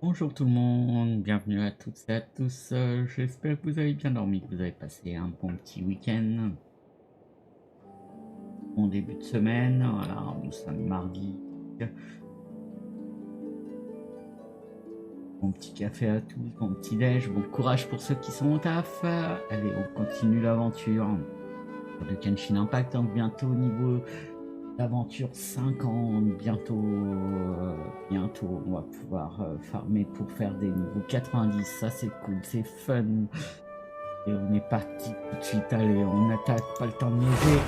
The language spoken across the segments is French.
Bonjour tout le monde, bienvenue à toutes et à tous. J'espère que vous avez bien dormi, que vous avez passé un bon petit week-end, bon début de semaine. Voilà, nous sommes mardi. Bon petit café à tous, bon petit déj, bon courage pour ceux qui sont au taf. Allez, on continue l'aventure de Genshin Impact, hein, bientôt au niveau d'aventure 50, bientôt on va pouvoir farmer pour faire des niveaux 90, ça c'est cool, c'est fun. Et on est parti tout de suite, allez, on attaque, pas le temps de niaiser.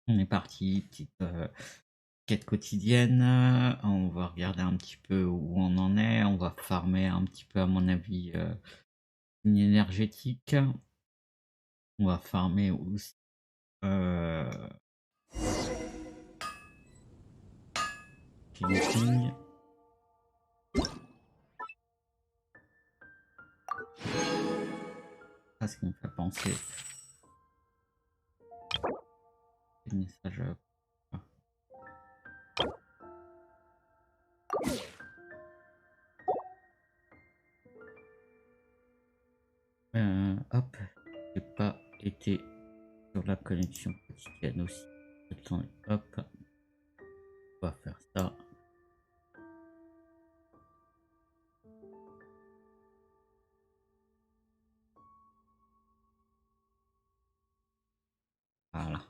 On est parti, petite quête quotidienne, on va regarder un petit peu où on en est, on va farmer un petit peu à mon avis une énergétique. On va farmer aussi Genshin. Ça, ce qui me fait penser. Les messages. Hop, j'ai pas été sur la connexion quotidienne aussi. Attendez, hop, on va faire ça. Voilà.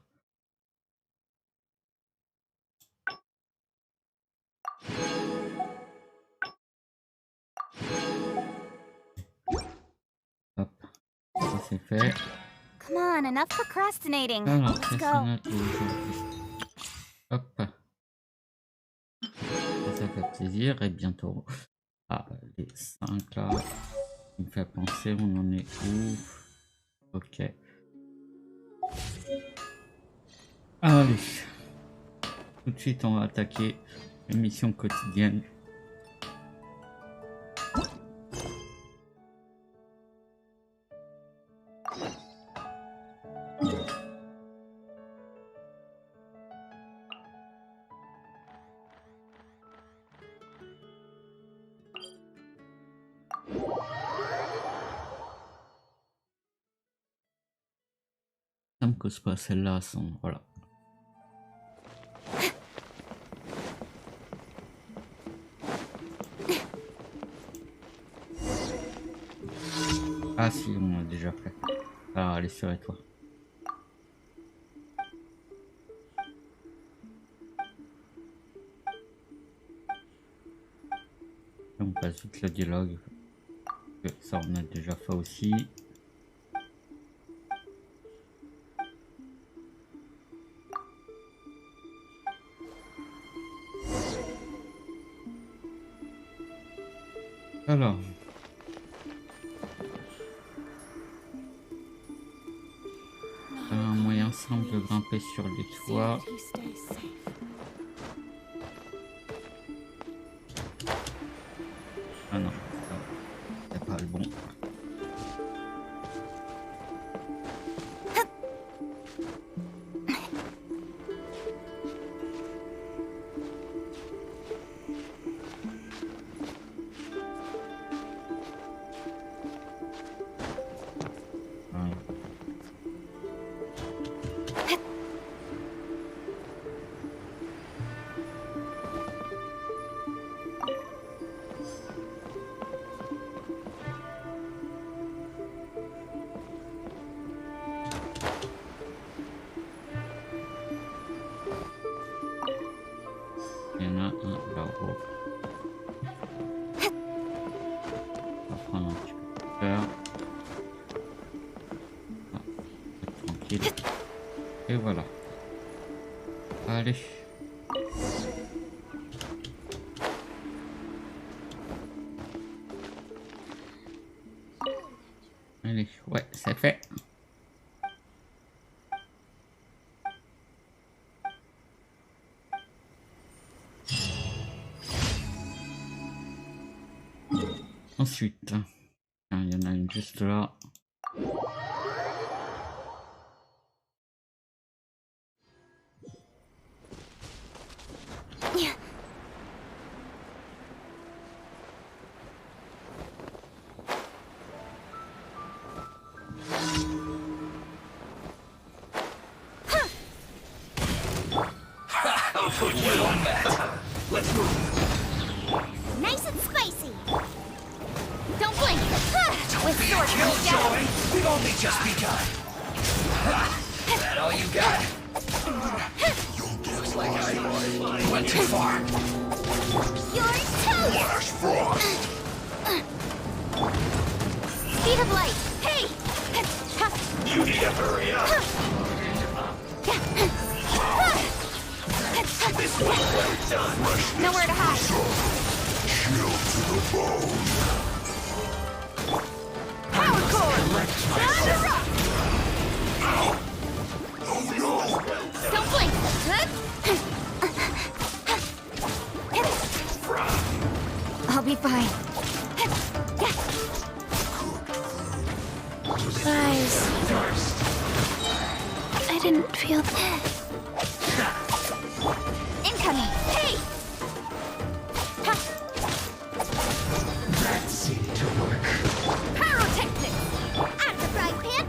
Hop, ça c'est fait. Come on, enough procrastinating. Alors, Let's qu'est-ce go. qu'on a aujourd'hui? Hop, ça fait plaisir. Et bientôt, les 5 là, qui me fait penser, on en est où? Ok. Allez, tout de suite, on va attaquer les missions quotidiennes. Ça me cause pas celle-là, sans voilà. Ah si, on l'a déjà fait. Alors, allez sur les toits. On passe vite le dialogue. Ça, on a déjà fait aussi. Alors. Un moyen simple de grimper sur les toits. Ah non, c'est pas le bon. Voilà. Il y en a un là-haut. On va prendre un petit peu de peur. Tranquille. Et voilà. Allez. Allez, ouais, c'est fait. Ensuite, il y en a une juste là. just begun. That all you got? Looks like I went too far. You're toast! Flash frost! Speed of light! Hey! You need to hurry up! This was well done! Nowhere to hide. Chill to the bone! Power core! Time to rock! Oh no! Don't blink! I'll be fine. Guys, I didn't feel that. Incoming! Hey! That seemed to work. Pyrotechnics! At the frying pan!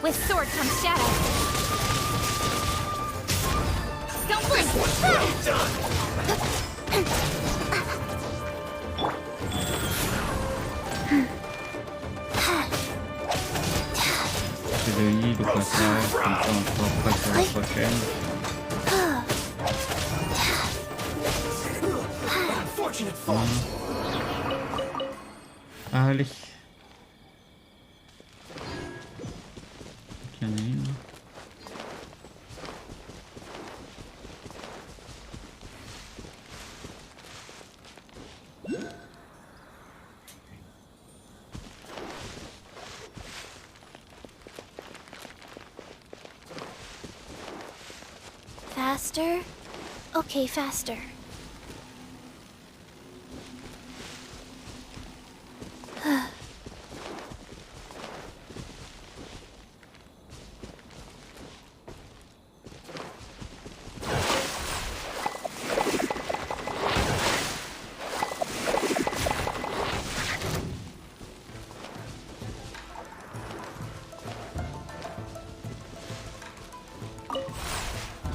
With sword comes shadow. Don't blink! C'est le lit, le passage, comme ça on se revoit sur la prochaine. Unfortunate fall. Allez. Il y en a une. Faster? Okay, faster.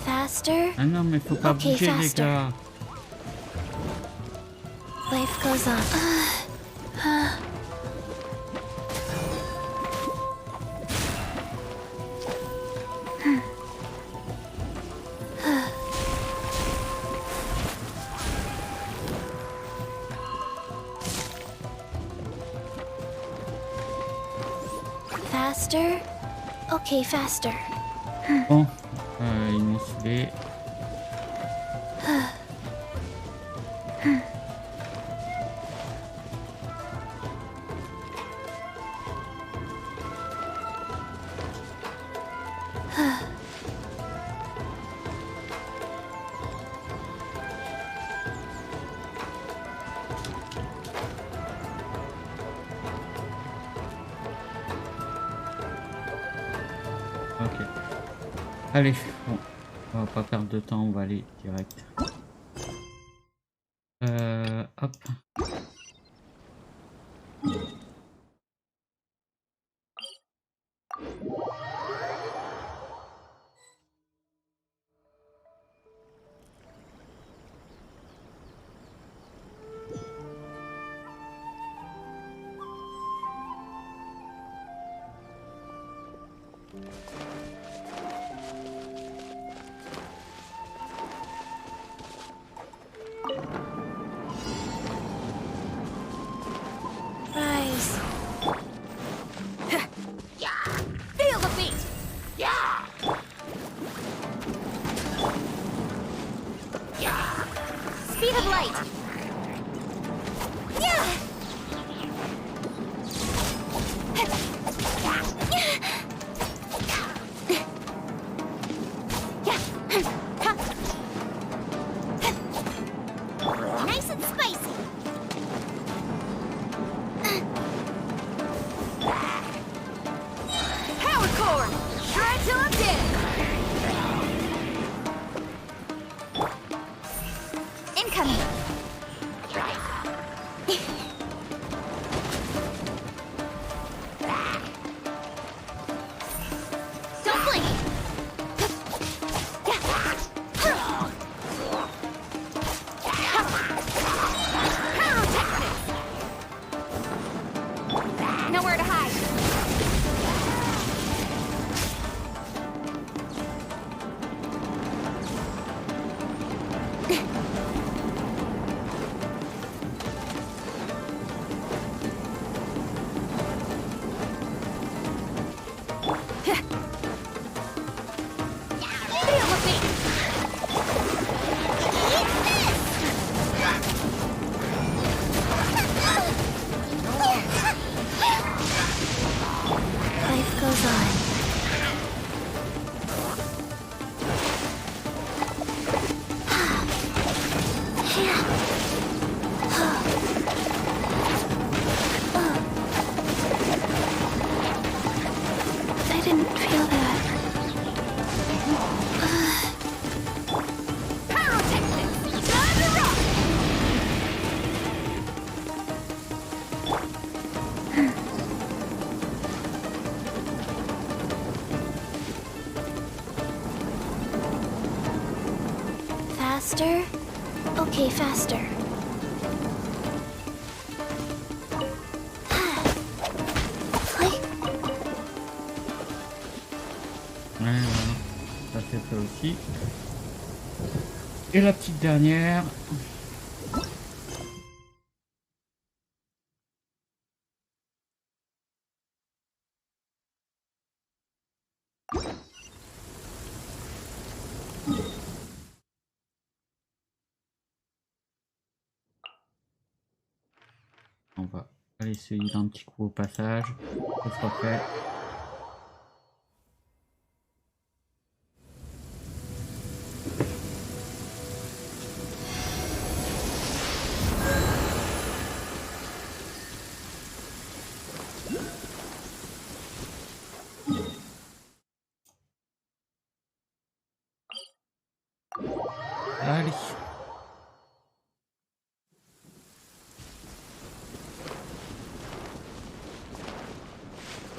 Faster? Ah non, mais faut pas Ok, bouger, les faster. gars. Life goes on. Faster? Okay, faster. Bon, ils m'ont saoulé. Ok. Allez, bon, on va pas perdre de temps, on va aller direct. Hop. Rise. Feel the beat! Speed of light! Nice and spicy! Power core! Try till I'm dead! Incoming! Faster? Okay, faster. Click. Ouais, voilà. Ça c'est fait aussi. Et la petite dernière. On va aller se heal un petit coup au passage. Ça sera fait. Allez.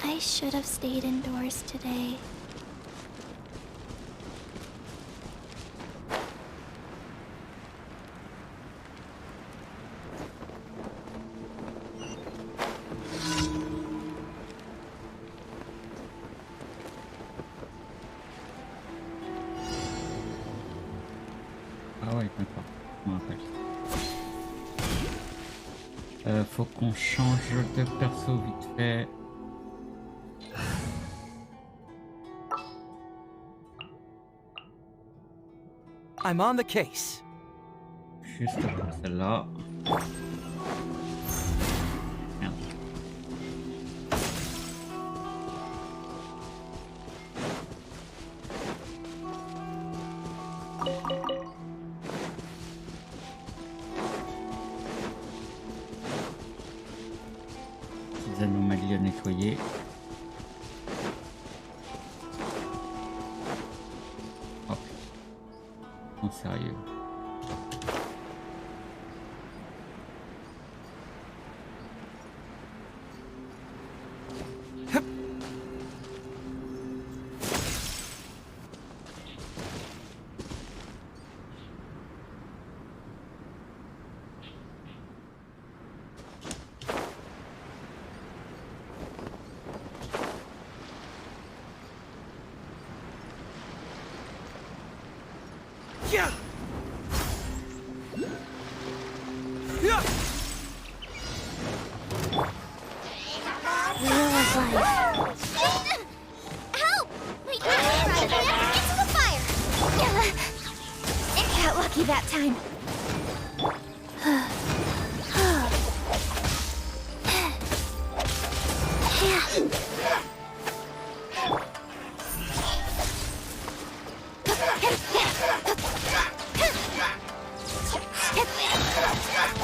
I should have stayed indoors today. Ah ouais, d'accord. Je me rappelle. Faut qu'on change de perso vite fait. I'm on the case. Juste pour celle-là. Merde. Petites anomalies à nettoyer. Hop. En sérieux. Yeah. Yeah. Wheel of life. Help! My cat ran into the fire. It got lucky that time.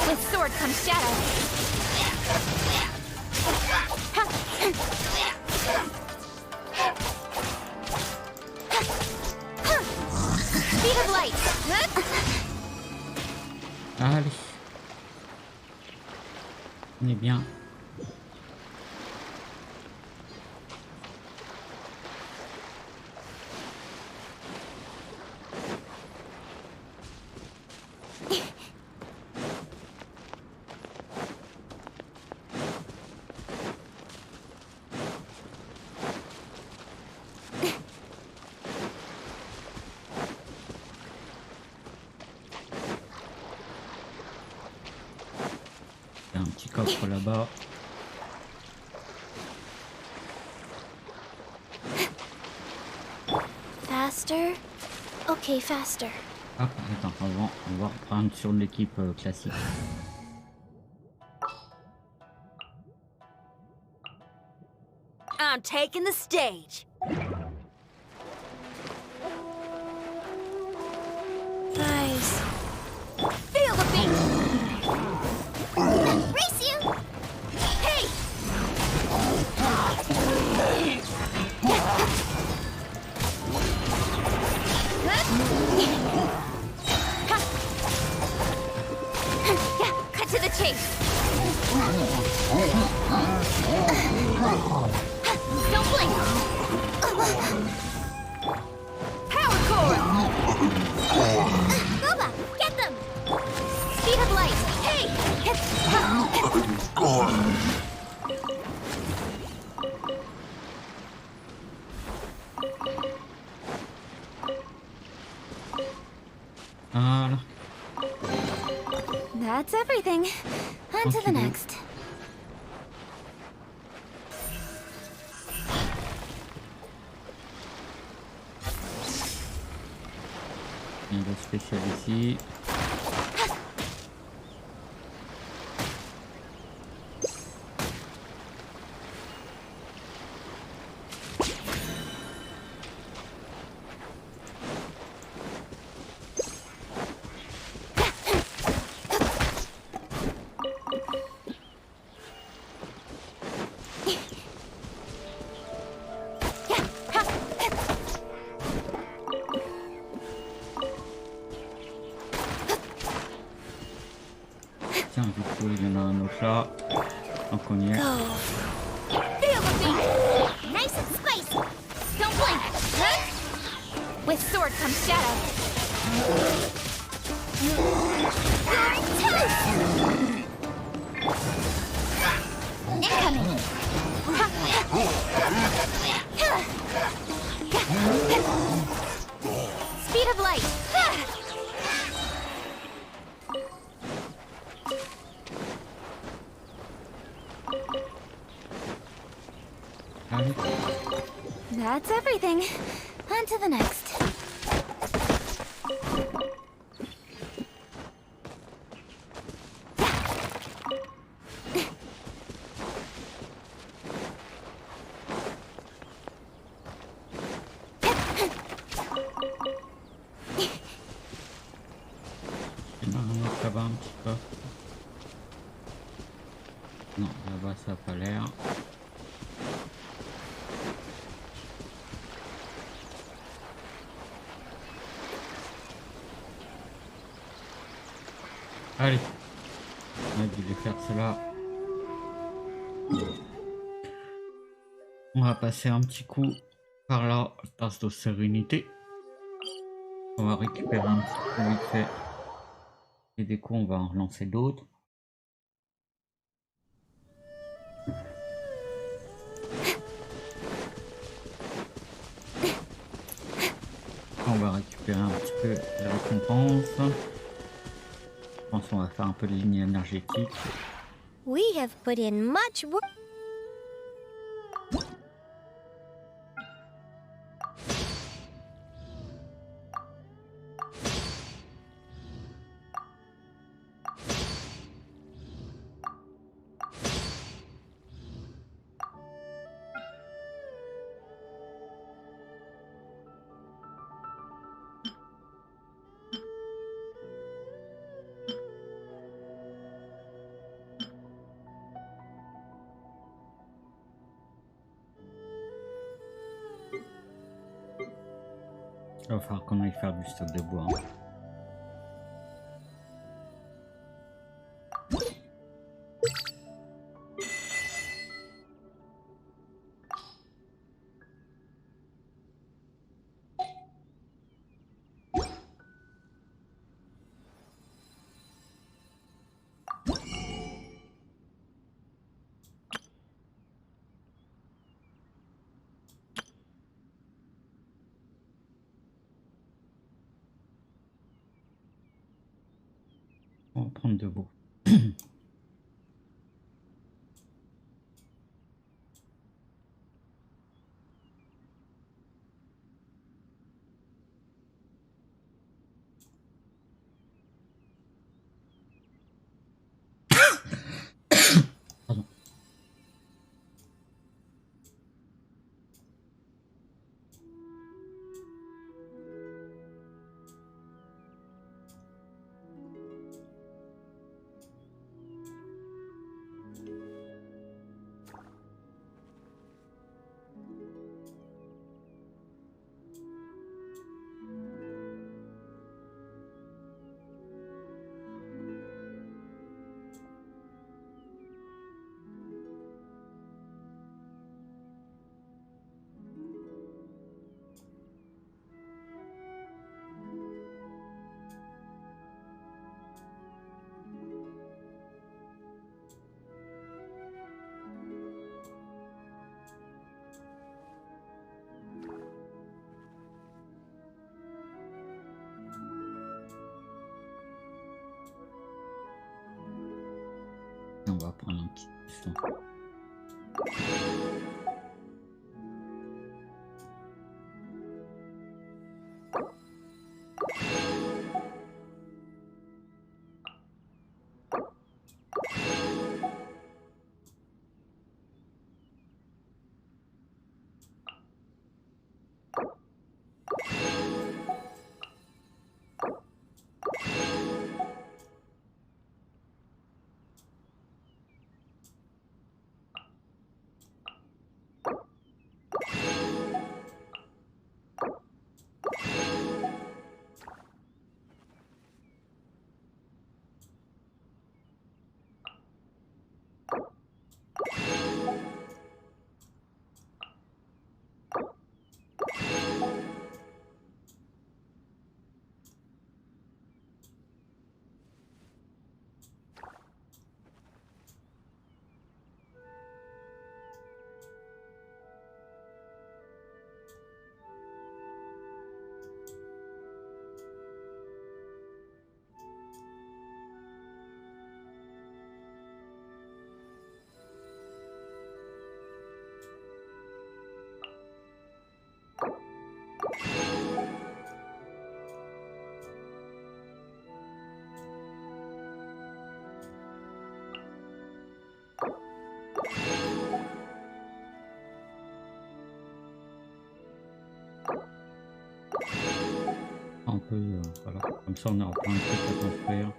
With sword comes shadow. Speed of light. Allez. On est bien. Il y a un petit coffre là-bas. Faster? Okay, faster. Ah, attends, on va reprendre sur l'équipe classique. I'm taking the stage. Guys. Feel the beat. Race you. Hey. Cut to the chase. Don't blink. Power core. Go back. Gone. Voilà. That's everything. On to the Tranquillou. next. Il y a le spécial ici. Tiens, du coup, il y en a un autre là. Donc on y est. Feel the beat. Nice and spicy. Don't blink. Huh? With sword comes shadow. You're toast. Incoming. Speed of light. Allez. That's everything. On to the next. Il y en a un autre là-bas un petit peu. Non, là-bas ça n'a pas l'air. Allez, on a dû les faire cela. On va passer un petit coup par la tasse de sérénité. On va récupérer un petit coup vite fait. Et des coups, on va en relancer d'autres. On va récupérer un petit peu de récompense. Je pense qu'on va faire un peu de ligne énergétique. We have put in much work. Il va falloir qu'on aille faire du stock de bois. Hein. On va prendre de bois. Pardon. on va prendre un petit instant. Un peu, voilà, comme ça on aura plein de trucs à construire.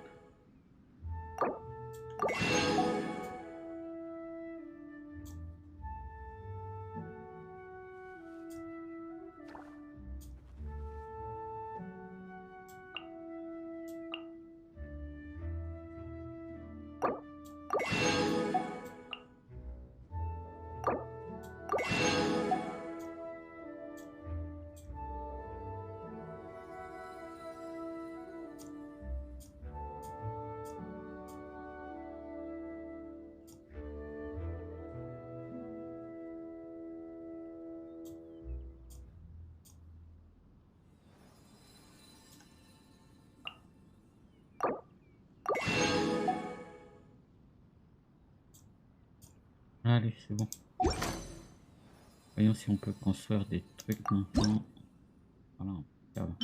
Allez, c'est bon. Voyons si on peut construire des trucs maintenant. Voilà, impeccable.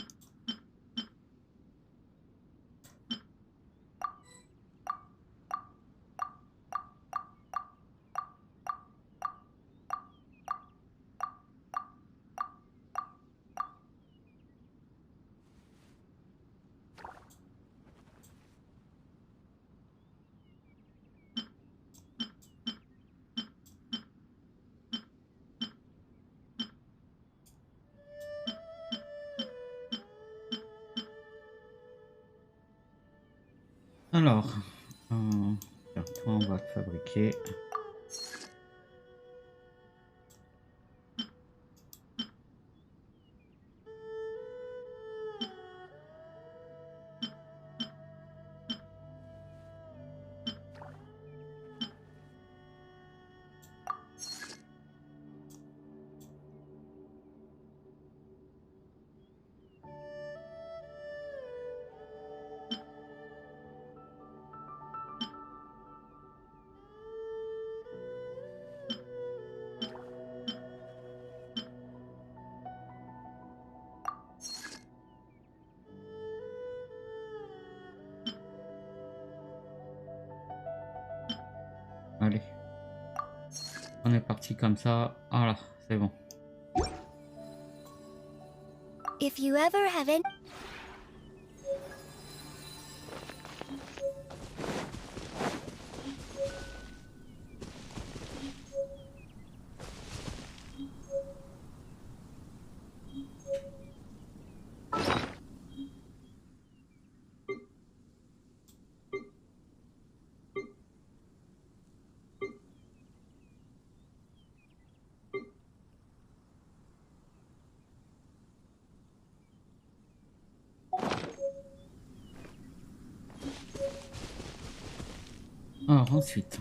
Alors, tiens, toi on va te fabriquer. Allez, on est parti comme ça. Voilà, c'est bon. If you ever have any... Alors ensuite.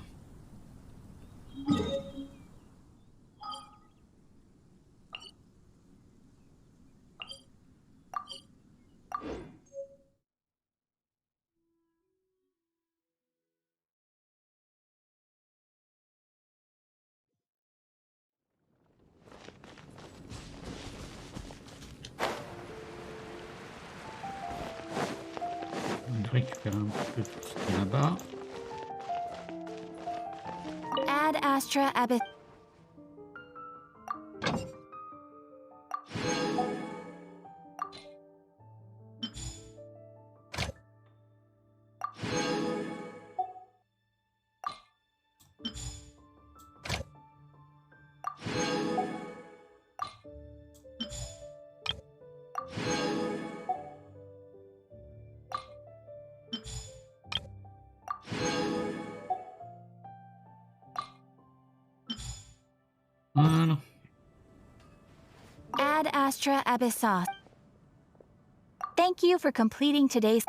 récupérer un petit peu tout ce qui est là-bas. Ad Astra Abyss. Voilà. Ad Astra Abyssos. Thank you for completing today's.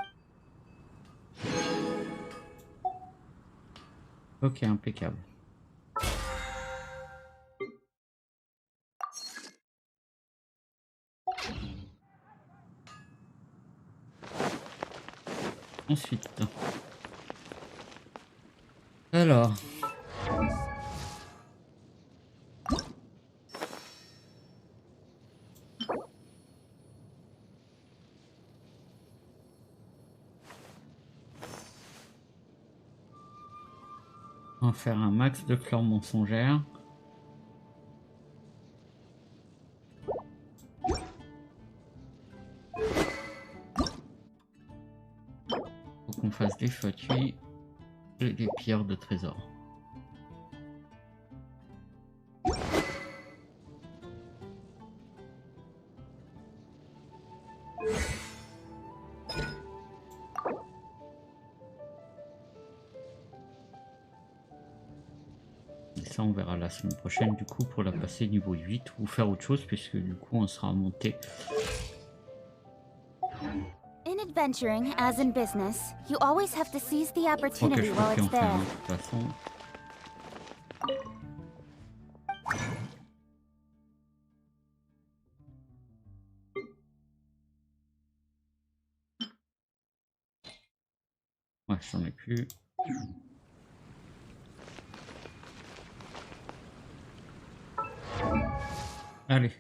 Ok, impeccable. Ensuite. Alors. On va faire un max de fleurs mensongères. Faut qu'on fasse des fatui et des pierres de trésor. Et ça on verra la semaine prochaine du coup pour la passer niveau 8 ou faire autre chose puisque du coup on sera monté. In adventuring, as in business, you always have to seize the Je crois que opportunity je while peux plus it's en faire there. de toute façon. Ouais, j'en ai plus. Allez,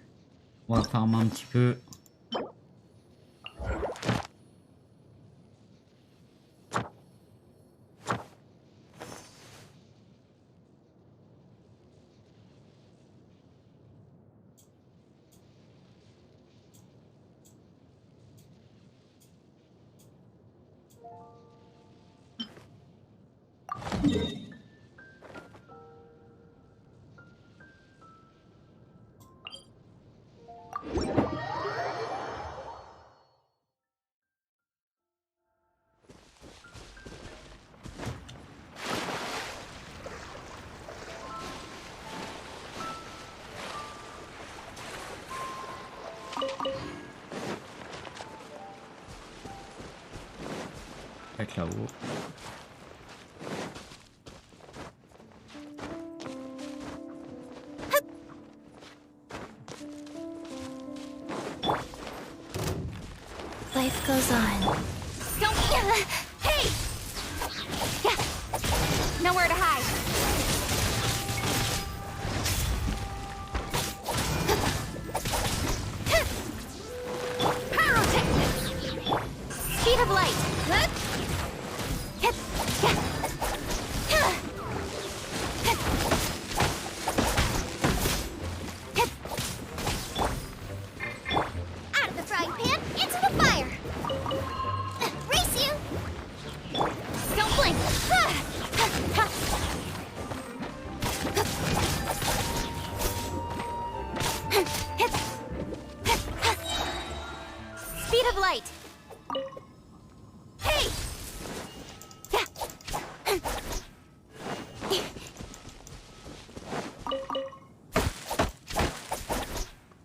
on va farmer un petit peu. Avec là-haut. Life goes on. Don't. Hey! Yeah. Nowhere to hide. Pyrotechnics! Speed of light. Out of the frying pan, into the fire! Race you! Don't blink! Speed of light! Hey!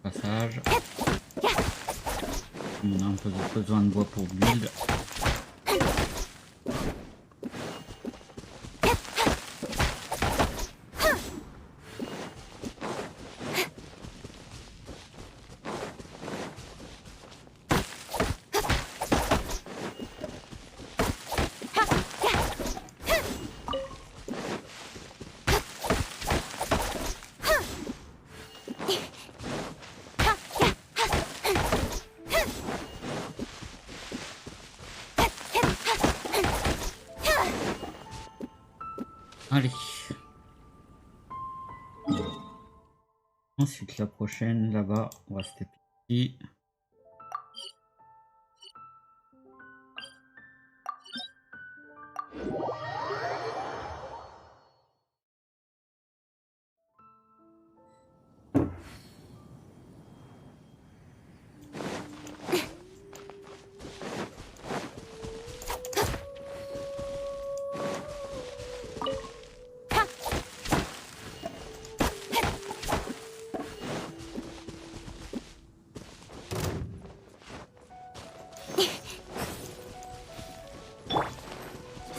Passage. On a un peu besoin de bois pour build. Allez. Ensuite, la prochaine, là-bas, on va stepper ici.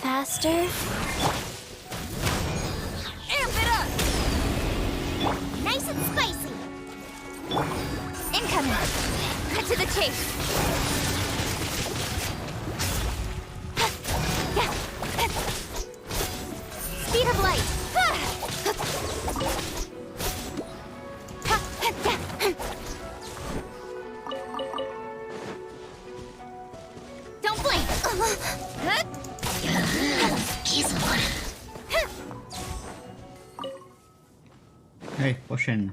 Faster. Amp it up! Nice and spicy. Incoming. Cut to the chase. Speed of light. Don't blink. Allez, prochaine.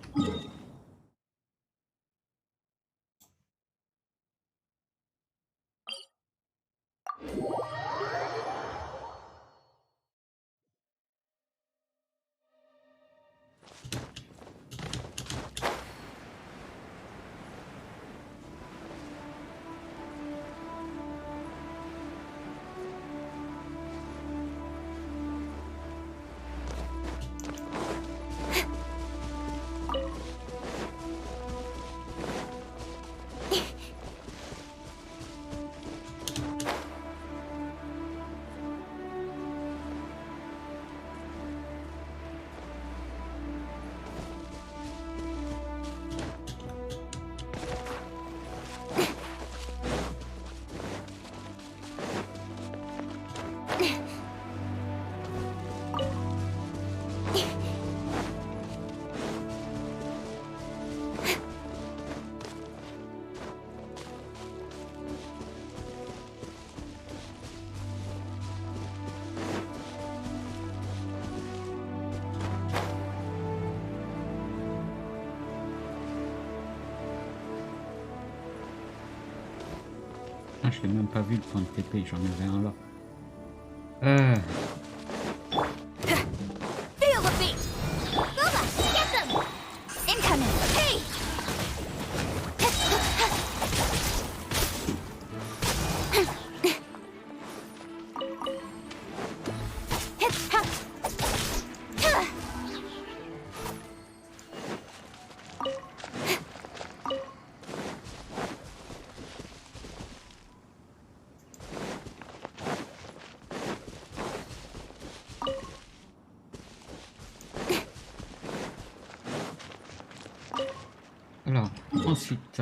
Ah, je l'ai même pas vu le point de TP, j'en avais un là. Feel the beat. Boba, get them. Incoming. Hey. Alors, ensuite.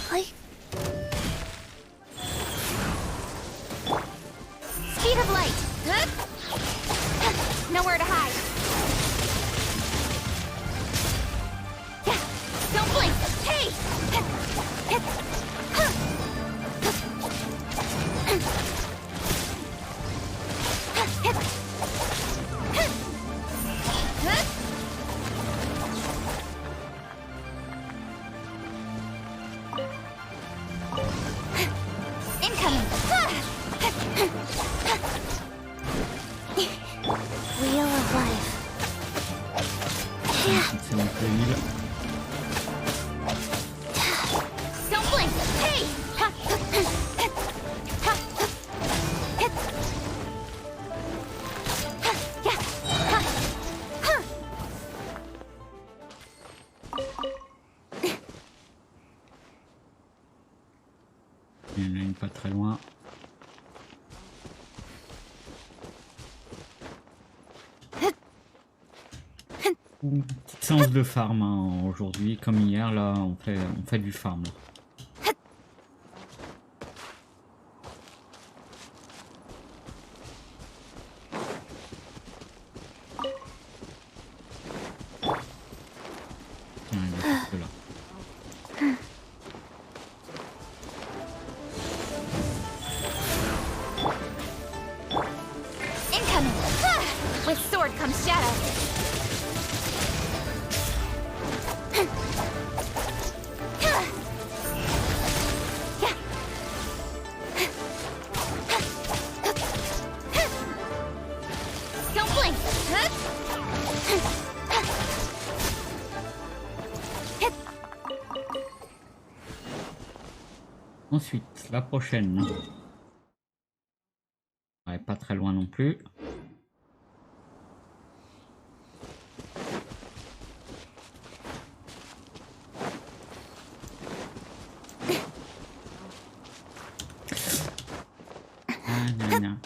Hi. Speed of light. Nowhere to hide. Don't blink. Hey. Incoming. Wheel of life. C'est mon plaisir. Don't blink. Hey. Il y en a une pas très loin. Une petite séance de farm hein, aujourd'hui, comme hier, là, on fait du farm. Là. Tiens, il y a tout là. Incoming! With sword comes shadow. Don't blink! Ensuite, la prochaine. Ouais, pas très loin non plus. Ah, nan, nan.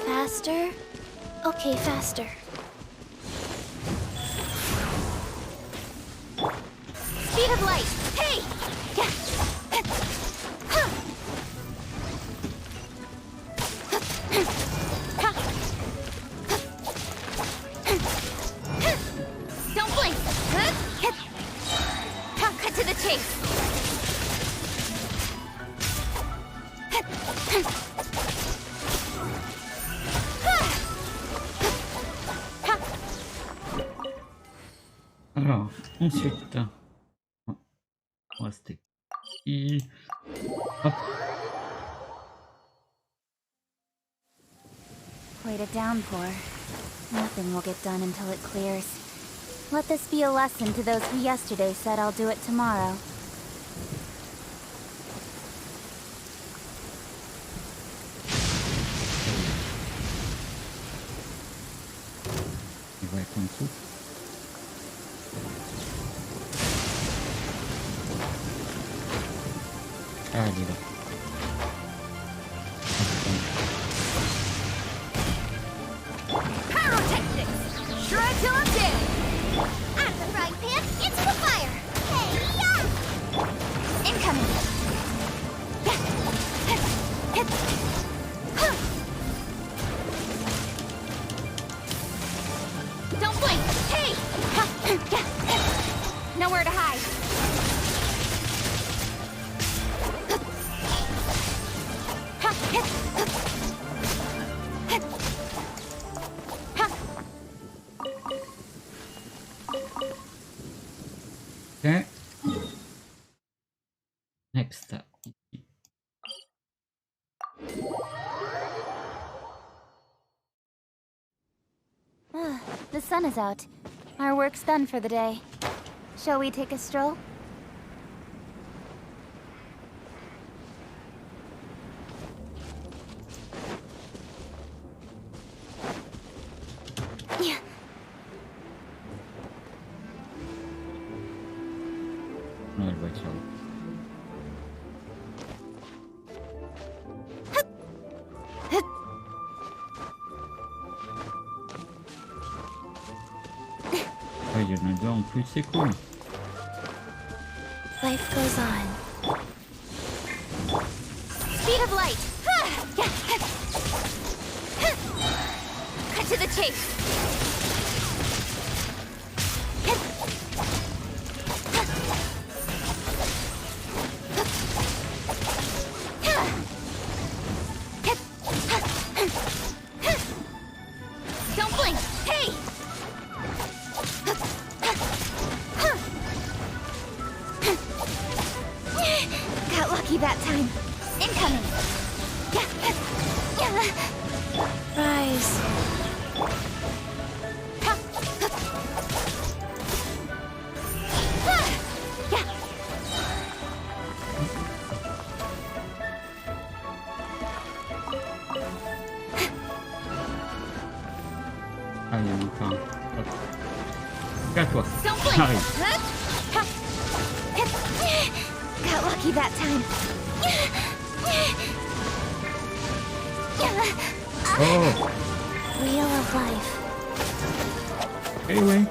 Faster? Okay, faster. Speed of light! Hey! Don't blink! Cut to the chase! Alors, ensuite, on va rester ici. Hop. Quite a downpour. Nothing will get done until it clears. Let this be a lesson to those who yesterday said I'll do it tomorrow. Il va être en dessous. Ah, elle est là. Pyrotechnics! Shred till I'm dead! Out of the frying pan, into the fire! Hey-ya! Incoming! Don't blink! Hey! Nowhere to hide! Okay. Next. The sun is out. Our work's done for the day. Shall we take a stroll? Yeah. Non, elle va être là-haut. Ah, il y en a deux en plus, c'est cool. Life goes on. Speed of light! Cut to the chase! Don't blink! Hey! Got lucky that time. Incoming! Rise. Enfin, hop. Calme-toi. Don't blink. J'arrive. Got lucky that time. Oh. Wheel of life. Eh ouais.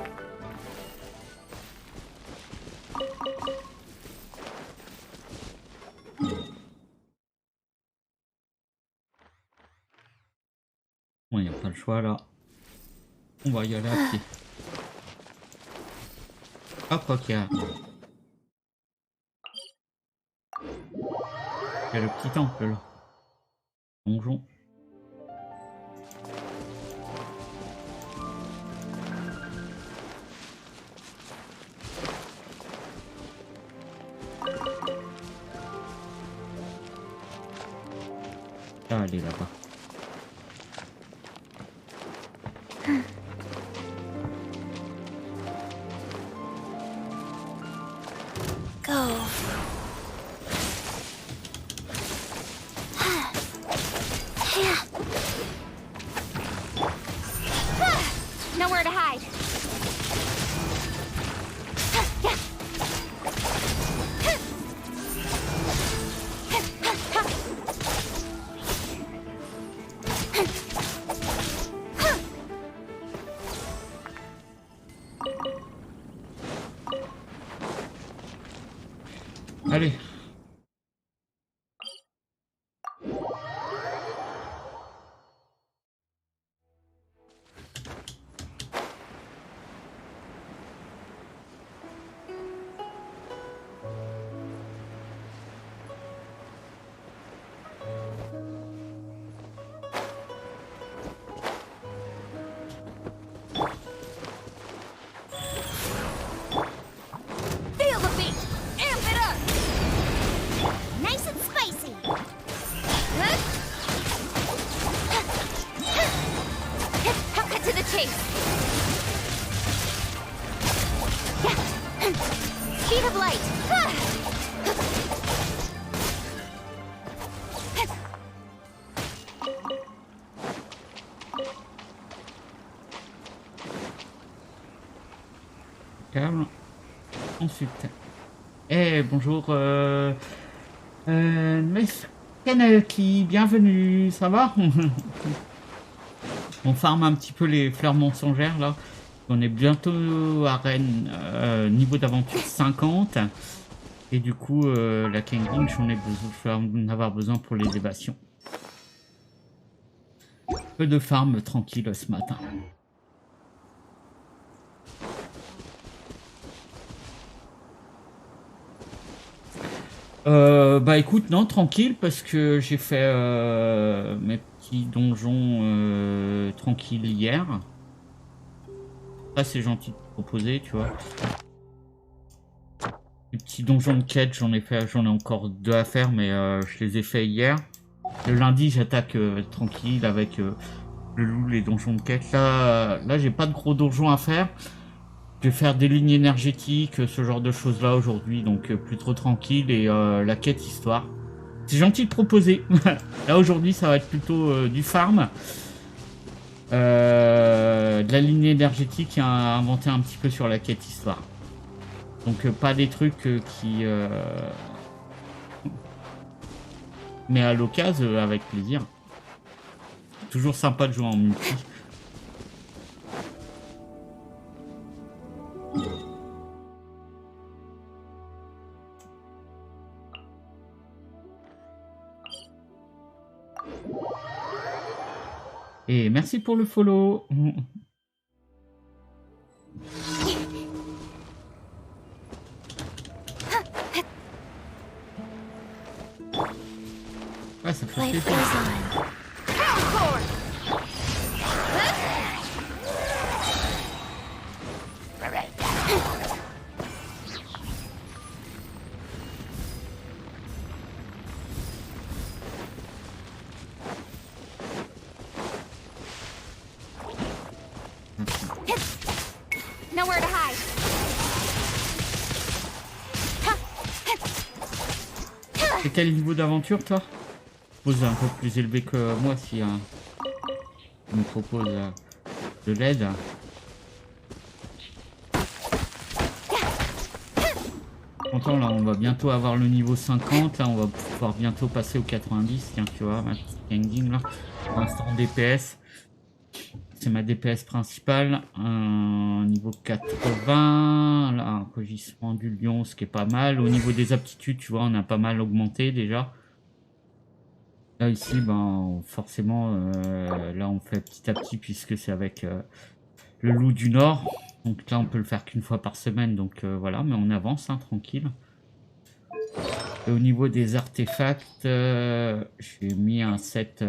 Bon, il n'y a pas le choix là. On va y aller à pied. Ah, quoi qu'il y a. Il y a le petit temple là. Donjon. Ah, elle est là-bas. Go. Nowhere to hide. Allez. Feel the beat. Amp it up. Nice and spicy. I'll cut to the chase. Speed of light. Calme. Ensuite. Eh, bonjour. Miss Kaneki, bienvenue. Ça va? On farme un petit peu les fleurs mensongères là. On est bientôt à Rennes, niveau d'aventure 50. Et du coup, la Kangling, j'en ai besoin, je vais en avoir besoin pour les évasions. Peu de farm tranquille ce matin. Bah écoute, non, tranquille, parce que j'ai fait mes petits donjons tranquilles hier. Ça, c'est gentil de proposer, tu vois. Les petits donjons de quête, j'en ai encore 2 à faire, mais je les ai fait hier. Le lundi, j'attaque tranquille avec le loup, les donjons de quête. Là j'ai pas de gros donjons à faire. Je vais faire des lignes énergétiques, ce genre de choses là aujourd'hui, donc plus trop tranquille, et la quête histoire. C'est gentil de proposer. Là aujourd'hui ça va être plutôt du farm. De la ligne énergétique à inventer un petit peu sur la quête histoire. Donc pas des trucs qui... Mais à l'occasion, avec plaisir. Toujours sympa de jouer en multi. Et merci pour le follow. Ouais, ça fait Life plaisir. goes on. Power Nowhere to hide. C'est quel niveau d'aventure toi? Pose un peu plus élevé que moi si tu me proposes de l'aide. content, là on va bientôt avoir le niveau 50, là on va pouvoir bientôt passer au 90, tiens tu vois ma petite Kanging là, pour l'instant DPS, c'est ma DPS principale, niveau 80, là un rugissement du lion ce qui est pas mal, au niveau des aptitudes tu vois on a pas mal augmenté déjà, là ici ben forcément là on fait petit à petit puisque c'est avec le loup du nord, donc là on peut le faire qu'une fois par semaine, donc voilà, mais on avance hein, tranquille. Et au niveau des artefacts, j'ai mis un set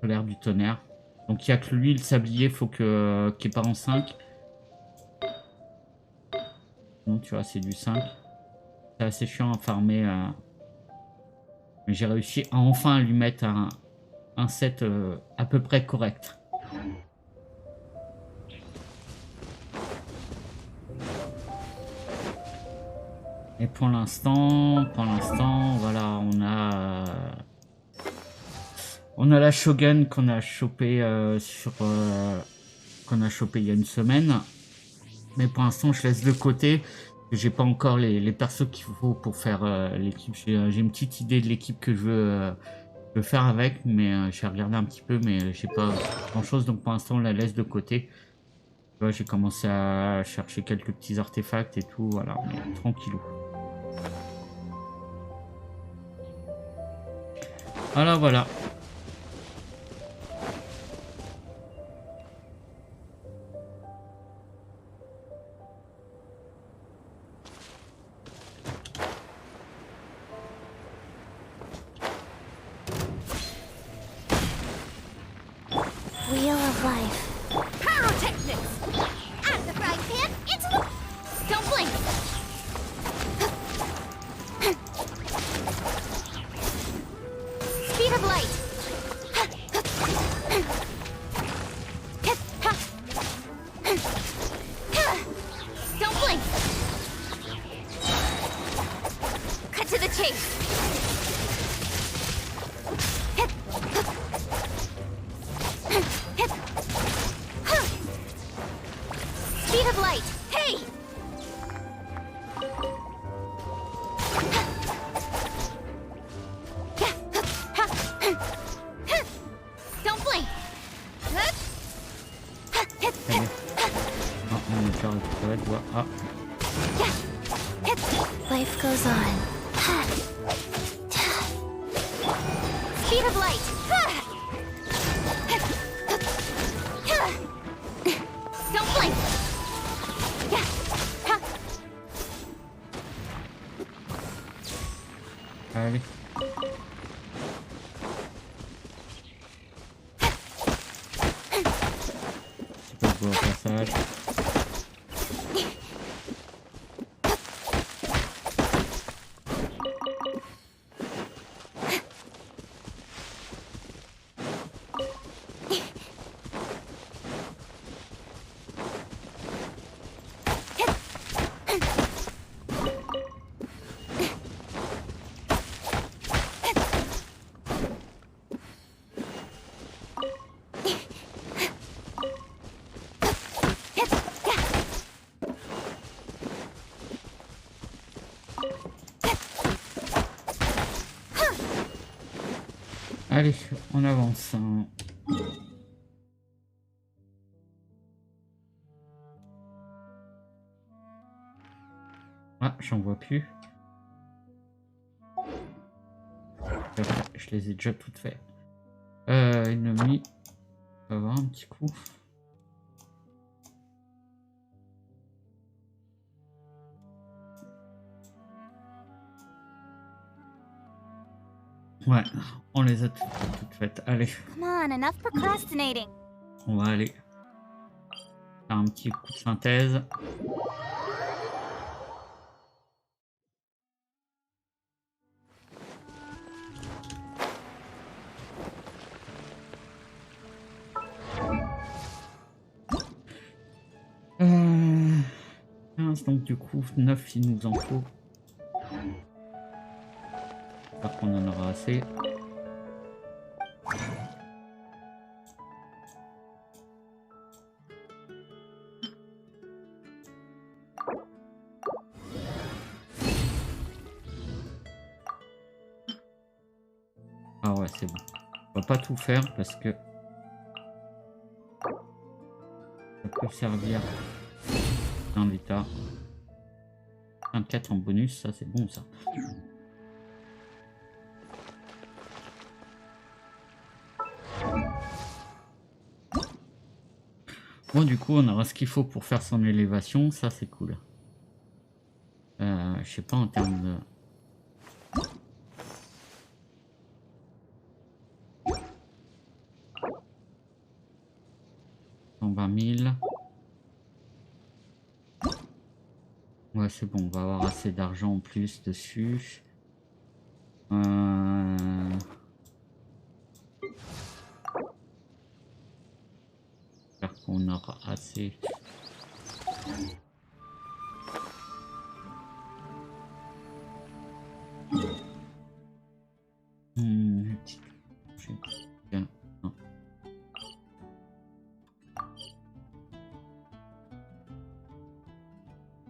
solaire du tonnerre. Donc il n'y a que lui, le sablier, faut que qu'il n'est pas en 5. Non, tu vois, c'est du 5. C'est assez chiant à farmer. Mais j'ai réussi à enfin lui mettre un set à peu près correct. Et pour l'instant, voilà, on a la Shogun qu'on a chopé qu'on a chopé il y a une semaine. Mais pour l'instant, je laisse de côté. J'ai pas encore les persos qu'il faut pour faire l'équipe. J'ai une petite idée de l'équipe que je veux faire avec, mais j'ai regardé un petit peu, mais j'ai pas grand chose. Donc pour l'instant, on la laisse de côté. Tu vois, j'ai commencé à chercher quelques petits artefacts et tout. Voilà, mais tranquillou. Voilà, voilà. Wheel of life. Pyrotechnics! Out of the frying pan, into the... Don't blink! Speed of light! Don't blink! Cut to the chase! Speed of light! Hey! Don't blink! Allez. Ah, on est déjà récupéré, tu vois. Ah, Life goes on. Speed of light! Don't blink! allez. Tu peux le voir au passage. Allez, on avance. Ah, j'en vois plus. Je les ai déjà toutes faites. Ennemi. On va voir un petit coup. Ouais, on les a toutes faites. Allez, Come on, enough procrastinating. on va aller faire un petit coup de synthèse. Euh... 15, donc du coup 9 il nous en faut. J'espère qu'on en aura assez. Ah ouais, c'est bon. On va pas tout faire parce que ça peut servir dans l'état. Un 4 en bonus, ça c'est bon ça. Bon, du coup, on aura ce qu'il faut pour faire son élévation, ça c'est cool. Je sais pas en termes de... 120 000. Ouais, c'est bon, on va avoir assez d'argent en plus dessus. J'espère qu'on aura assez. Bien. Non.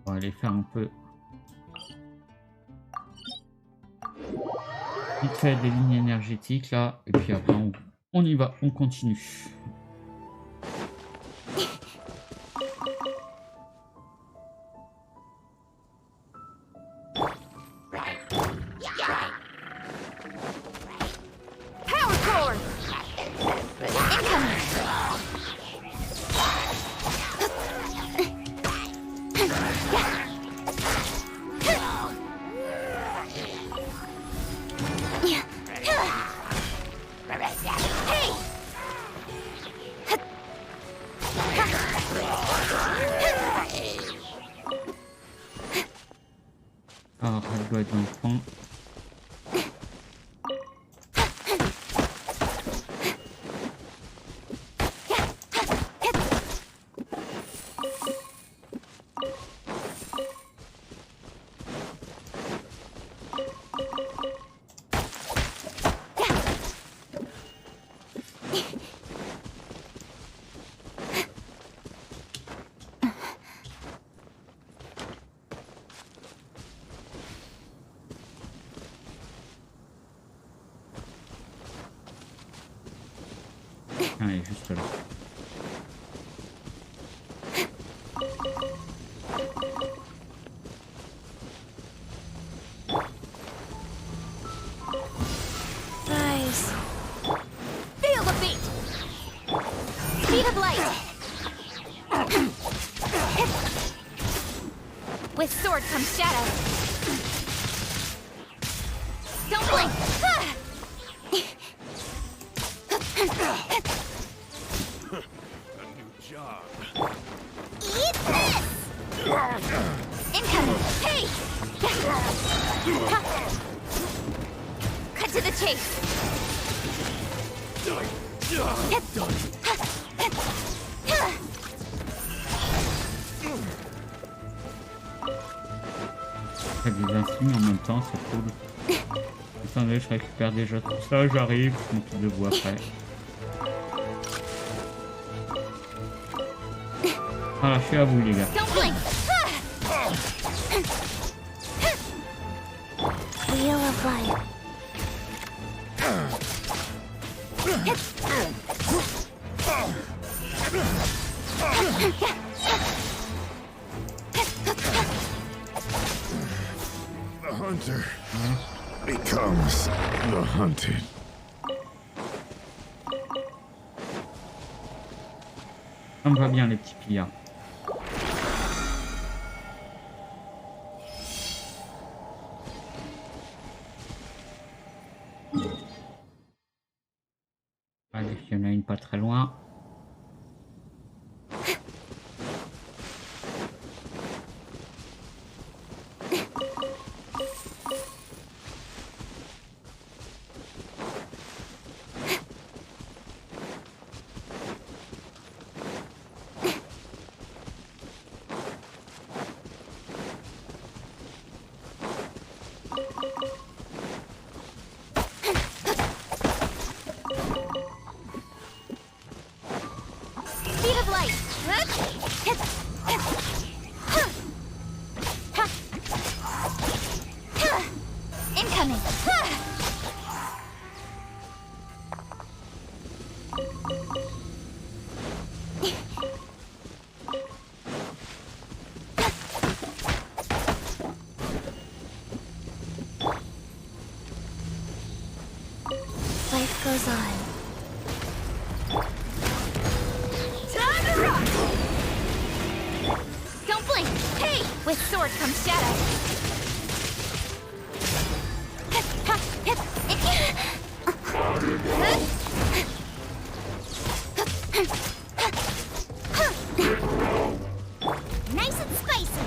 On va aller faire un peu vite fait des lignes énergétiques là, et puis après on y va, on continue. Power core! Incoming! Hey! Alors elle doit être dans le coin. Ah, elle est juste là. Nice. Feel the beat! Speed of light! With sword comes shadow. Don't blink! Eat this! Incoming! Hey! Cut to the chase! Il y a des insignes en même temps, c'est cool. Attendez, je récupère déjà tout ça, j'arrive, je m'occupe de vous après. Voilà, je suis à vous les gars. Don't blink! Wheel of light. The hunter becomes the hunted. Ça me va bien les petits pillards. Allez, il y en a une pas très loin. Speed of light. Incoming. goes on. Time to rock! Don't blink! Hey! With sword comes shadow. Nice and spicy.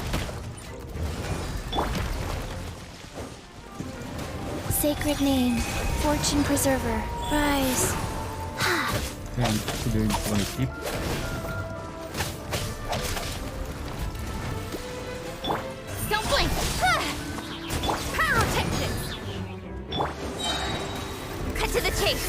Sacred name, fortune preserver, rise. Fais un petit coup d'œil pour l'équipe. Don't blink! Pyrotechnics! Cut to the chase!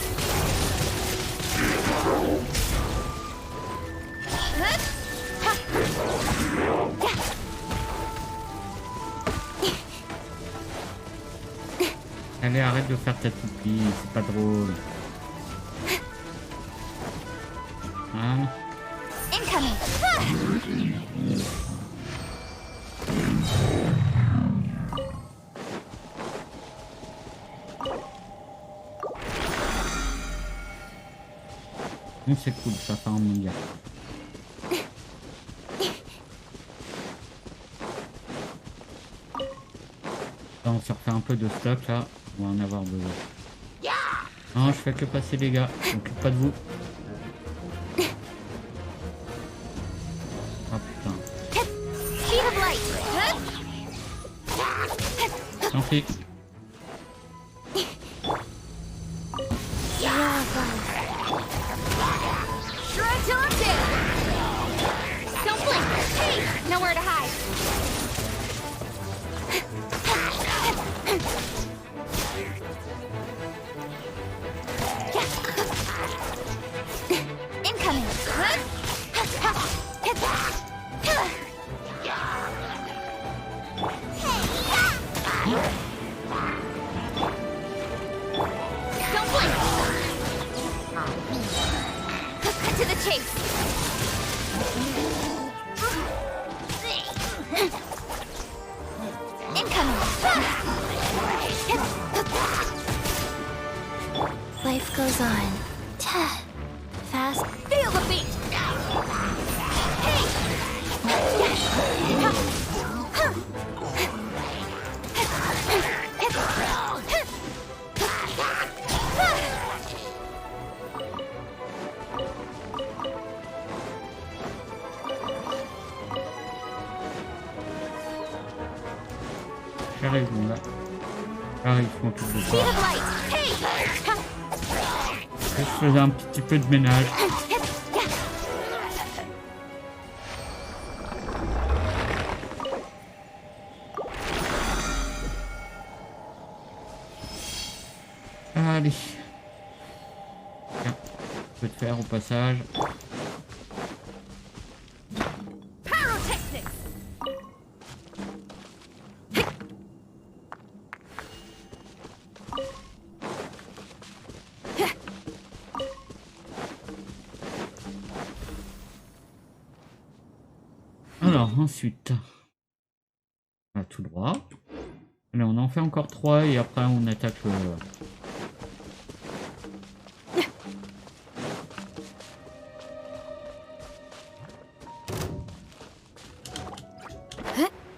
Allez, arrête de faire ta toupie, c'est pas drôle. Hein? Incoming! C'est cool, ça fait un mondial. On se refait un peu de stock là, on va en avoir besoin. Non, je fais que passer les gars, m'occupe pas de vous. Ah putain. Speed of light! Tant pis. Shred till I'm dead! Don't blink! Hey! Nowhere to hide! Incoming! Don't blink! Cut to the chase! Incoming! Life goes on. Fast. Feel the beat! J'arrive mon gars. J'arrive, je m'occupe de Speed ça. of light! Hey! Je faisais un petit peu de ménage. Allez. Tiens, je peux te faire au passage. Pyrotechnics! Alors, ensuite, on va tout droit. Allez, on en fait encore 3 et après on attaque le...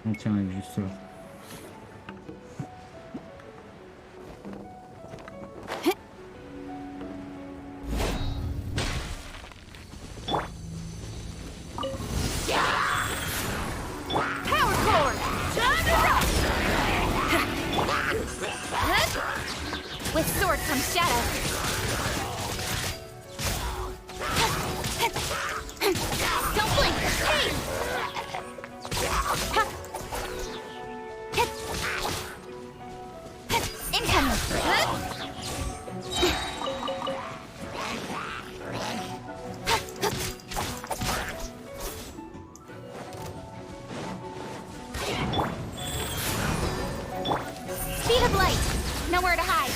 On tient elle est juste là. Power forward! Time to rock! With sword comes shadow. Don't blink! Hey! Incoming! Speed of light! Nowhere to hide!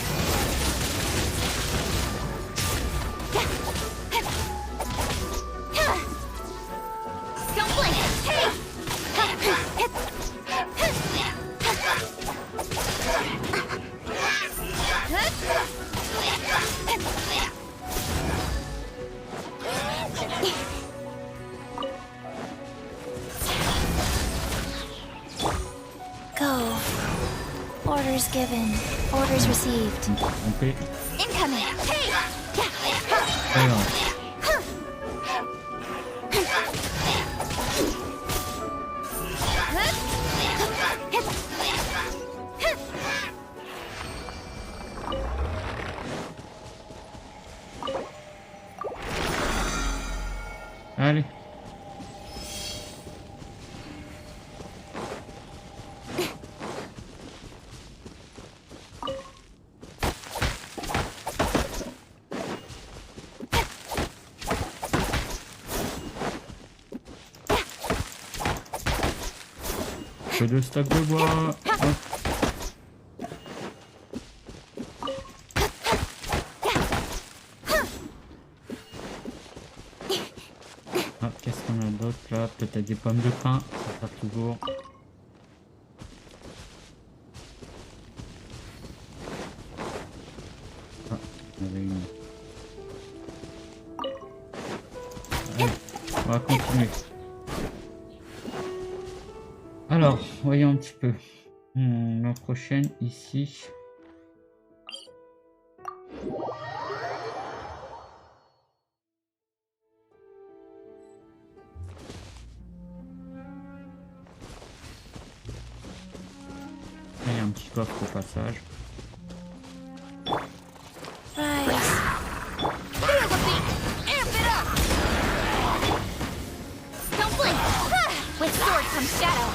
Don't blink! Hey! given. Orders received. Trompé. Incoming. Hey! Alors. Allez. Peu de stock de bois. Hop. Ah, qu'est-ce qu'on a d'autre là? Peut-être des pommes de pin, ça sert toujours. Ah, il y en avait une. Allez, on va continuer. Alors, voyons un petit peu. La prochaine ici. Il y a un petit coffre au passage. Rise. Feel the beat! Amp it up! Don't blink! Ah! With sword comes shadow!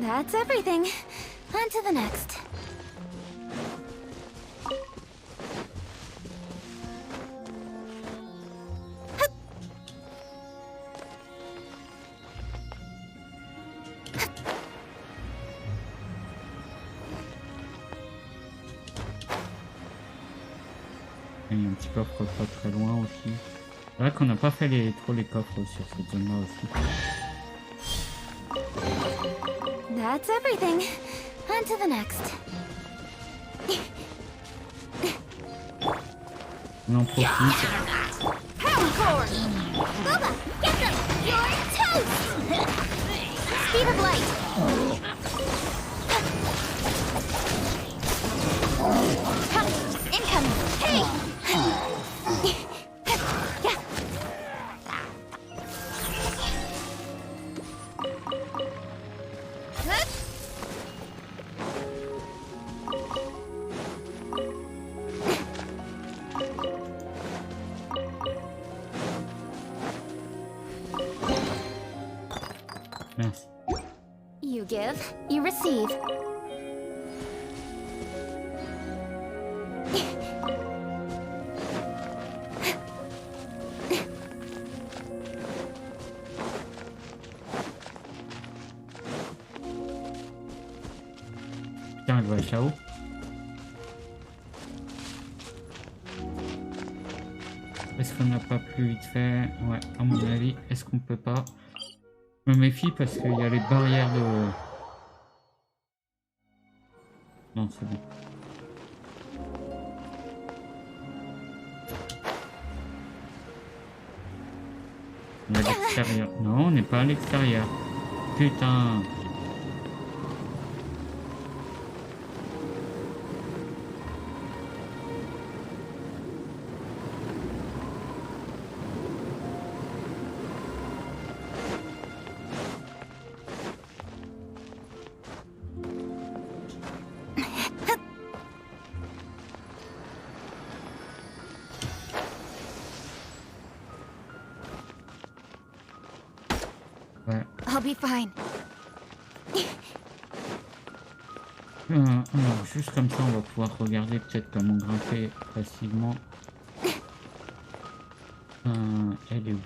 That's everything. On to the next. Il y a un petit coffre pas très loin aussi. C'est vrai qu'on n'a pas fait trop les coffres sur cette zone là aussi. That's everything. On to the next. On en profite. Power cord! Boba, get them! You're toast! Speed of light. Incoming. Hey! Merci. You give, you receive. Putain, elle doit être là-haut. Est-ce qu'on n'a pas plus vite fait? Ouais, à mon avis, est-ce qu'on peut pas? Je me méfie parce qu'il y a les barrières de... Non, c'est bon. On est à l'extérieur. Non, on n'est pas à l'extérieur. Putain. Ouais. I'll be fine. Alors, juste comme ça, on va pouvoir regarder peut-être comment grimper facilement. Elle est où?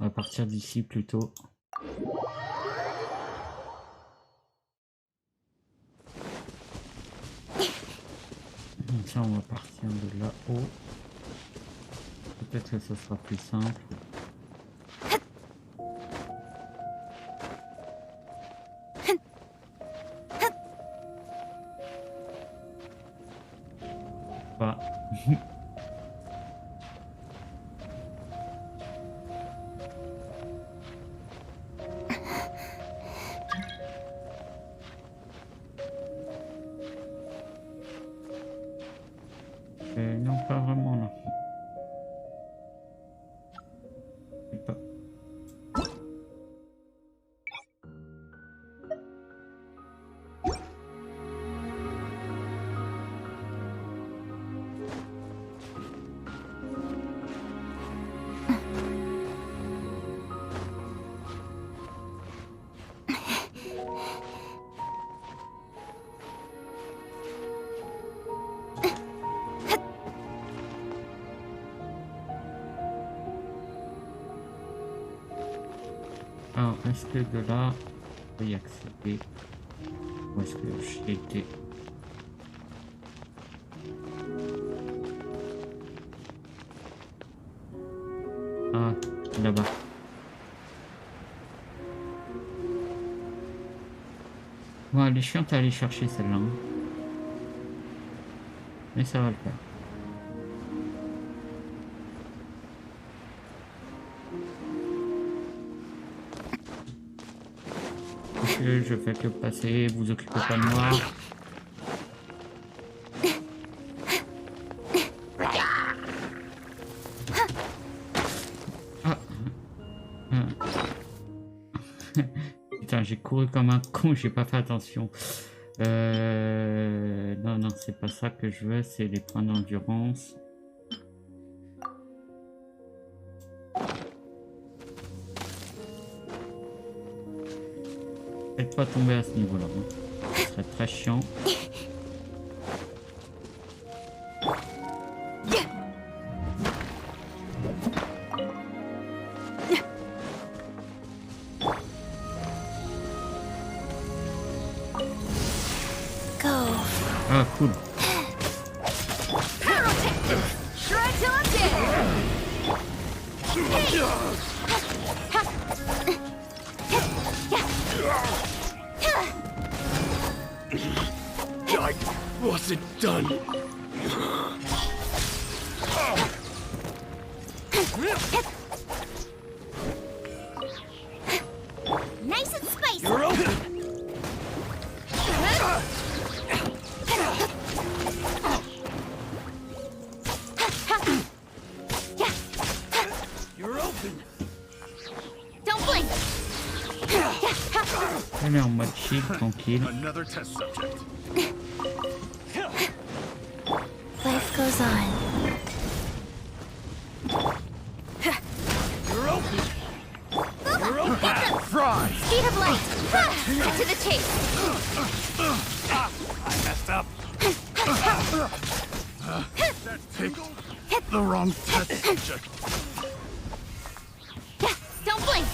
On va partir d'ici plutôt. ça, on va partir de là-haut. Peut-être que ce sera plus simple. Bah. Non, pas vraiment là. Je sais pas. Alors, est-ce que de là, on peut y accéder? Où est-ce que j'ai été? Ah, là-bas. Bon, elle est chiante à aller chercher celle-là. Hein. Mais ça va le faire. Je fais que passer, vous occupez pas de moi. Ah. Putain, j'ai couru comme un con, j'ai pas fait attention. Non, non, c'est pas ça que je veux, c'est les points d'endurance. Faites pas tomber à ce niveau-là. Hein. Ce serait très chiant. Ah, cool. Shred till I'm dead. I wasn't done. Nice and spicy. You're open. You're open. Don't blink. Elle est en mode chill, tranquille. Another test subject. Life goes on. You're open. You're open. Fry! Speed of light. Cut to the chase. I messed up. Pick the wrong test subject. Don't blink.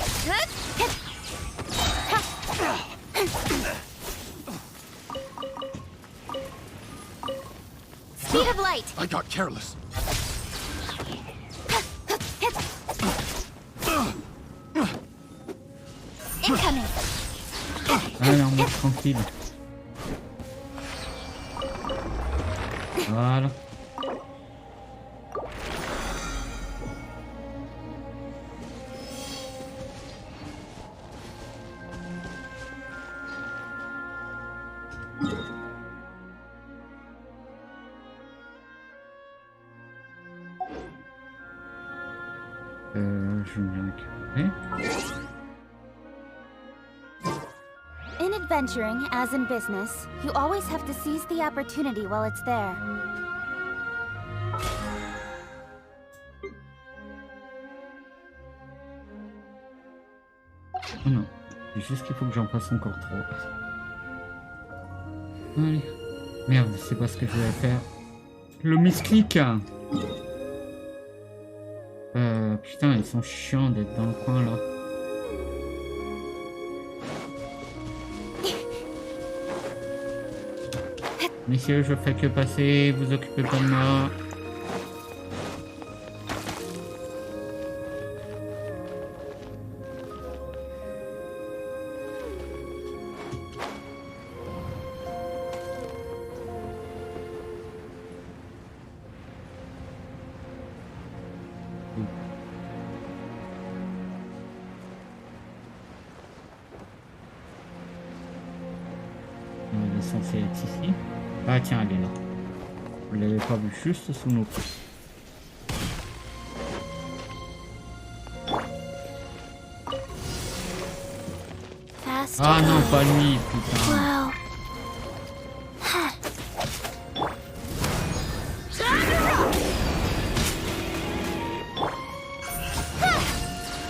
Speed of light. I got careless. Incoming. Elle est en mode tranquille. Voilà. Je vais me récupérer. In adventuring, as in business, you always have to seize the opportunity while it's there. Oh non, c'est juste qu'il faut que j'en passe encore 3. Allez. Merde, c'est pas ce que je voulais faire. Le misclic. Putain, ils sont chiants d'être dans le coin là. Messieurs, je fais que passer, vous occupez pas de moi. Elle est censée être ici. Ah tiens, elle est là. Vous l'avez pas vu juste sous nos pieds. Faster. Ah non, pas lui, putain. Wow.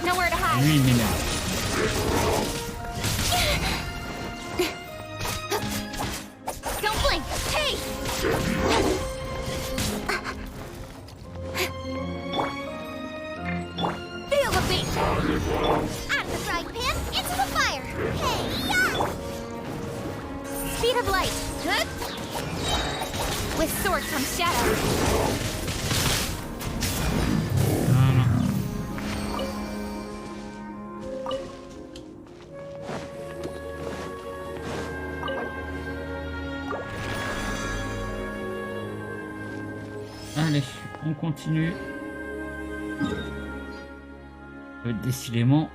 Nowhere to hide. Lui, il m'énerve. Don't blink. Hey! Feel the beat. Out of the frying pan, into the fire. Hey, yeah! Speed of light. Good. With sword comes shadow. Voilà. Allez, on continue. Décidément,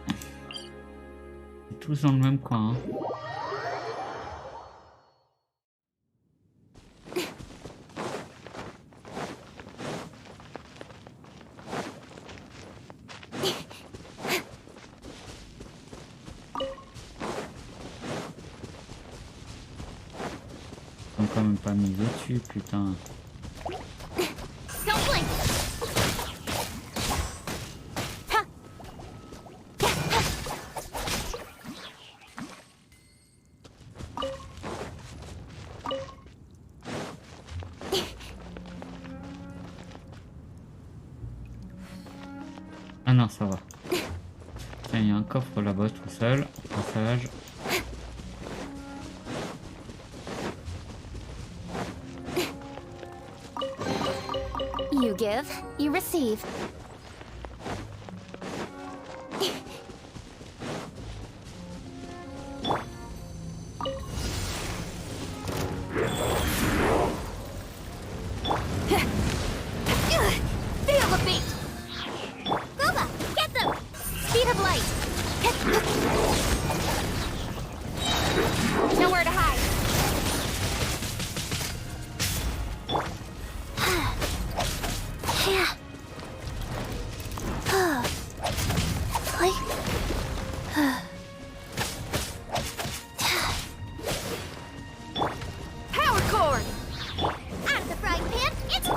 c'est tous dans le même coin. Hein. Ils ont quand même pas mis dessus, putain. Don't blink. Ah non, ça va. Tiens, il y a un coffre là-bas tout seul. Passage. You give, you receive. Feel the beat. Boba, get them! Speed of light. Nowhere to hide. Yeah. Play. Power cord. Out of the frying pan, into...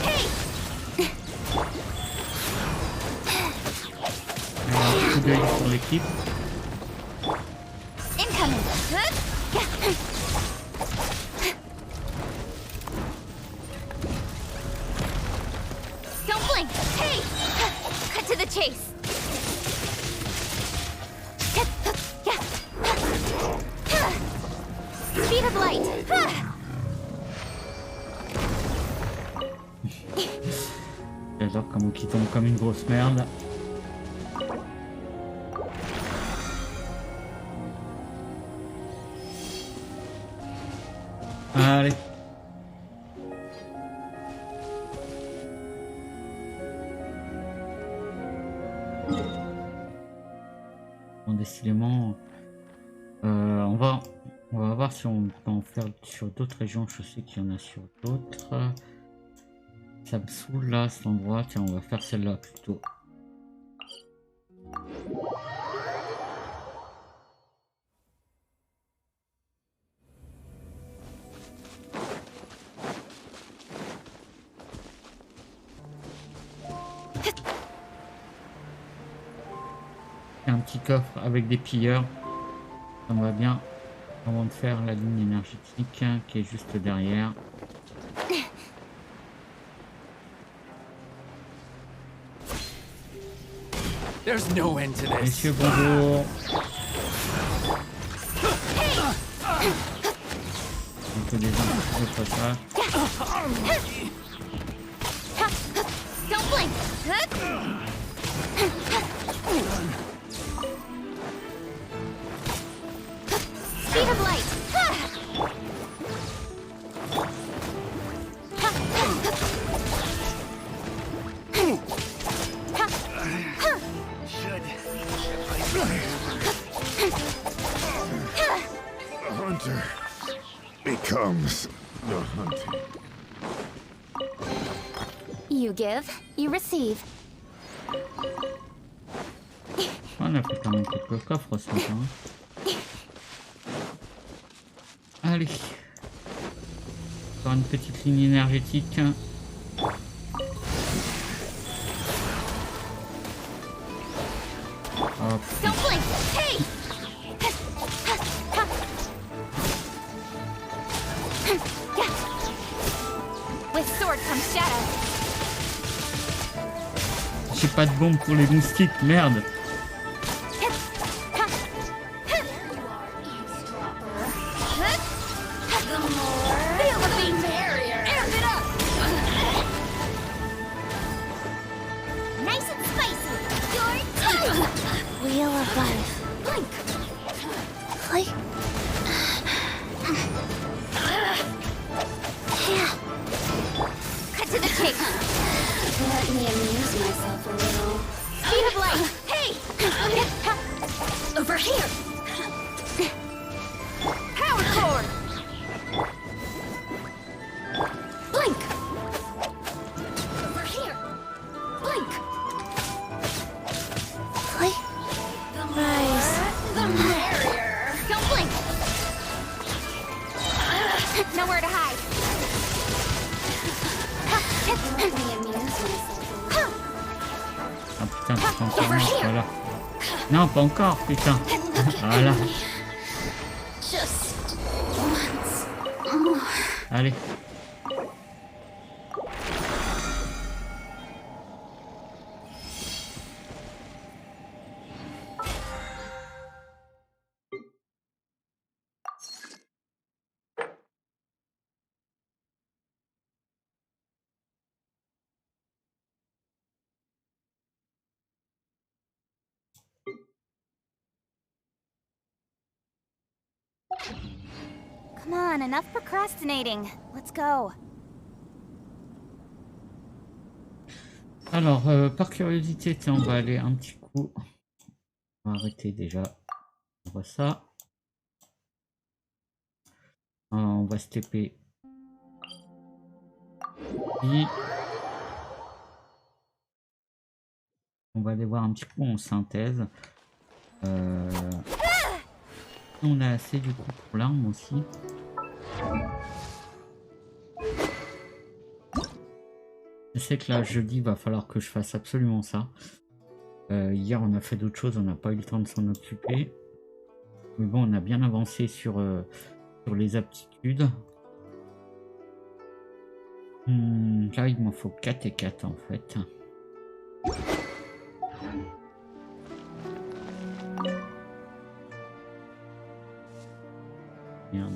Hey! Un coup d'œil sur l'équipe. Incoming. Good. Don't blink. Hey! Cut to the chase. Speed of light. J'adore comment il tombe comme une grosse merde. Allez. Bon, décidément, on va voir si on peut en faire sur d'autres régions. Je sais qu'il y en a sur d'autres. Ça me saoule là, cet endroit. Tiens, on va faire celle-là plutôt. Un petit coffre avec des pilleurs. Ça me va bien avant de faire la ligne énergétique qui est juste derrière. There's no end to this. Messieurs, bonjour. On peut déjà un peu ça. Don't blink. Speed of light. The hunter becomes the hunted. You give, you receive. On a fait quand même quelques coffres ce matin. Allez. Encore une petite ligne énergétique. Hop. Don't blink. Hey! With sword comes shadow. J'ai pas de bombe pour les moustiques, merde. Feel the beat. Amp it up. Nice and spicy. Your turn. Wheel of life. Blink. Like. Yeah. Cut to the chase. Let me amuse myself a little. Speed of light. Hey! Over here. Power forward. Blink. Over here. Blink. Like. Rise. The merrier. Don't blink. Nowhere to hide. Let me amuse myself a little. Ah putain, c'est encore mort, voilà. Non, pas encore, putain. Voilà. Just once more. Allez. Come on, enough procrastinating. Let's go. Alors, par curiosité, tiens, on va aller un petit coup. On va arrêter déjà. On voit ça. On va se TP. Puis, on va aller voir un petit coup en synthèse. On a assez du coup pour l'arme aussi. Je sais que là, jeudi, il va falloir que je fasse absolument ça. Hier, on a fait d'autres choses, on n'a pas eu le temps de s'en occuper. Mais bon, on a bien avancé sur les aptitudes. Là, il m'en faut 4 et 4 en fait. Merde.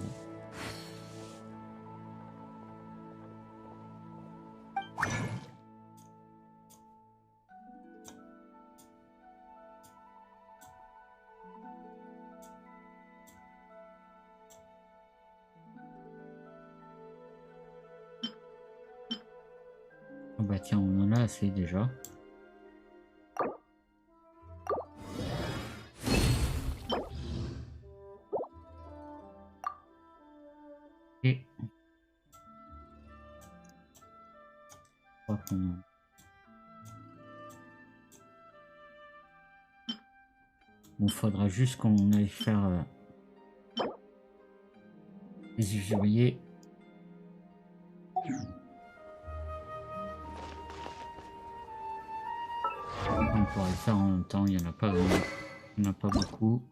Oh bah tiens, on en a assez déjà. Et je crois qu'on bon, faudra juste qu'on aille faire les usuriers. On pourra le faire en même temps, il n'y en a pas, il n'y en a pas beaucoup.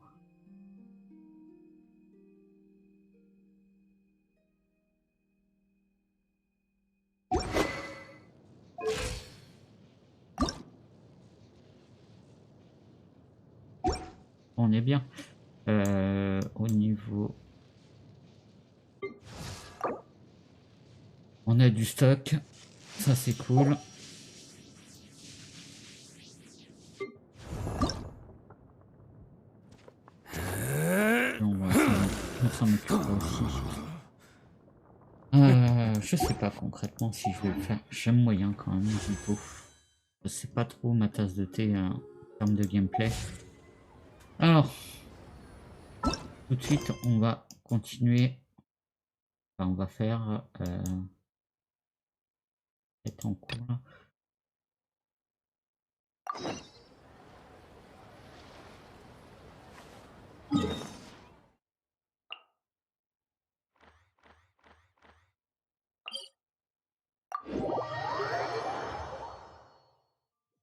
On est bien. Au niveau On a du stock, ça c'est cool. Et on s'en occupera aussi. Je sais pas concrètement si je vais le faire. J'aime moyen quand même, Zippo. C'est pas trop ma tasse de thé en termes de gameplay. Alors, tout de suite, on va continuer. Enfin, on va faire être en cours là.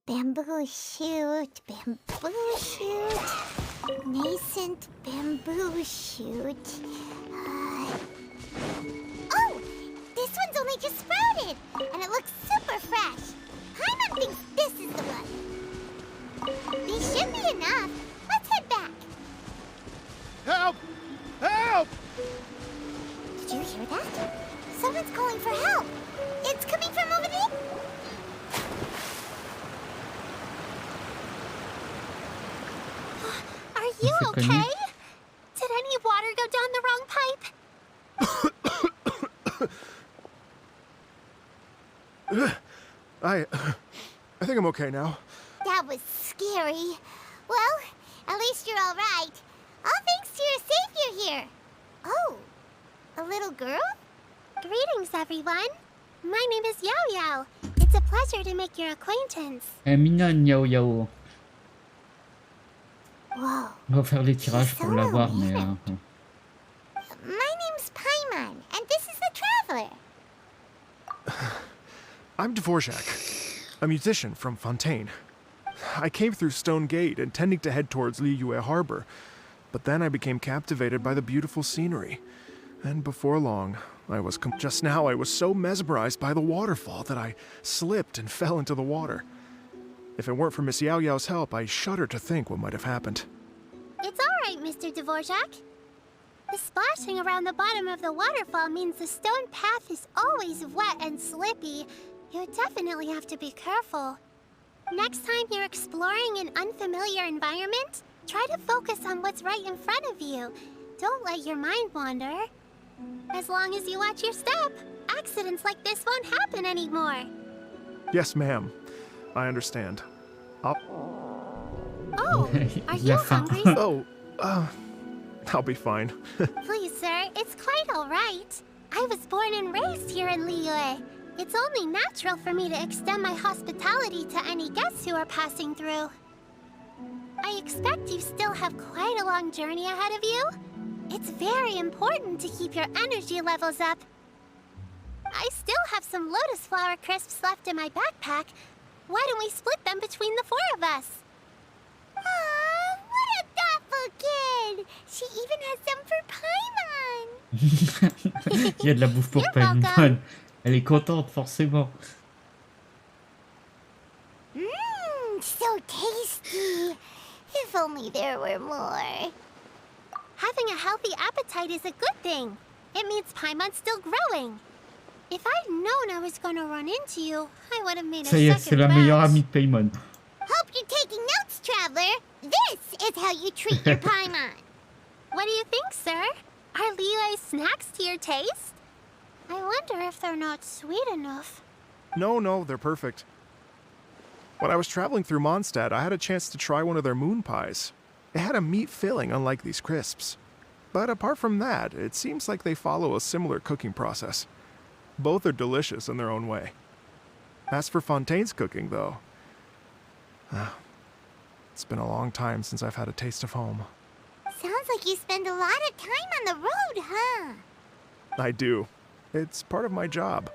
Bamboo shoot, bamboo shoot, nascent bamboo shoot. Oh, this one's only just sprouted, and it looks super fresh. Paimon thinks this is the one. These should be enough. Let's head back. Help! Help! Did you hear that? Someone's calling for help. It's coming from over there. Are you C'est connu. okay? Did any water go down the wrong pipe? I think I'm okay now. That was scary. Well, at least you're all right. All thanks to your savior here. Oh, a little girl? Greetings, everyone. My name is Yao Yao. It's a pleasure to make your acquaintance. Mignonne, Yao Yao. Whoa. On va faire les tirages pour l'avoir, mais... My name's Paimon, and this is the Traveler. I'm Dvorak, a musician from Fontaine. I came through Stone Gate intending to head towards Liyue Harbor, but then I became captivated by the beautiful scenery. And before long, just now I was so mesmerized by the waterfall that I slipped and fell into the water. If it weren't for Miss Yao Yao's help, I shudder to think what might have happened. It's all right, Mr. Dvorak. The splashing around the bottom of the waterfall means the stone path is always wet and slippy. You definitely have to be careful. Next time you're exploring an unfamiliar environment, try to focus on what's right in front of you. Don't let your mind wander. As long as you watch your step, accidents like this won't happen anymore. Yes, ma'am. I understand. Oh, are you La fin. hungry? I'll be fine. Please, sir, it's quite all right. I was born and raised here in Liyue. It's only natural for me to extend my hospitality to any guests who are passing through. I expect you still have quite a long journey ahead of you. It's very important to keep your energy levels up. I still have some lotus flower crisps left in my backpack. Why don't we split them between the four of us? Aw, what a thoughtful kid! She even has some for Paimon. Il y a de la bouffe pour You're Paimon. welcome. Elle est contente, forcément. Mmm, so tasty. If only there were more. Having a healthy appetite is a good thing. It means Paimon's still growing. If I'd known I was gonna run into you, I would have made a Ça y est, c'est second la meilleure batch. amie de Paimon. Hope you're taking notes, Traveler. This is how you treat your Paimon. What do you think, sir? Are Liyue snacks to your taste? I wonder if they're not sweet enough. No, they're perfect. When I was traveling through Mondstadt, I had a chance to try one of their moon pies. It had a meat filling, unlike these crisps. But apart from that, it seems like they follow a similar cooking process. Both are delicious in their own way. As for Fontaine's cooking, though, it's been a long time since I've had a taste of home. Sounds like you spend a lot of time on the road, huh? I do. It's part of my job.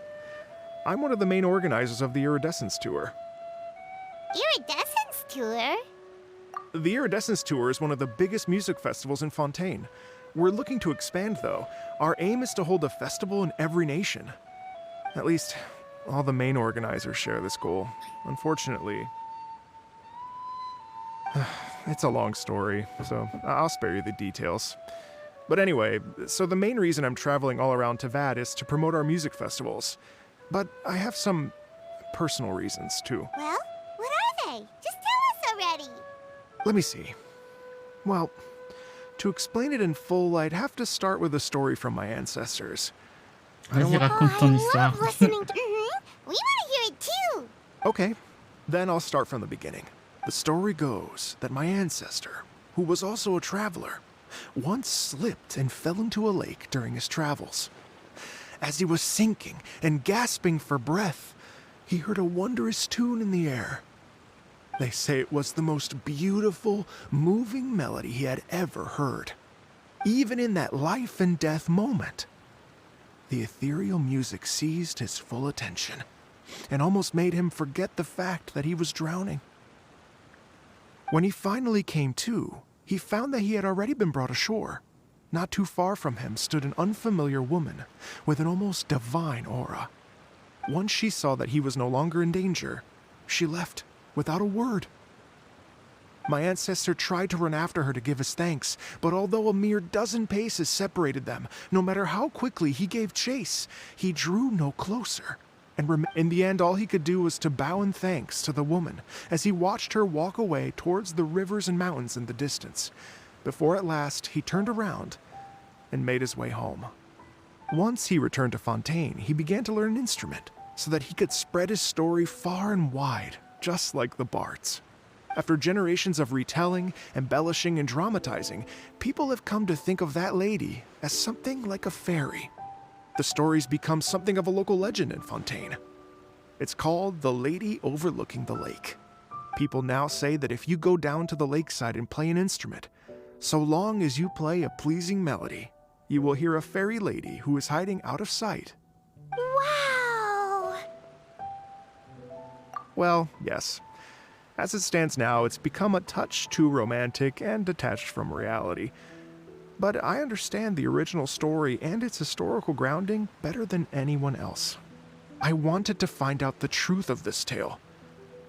I'm one of the main organizers of the Iridescence Tour. Iridescence Tour? The Iridescence Tour is one of the biggest music festivals in Fontaine. We're looking to expand, though. Our aim is to hold a festival in every nation. At least, all the main organizers share this goal. Unfortunately, it's a long story, so I'll spare you the details. But anyway, so the main reason I'm traveling all around Tavad is to promote our music festivals. But I have some personal reasons, too. Well, what are they? Just tell us already. Let me see. Well, to explain it in full, I'd have to start with a story from my ancestors. Vas-y, Oh, raconte ton I histoire. love listening to... We want to hear it too. Okay, then I'll start from the beginning. The story goes that my ancestor, who was also a traveler, once slipped and fell into a lake during his travels. As he was sinking and gasping for breath, he heard a wondrous tune in the air. They say it was the most beautiful, moving melody he had ever heard. Even in that life and death moment, the ethereal music seized his full attention and almost made him forget the fact that he was drowning. When he finally came to, he found that he had already been brought ashore. Not too far from him stood an unfamiliar woman with an almost divine aura. Once she saw that he was no longer in danger, she left without a word. My ancestor tried to run after her to give his thanks, but although a mere dozen paces separated them, no matter how quickly he gave chase, he drew no closer. And in the end, all he could do was to bow in thanks to the woman as he watched her walk away towards the rivers and mountains in the distance, before at last he turned around and made his way home. Once he returned to Fontaine, he began to learn an instrument so that he could spread his story far and wide, just like the bards. After generations of retelling, embellishing, and dramatizing, people have come to think of that lady as something like a fairy. The story's become something of a local legend in Fontaine. It's called The Lady Overlooking the Lake. People now say that if you go down to the lakeside and play an instrument, so long as you play a pleasing melody, you will hear a fairy lady who is hiding out of sight. Wow. Well, yes. As it stands now, it's become a touch too romantic and detached from reality. But I understand the original story and its historical grounding better than anyone else. I wanted to find out the truth of this tale.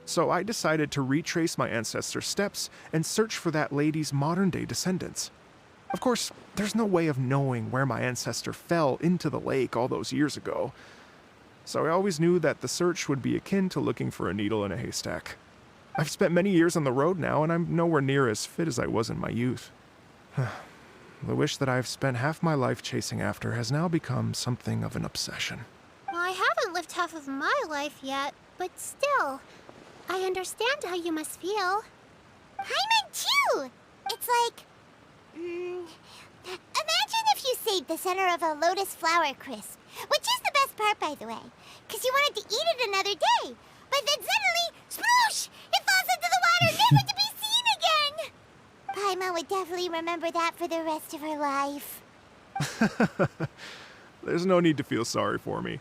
So I decided to retrace my ancestors' steps and search for that lady's modern-day descendants. Of course, there's no way of knowing where my ancestor fell into the lake all those years ago. So I always knew that the search would be akin to looking for a needle in a haystack. I've spent many years on the road now, and I'm nowhere near as fit as I was in my youth. The wish that I've spent half my life chasing after has now become something of an obsession. Well, I haven't lived half of my life yet, but still, I understand how you must feel. Paimon too. It's like... imagine if you saved the center of a lotus flower crisp, which is the best part, by the way, because you wanted to eat it another day. But then suddenly, sploosh! It falls into the water, never to be seen again! Paimon would definitely remember that for the rest of her life. There's no need to feel sorry for me.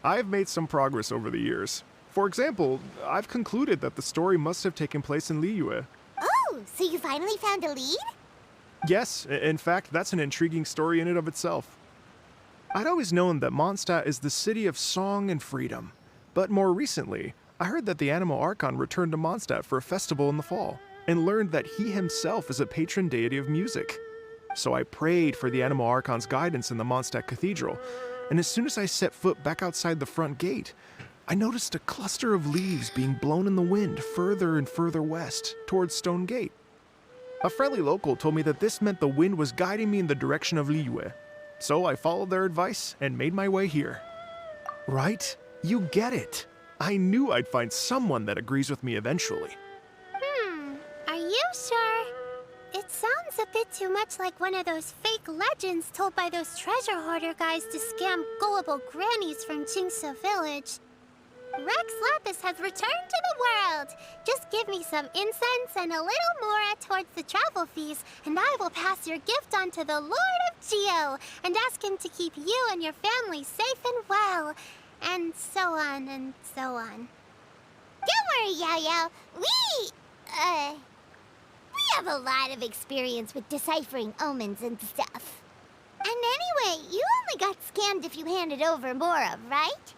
I've made some progress over the years. For example, I've concluded that the story must have taken place in Liyue. Oh, so you finally found a lead? Yes, in fact, that's an intriguing story in and of itself. I'd always known that Mondstadt is the city of song and freedom, but more recently, I heard that the Animal Archon returned to Mondstadt for a festival in the fall, and learned that he himself is a patron deity of music. So I prayed for the Animal Archon's guidance in the Mondstadt Cathedral, and as soon as I set foot back outside the front gate, I noticed a cluster of leaves being blown in the wind further and further west, towards Stone Gate. A friendly local told me that this meant the wind was guiding me in the direction of Liyue, so I followed their advice and made my way here. Right? You get it. I knew I'd find someone that agrees with me eventually. Are you sure? It sounds a bit too much like one of those fake legends told by those treasure hoarder guys to scam gullible grannies from Jingsa Village. Rex Lapis has returned to the world. Just give me some incense and a little more towards the travel fees, and I will pass your gift on to the Lord of Geo and ask him to keep you and your family safe and well. And so on and so on. Don't worry, Yao Yao. We have a lot of experience with deciphering omens and stuff. And anyway, you only got scammed if you handed over Mora, right?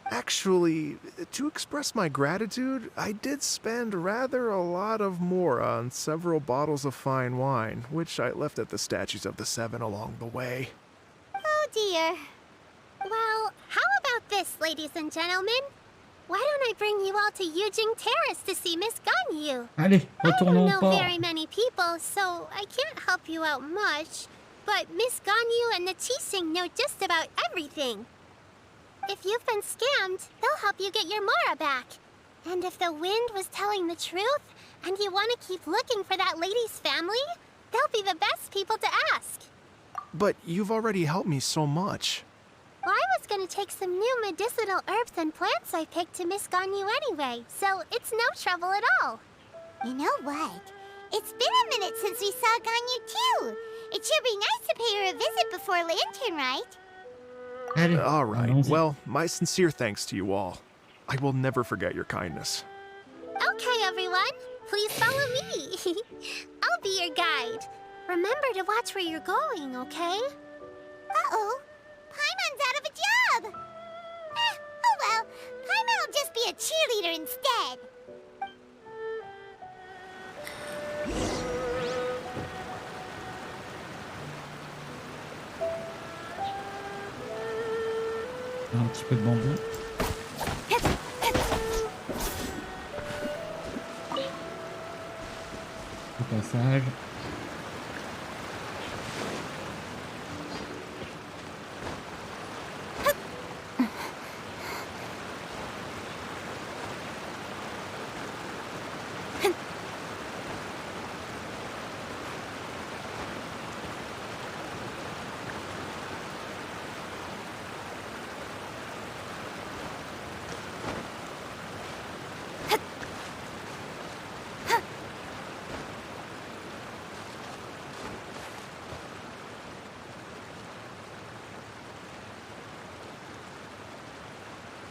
Actually, to express my gratitude, I did spend rather a lot of more on several bottles of fine wine, which I left at the statues of the Seven along the way. Oh dear. Well, how about this, ladies and gentlemen? Why don't I bring you all to Yujing Terrace to see Miss Ganyu? Allez, I don't retournons au know port. very many people, so I can't help you out much. But Miss Ganyu and the Qixing know just about everything. If you've been scammed, they'll help you get your Mora back. And if the wind was telling the truth, and you want to keep looking for that lady's family, they'll be the best people to ask. But you've already helped me so much. Well, I was gonna take some new medicinal herbs and plants I picked to Miss Ganyu anyway, so it's no trouble at all. You know what? It's been a minute since we saw Ganyu too. It should be nice to pay her a visit before Lantern, right? Allez, All right, allons-y. well, my sincere thanks to you all. I will never forget your kindness. Okay, everyone, please follow me. I'll be your guide. Remember to watch where you're going, okay? Uh-oh. Paimon's out of a job. Oh well. Paimon will just be a cheerleader instead. Un petit peu de bambou. Au passage.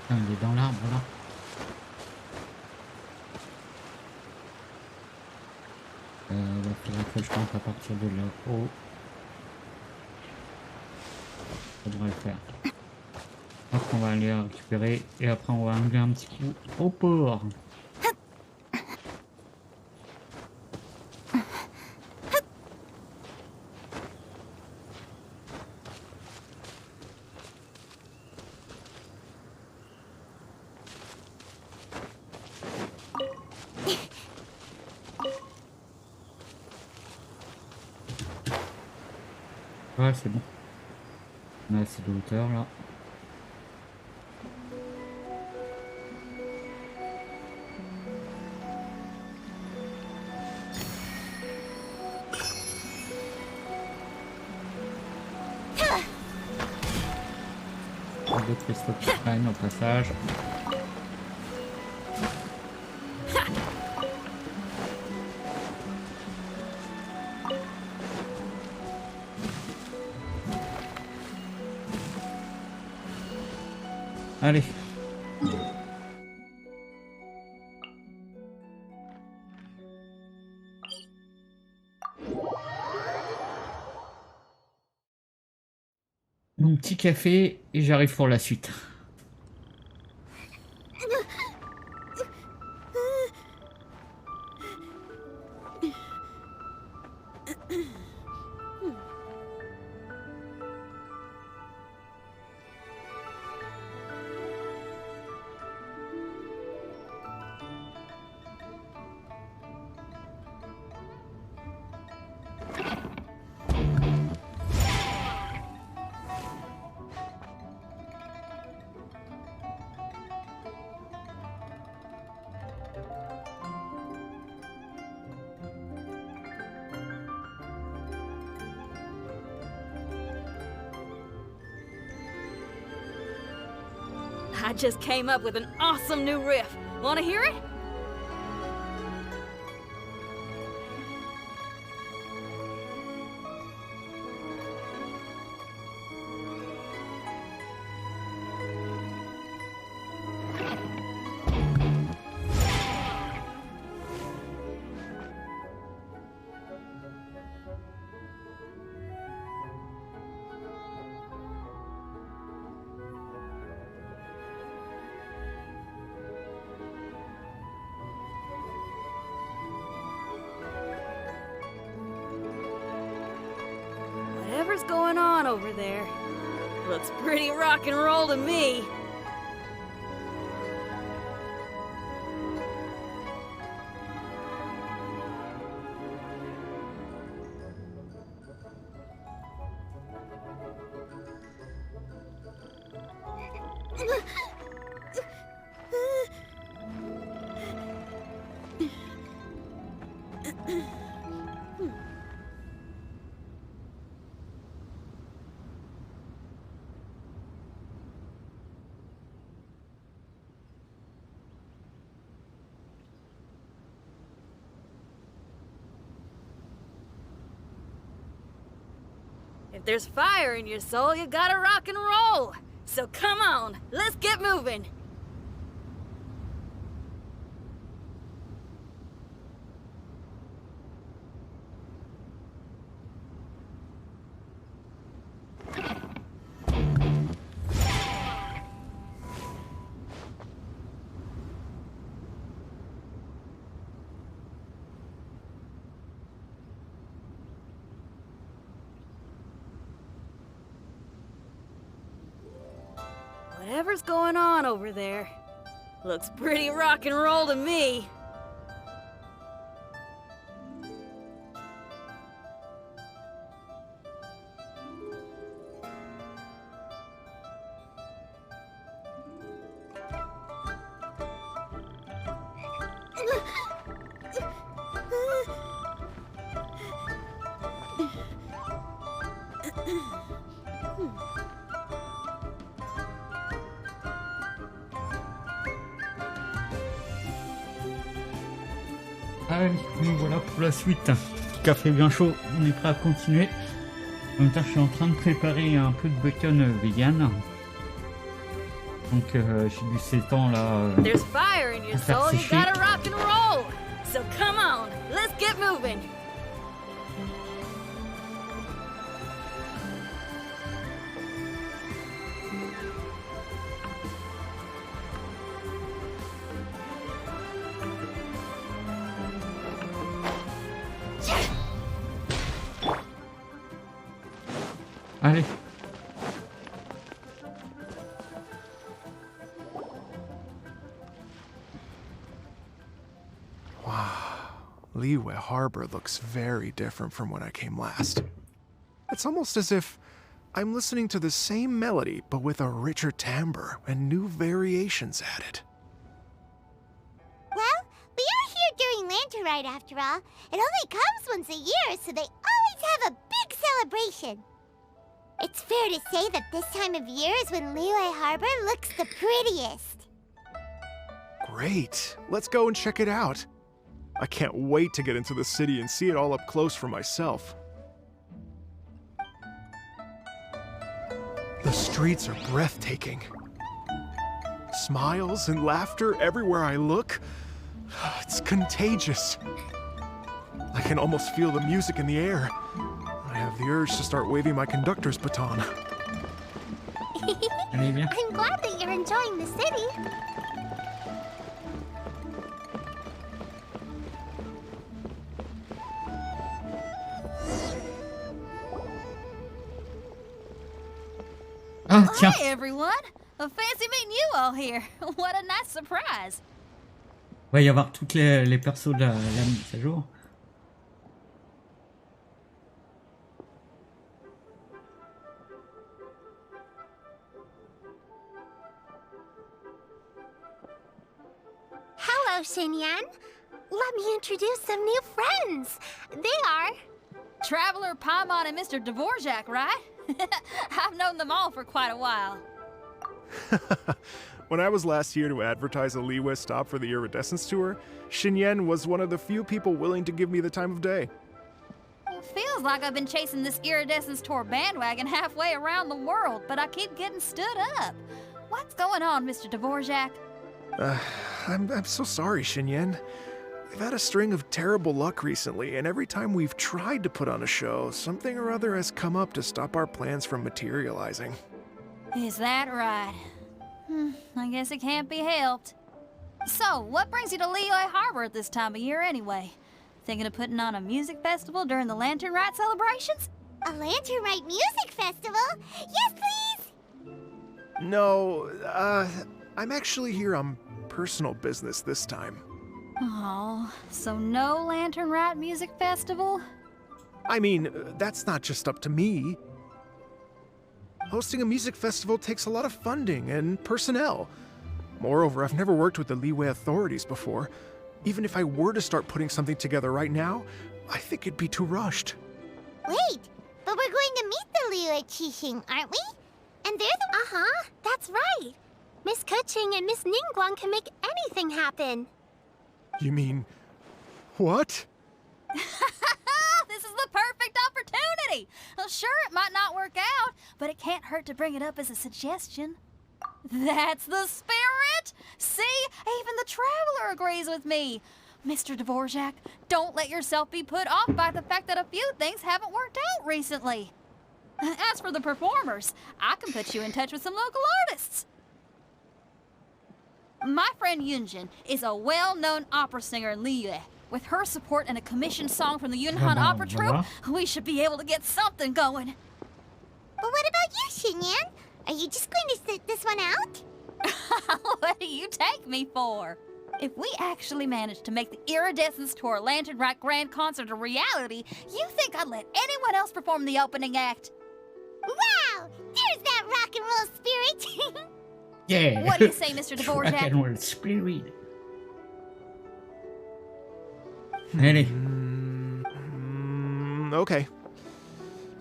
Ah, il est dans l'arbre là. Va falloir que je tente à partir de là-haut. Ça devrait le faire. Après on va aller la récupérer et après on va aller un petit coup au port. Ouais, c'est bon. On a assez de hauteur là. Deux cristaux qui traînent au passage. Allez. Mon petit café et j'arrive pour la suite. I just came up with an awesome new riff. Want to hear it? Whatever's going on over there looks pretty rock and roll to me. If there's fire in your soul, you gotta rock and roll. So come on, let's get moving. Whatever's going on over there looks pretty rock and roll to me. Allez, nous voilà pour la suite. Petit café bien chaud, on est prêt à continuer. En même temps, je suis en train de préparer un peu de bacon vegan. Donc j'ai du sétan là. There's fire in your faire soul, you sécher. gotta rock and roll. So come on, let's get moving. Allez. Liyue Harbor looks very different from when I came last. It's almost as if I'm listening to the same melody, but with a richer timbre and new variations added. Well, we are here during Lantern Rite after all. It only comes once a year, so they always have a big celebration. It's fair to say that this time of year is when Liyue Harbor looks the prettiest. Great. Let's go and check it out. I can't wait to get into the city and see it all up close for myself. The streets are breathtaking. Smiles and laughter everywhere I look. It's contagious. I can almost feel the music in the air. I have the urge to start waving my conductor's baton. Allez, viens. I'm glad that you're enjoying the city. Ah, tiens. Hi, everyone. Fancy meeting you all here. What a nice surprise. Il va y avoir toutes les persos de la mise à jour. Hello, Xinyan. Let me introduce some new friends. They are... Traveler, Paimon, and Mr. Dvorak, right? I've known them all for quite a while. When I was last here to advertise a Liyue stop for the Iridescence Tour, Xinyan was one of the few people willing to give me the time of day. Feels like I've been chasing this Iridescence Tour bandwagon halfway around the world, but I keep getting stood up. What's going on, Mr. Dvorak? I'm so sorry, Xinyan. We've had a string of terrible luck recently, and every time we've tried to put on a show, something or other has come up to stop our plans from materializing. Is that right? I guess it can't be helped. So, what brings you to Liyue Harbor at this time of year anyway? Thinking of putting on a music festival during the Lantern Rite celebrations? A Lantern Rite Music Festival? Yes, please! No, I'm actually here on personal business this time. Oh, so no Lantern Rat Music Festival? I mean, that's not just up to me. Hosting a music festival takes a lot of funding and personnel. Moreover, I've never worked with the Liyue authorities before. Even if I were to start putting something together right now, I think it'd be too rushed. Wait, but we're going to meet the Liyue Qixing, aren't we? And they're the... Uh-huh, that's right. Miss Kuching and Miss Ningguang can make anything happen. You mean... what? This is the perfect opportunity! Well, sure, it might not work out, but it can't hurt to bring it up as a suggestion. That's the spirit! See? Even the Traveler agrees with me. Mr. Dvorak, don't let yourself be put off by the fact that a few things haven't worked out recently. As for the performers, I can put you in touch with some local artists. My friend Yunjin is a well-known opera singer in Liyue. With her support and a commissioned song from the Yunhan Opera Troupe, we should be able to get something going. But what about you, Xinyan? Are you just going to sit this one out? What do you take me for? If we actually manage to make the Iridescence Tour Lantern Rite Grand Concert a reality, you think I'd let anyone else perform the opening act? Wow! There's that rock and roll spirit! Yeah. What do you say, Mr. Rock Dvorak? and roll spirit. Allez. Okay.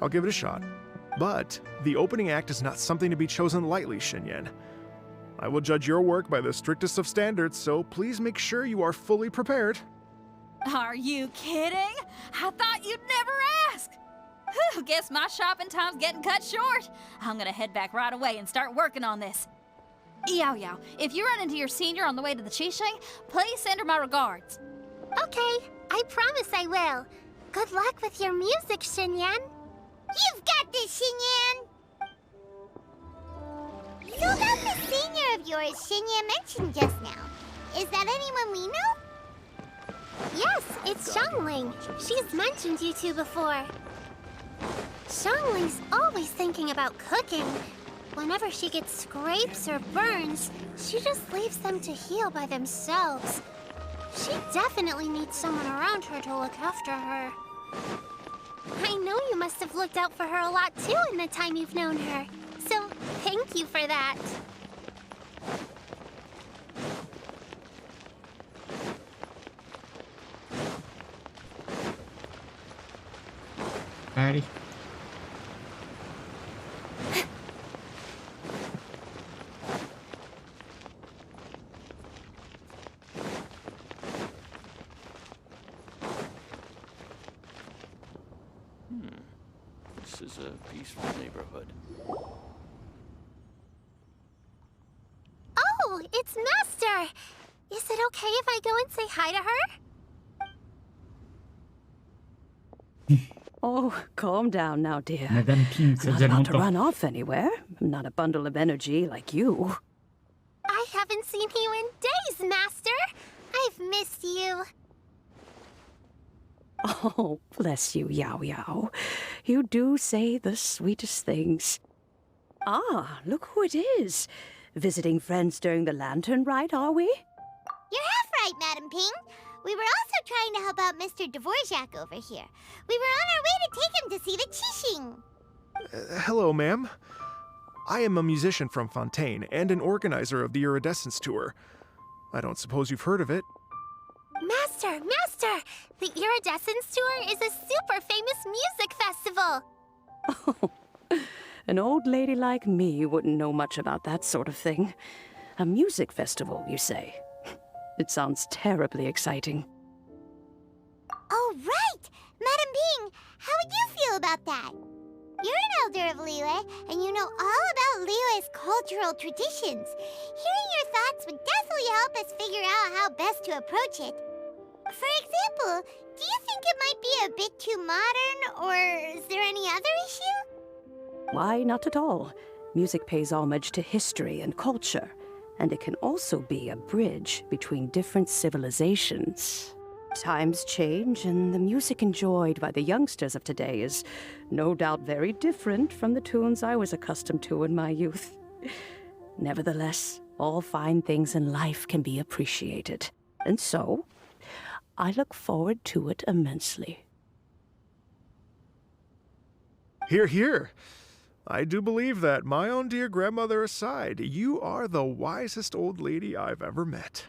I'll give it a shot. But the opening act is not something to be chosen lightly, Xinyan. I will judge your work by the strictest of standards, so please make sure you are fully prepared. Are you kidding? I thought you'd never ask. Whew, guess my shopping time's getting cut short. I'm gonna head back right away and start working on this. Yao Yao, if you run into your senior on the way to the Qixing, please send her my regards. Okay, I promise I will. Good luck with your music, Xinyan. You've got this, Xinyan! So about the senior of yours Xinyan mentioned just now, is that anyone we know? Yes, it's Xiangling. She's mentioned you two before. Xiangling's always thinking about cooking. Whenever she gets scrapes or burns, she just leaves them to heal by themselves. She definitely needs someone around her to look after her. I know you must have looked out for her a lot too in the time you've known her. So, thank you for that. Allez. This is a peaceful neighborhood. Oh, it's Master! Is it okay if I go and say hi to her? Oh, calm down now, dear. Madame Ping, ça I'm faisait not about to longtemps. run off anywhere. I'm not a bundle of energy like you. I haven't seen you in days, Master! I've missed you. Oh, bless you, Yao Yao. You do say the sweetest things. Ah, look who it is. Visiting friends during the Lantern Rite, are we? You're half right, Madam Ping. We were also trying to help out Mr. Dvorak over here. We were on our way to take him to see the Qixing. Hello, ma'am. I am a musician from Fontaine and an organizer of the Iridescence Tour. I don't suppose you've heard of it. Master! The Iridescence Tour is a super famous music festival! Oh, an old lady like me wouldn't know much about that sort of thing. A music festival, you say? It sounds terribly exciting. Oh, right! Madam Ping, how would you feel about that? You're an elder of Liyue, and you know all about Liyue's cultural traditions. Hearing your thoughts would definitely help us figure out how best to approach it. For example, do you think it might be a bit too modern, or is there any other issue? Why, not at all. Music pays homage to history and culture, and it can also be a bridge between different civilizations. Times change, and the music enjoyed by the youngsters of today is no doubt very different from the tunes I was accustomed to in my youth. Nevertheless, all fine things in life can be appreciated, and so I look forward to it immensely. Hear, hear. I do believe that, my own dear grandmother aside, you are the wisest old lady I've ever met.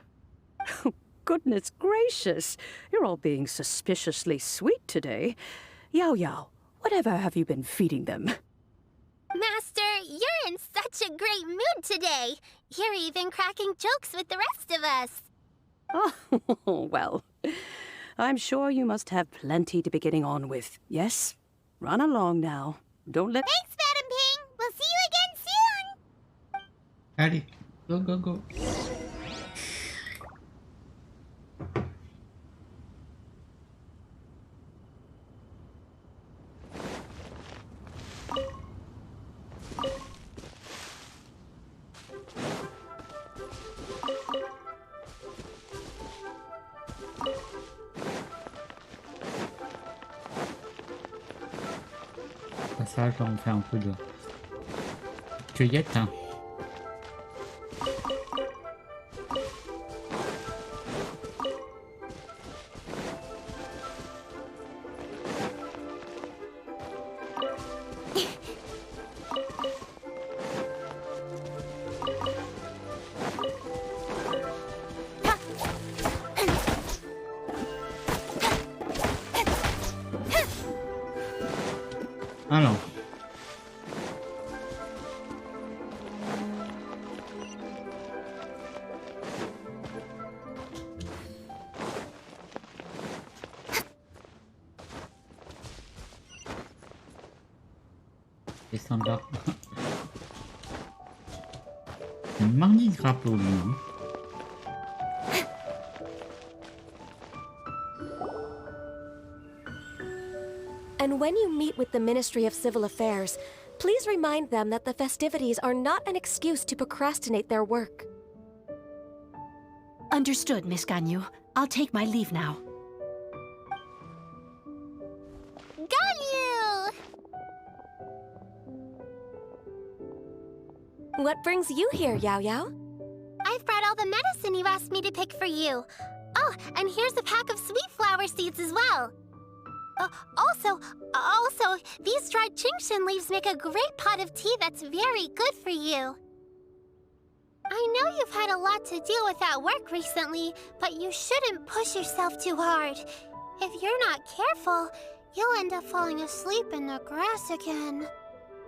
Goodness gracious, you're all being suspiciously sweet today. Yao Yao, whatever have you been feeding them? Master, you're in such a great mood today. You're even cracking jokes with the rest of us. Oh, well, I'm sure you must have plenty to be getting on with. Yes? Run along now. Don't let... Thanks, Madam Ping. We'll see you again soon. Allez, go, go, go. Passage, là, on fait un peu de cueillette. Hein. Alors. C'est sympa. Une mardi de crapaud, lui. Hein. And when you meet with the Ministry of Civil Affairs, please remind them that the festivities are not an excuse to procrastinate their work. Understood, Miss Ganyu. I'll take my leave now. Ganyu! What brings you here, Yao Yao? I've brought all the medicine you asked me to pick for you. Oh, and here's a pack of sweet flower seeds as well. Also, these dried Qingshan leaves make a great pot of tea that's very good for you. I know you've had a lot to deal with at work recently, but you shouldn't push yourself too hard. If you're not careful, you'll end up falling asleep in the grass again.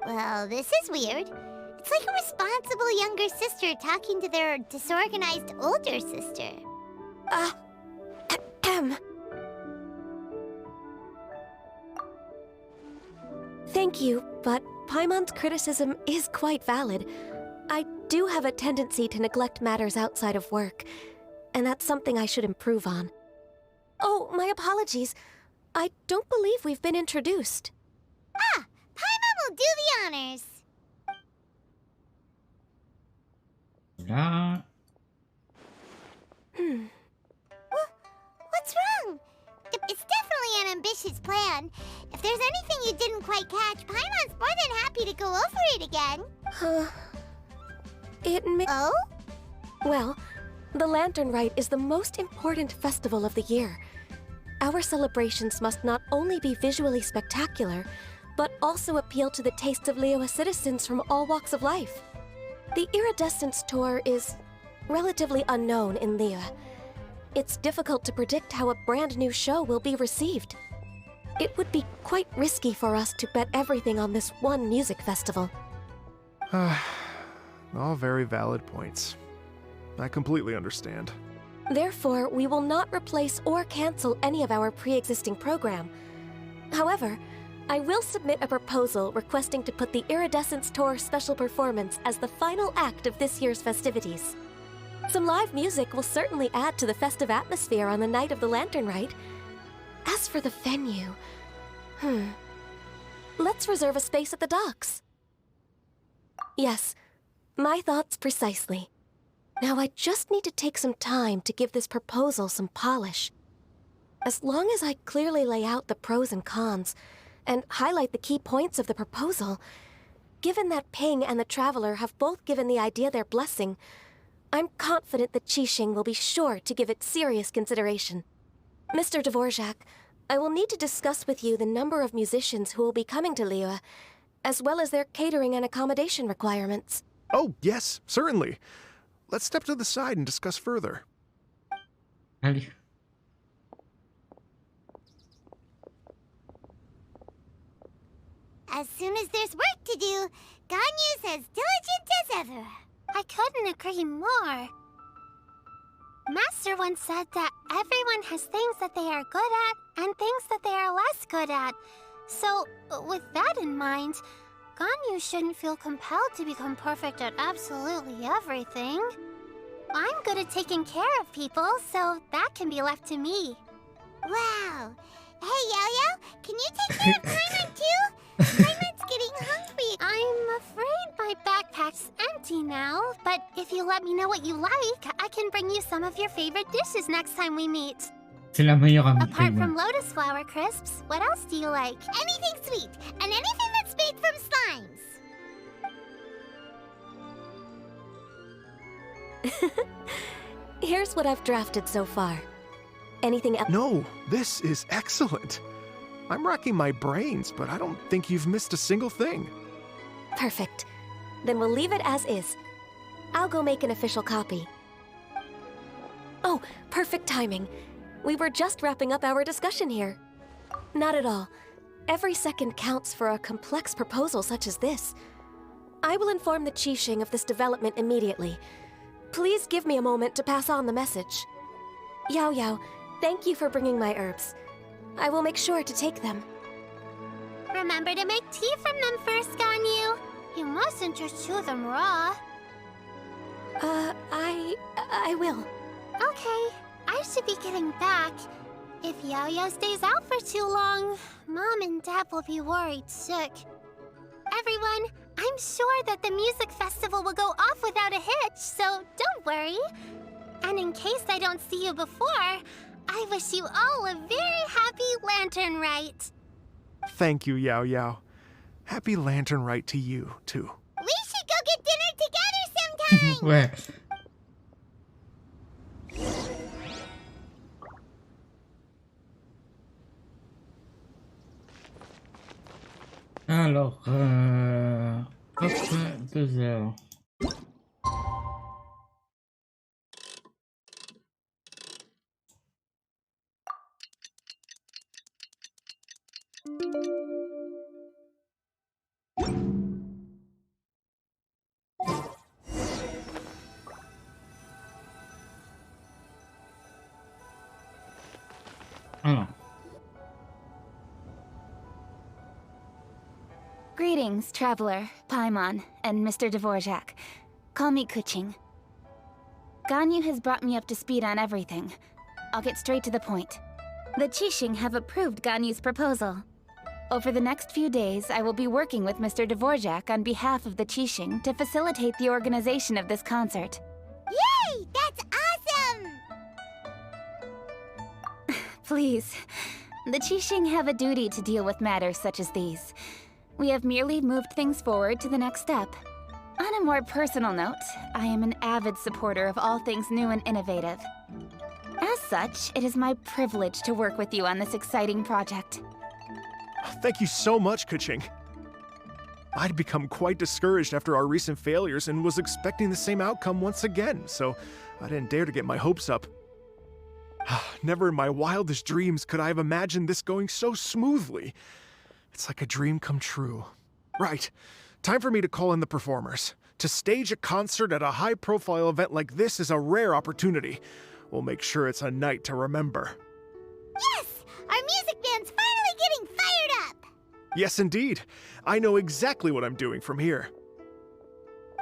Well, this is weird. It's like a responsible younger sister talking to their disorganized older sister. Thank you, but Paimon's criticism is quite valid. I do have a tendency to neglect matters outside of work, and that's something I should improve on. Oh, my apologies. I don't believe we've been introduced. Ah, Paimon will do the honors. Là. What's wrong? It's definitely an ambitious plan. If there's anything you didn't quite catch, Paimon's more than happy to go over it again. Oh? Well, the Lantern Rite is the most important festival of the year. Our celebrations must not only be visually spectacular, but also appeal to the tastes of Liyue citizens from all walks of life. The Iridescence Tour is relatively unknown in Liyue. It's difficult to predict how a brand new show will be received. It would be quite risky for us to bet everything on this one music festival. All very valid points. I completely understand. Therefore, we will not replace or cancel any of our pre-existing program. However, I will submit a proposal requesting to put the Iridescence Tour special performance as the final act of this year's festivities. Some live music will certainly add to the festive atmosphere on the night of the Lantern Rite. As for the venue... Let's reserve a space at the docks. Yes, my thoughts precisely. Now I just need to take some time to give this proposal some polish. As long as I clearly lay out the pros and cons, and highlight the key points of the proposal, given that Ping and the Traveler have both given the idea their blessing, I'm confident that Qixing will be sure to give it serious consideration. Mr. Dvorak, I will need to discuss with you the number of musicians who will be coming to Liyue, as well as their catering and accommodation requirements. Oh, yes, certainly. Let's step to the side and discuss further. Allez. As soon as there's work to do, Ganyu's as diligent as ever. I couldn't agree more. Master once said that everyone has things that they are good at and things that they are less good at. So, with that in mind, Ganyu shouldn't feel compelled to become perfect at absolutely everything. I'm good at taking care of people, so that can be left to me. Wow. Hey, Yo-Yo, can you take care of Paimon too? Paimon's getting hungry. I'm afraid my backpack's empty now, but if you let me know what you like, I can bring you some of your favorite dishes next time we meet. C'est la meilleure amie de Apart Paimon. from lotus flower crisps, what else do you like? Anything sweet, and anything that's made from slimes. Here's what I've drafted so far. Anything else? No, this is excellent. I'm racking my brains, but I don't think you've missed a single thing. Perfect. Then we'll leave it as is. I'll go make an official copy. Oh, perfect timing. We were just wrapping up our discussion here. Not at all. Every second counts for a complex proposal such as this. I will inform the Qixing of this development immediately. Please give me a moment to pass on the message. Yao Yao, thank you for bringing my herbs. I will make sure to take them. Remember to make tea from them first, Ganyu. You mustn't just chew them raw. I will. Okay, I should be getting back. If Yao-Yao stays out for too long, Mom and Dad will be worried sick. Everyone, I'm sure that the music festival will go off without a hitch, so don't worry. And in case I don't see you before, I wish you all a very happy Lantern Rite. Thank you, Yao Yao. Happy Lantern Rite to you, too. We should go get dinner together sometime. Ouais. Alors, hop, 2 heures. Alors. Greetings, Traveler, Paimon, and Mr. Dvorak. Call me Kuching. Ganyu has brought me up to speed on everything. I'll get straight to the point. The Qixing have approved Ganyu's proposal. Over the next few days, I will be working with Mr. Dvorak on behalf of the Qixing to facilitate the organization of this concert. Yay! That's awesome! Please. The Qixing have a duty to deal with matters such as these. We have merely moved things forward to the next step. On a more personal note, I am an avid supporter of all things new and innovative. As such, it is my privilege to work with you on this exciting project. Thank you so much, Kuching. I'd become quite discouraged after our recent failures and was expecting the same outcome once again, so I didn't dare to get my hopes up. Never in my wildest dreams could I have imagined this going so smoothly. It's like a dream come true. Right, time for me to call in the performers. To stage a concert at a high-profile event like this is a rare opportunity. We'll make sure it's a night to remember. Yes! Our music band's finally getting fired up! Yes, indeed. I know exactly what I'm doing from here.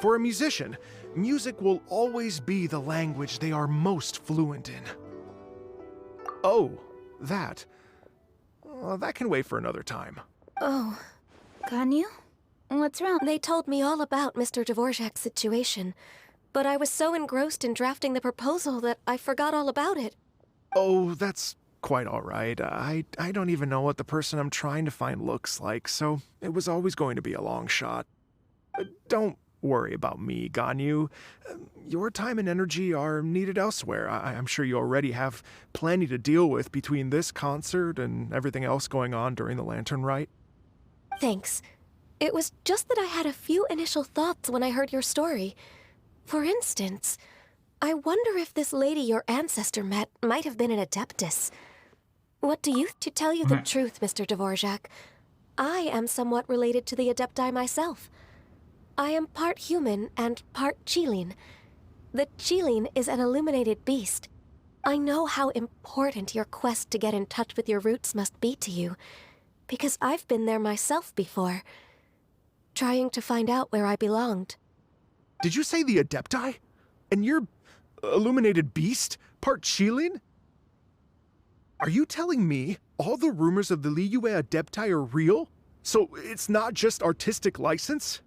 For a musician, music will always be the language they are most fluent in. Oh, that. That can wait for another time. Oh. Ganyu? What's wrong? They told me all about Mr. Dvorak's situation, but I was so engrossed in drafting the proposal that I forgot all about it. Oh, that's quite all right. I don't even know what the person I'm trying to find looks like, so it was always going to be a long shot. Don't worry about me, Ganyu. Your time and energy are needed elsewhere. I'm sure you already have plenty to deal with between this concert and everything else going on during the Lantern Rite. Thanks. It was just that I had a few initial thoughts when I heard your story. For instance, I wonder if this lady your ancestor met might have been an Adeptus. What do you... To tell you the truth, Mr. Dvorak, I am somewhat related to the Adepti myself. I am part human and part Qilin. The Qilin is an illuminated beast. I know how important your quest to get in touch with your roots must be to you, because I've been there myself before, trying to find out where I belonged. Did you say the Adepti? And you're illuminated beast? Part Qilin? Are you telling me all the rumors of the Liyue Adepti are real? So it's not just artistic license?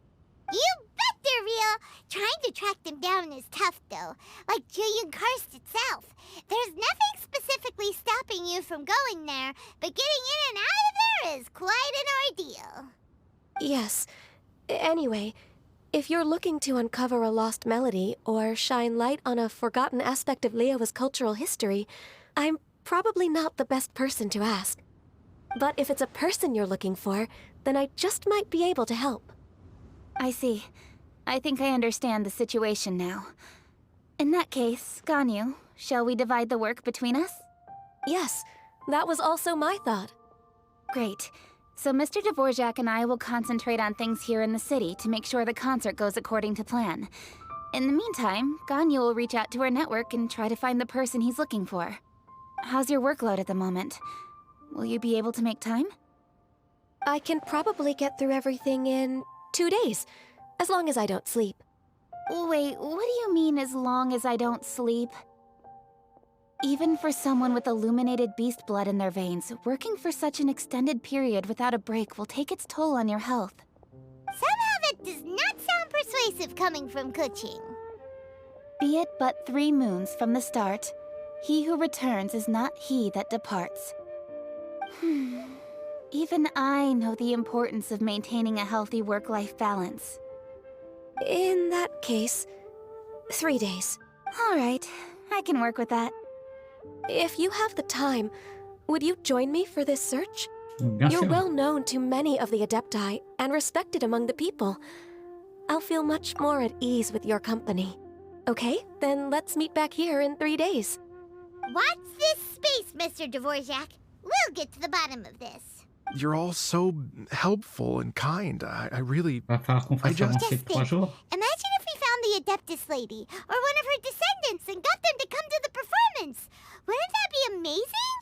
You bet they're real! Trying to track them down is tough, though. Like Julian Karst itself. There's nothing specifically stopping you from going there, but getting in and out of there is quite an ordeal. Yes. Anyway, if you're looking to uncover a lost melody or shine light on a forgotten aspect of Liyue's cultural history, I'm probably not the best person to ask. But if it's a person you're looking for, then I just might be able to help. I see. I think I understand the situation now. In that case, Ganyu, shall we divide the work between us? Yes, that was also my thought. Great. So Mr. Dvorak and I will concentrate on things here in the city to make sure the concert goes according to plan. In the meantime, Ganyu will reach out to our network and try to find the person he's looking for. How's your workload at the moment? Will you be able to make time? I can probably get through everything in 2 days, as long as I don't sleep. Wait, what do you mean as long as I don't sleep? Even for someone with illuminated beast blood in their veins, working for such an extended period without a break will take its toll on your health. Somehow that does not sound persuasive coming from Kuching. Be it but 3 moons from the start, he who returns is not he that departs. Even I know the importance of maintaining a healthy work-life balance. In that case, 3 days. All right, I can work with that. If you have the time, would you join me for this search? Bien You're sûr. well known to many of the Adepti and respected among the people. I'll feel much more at ease with your company. Okay, then let's meet back here in 3 days. Watch this space, Mr. Dvorak. We'll get to the bottom of this. You're all so helpful and kind. I really... Va falloir qu'on fasse just avancer 3 jours. Imagine if we found the Adeptus lady, or one of her descendants, and got them to come to the performance. Wouldn't that be amazing?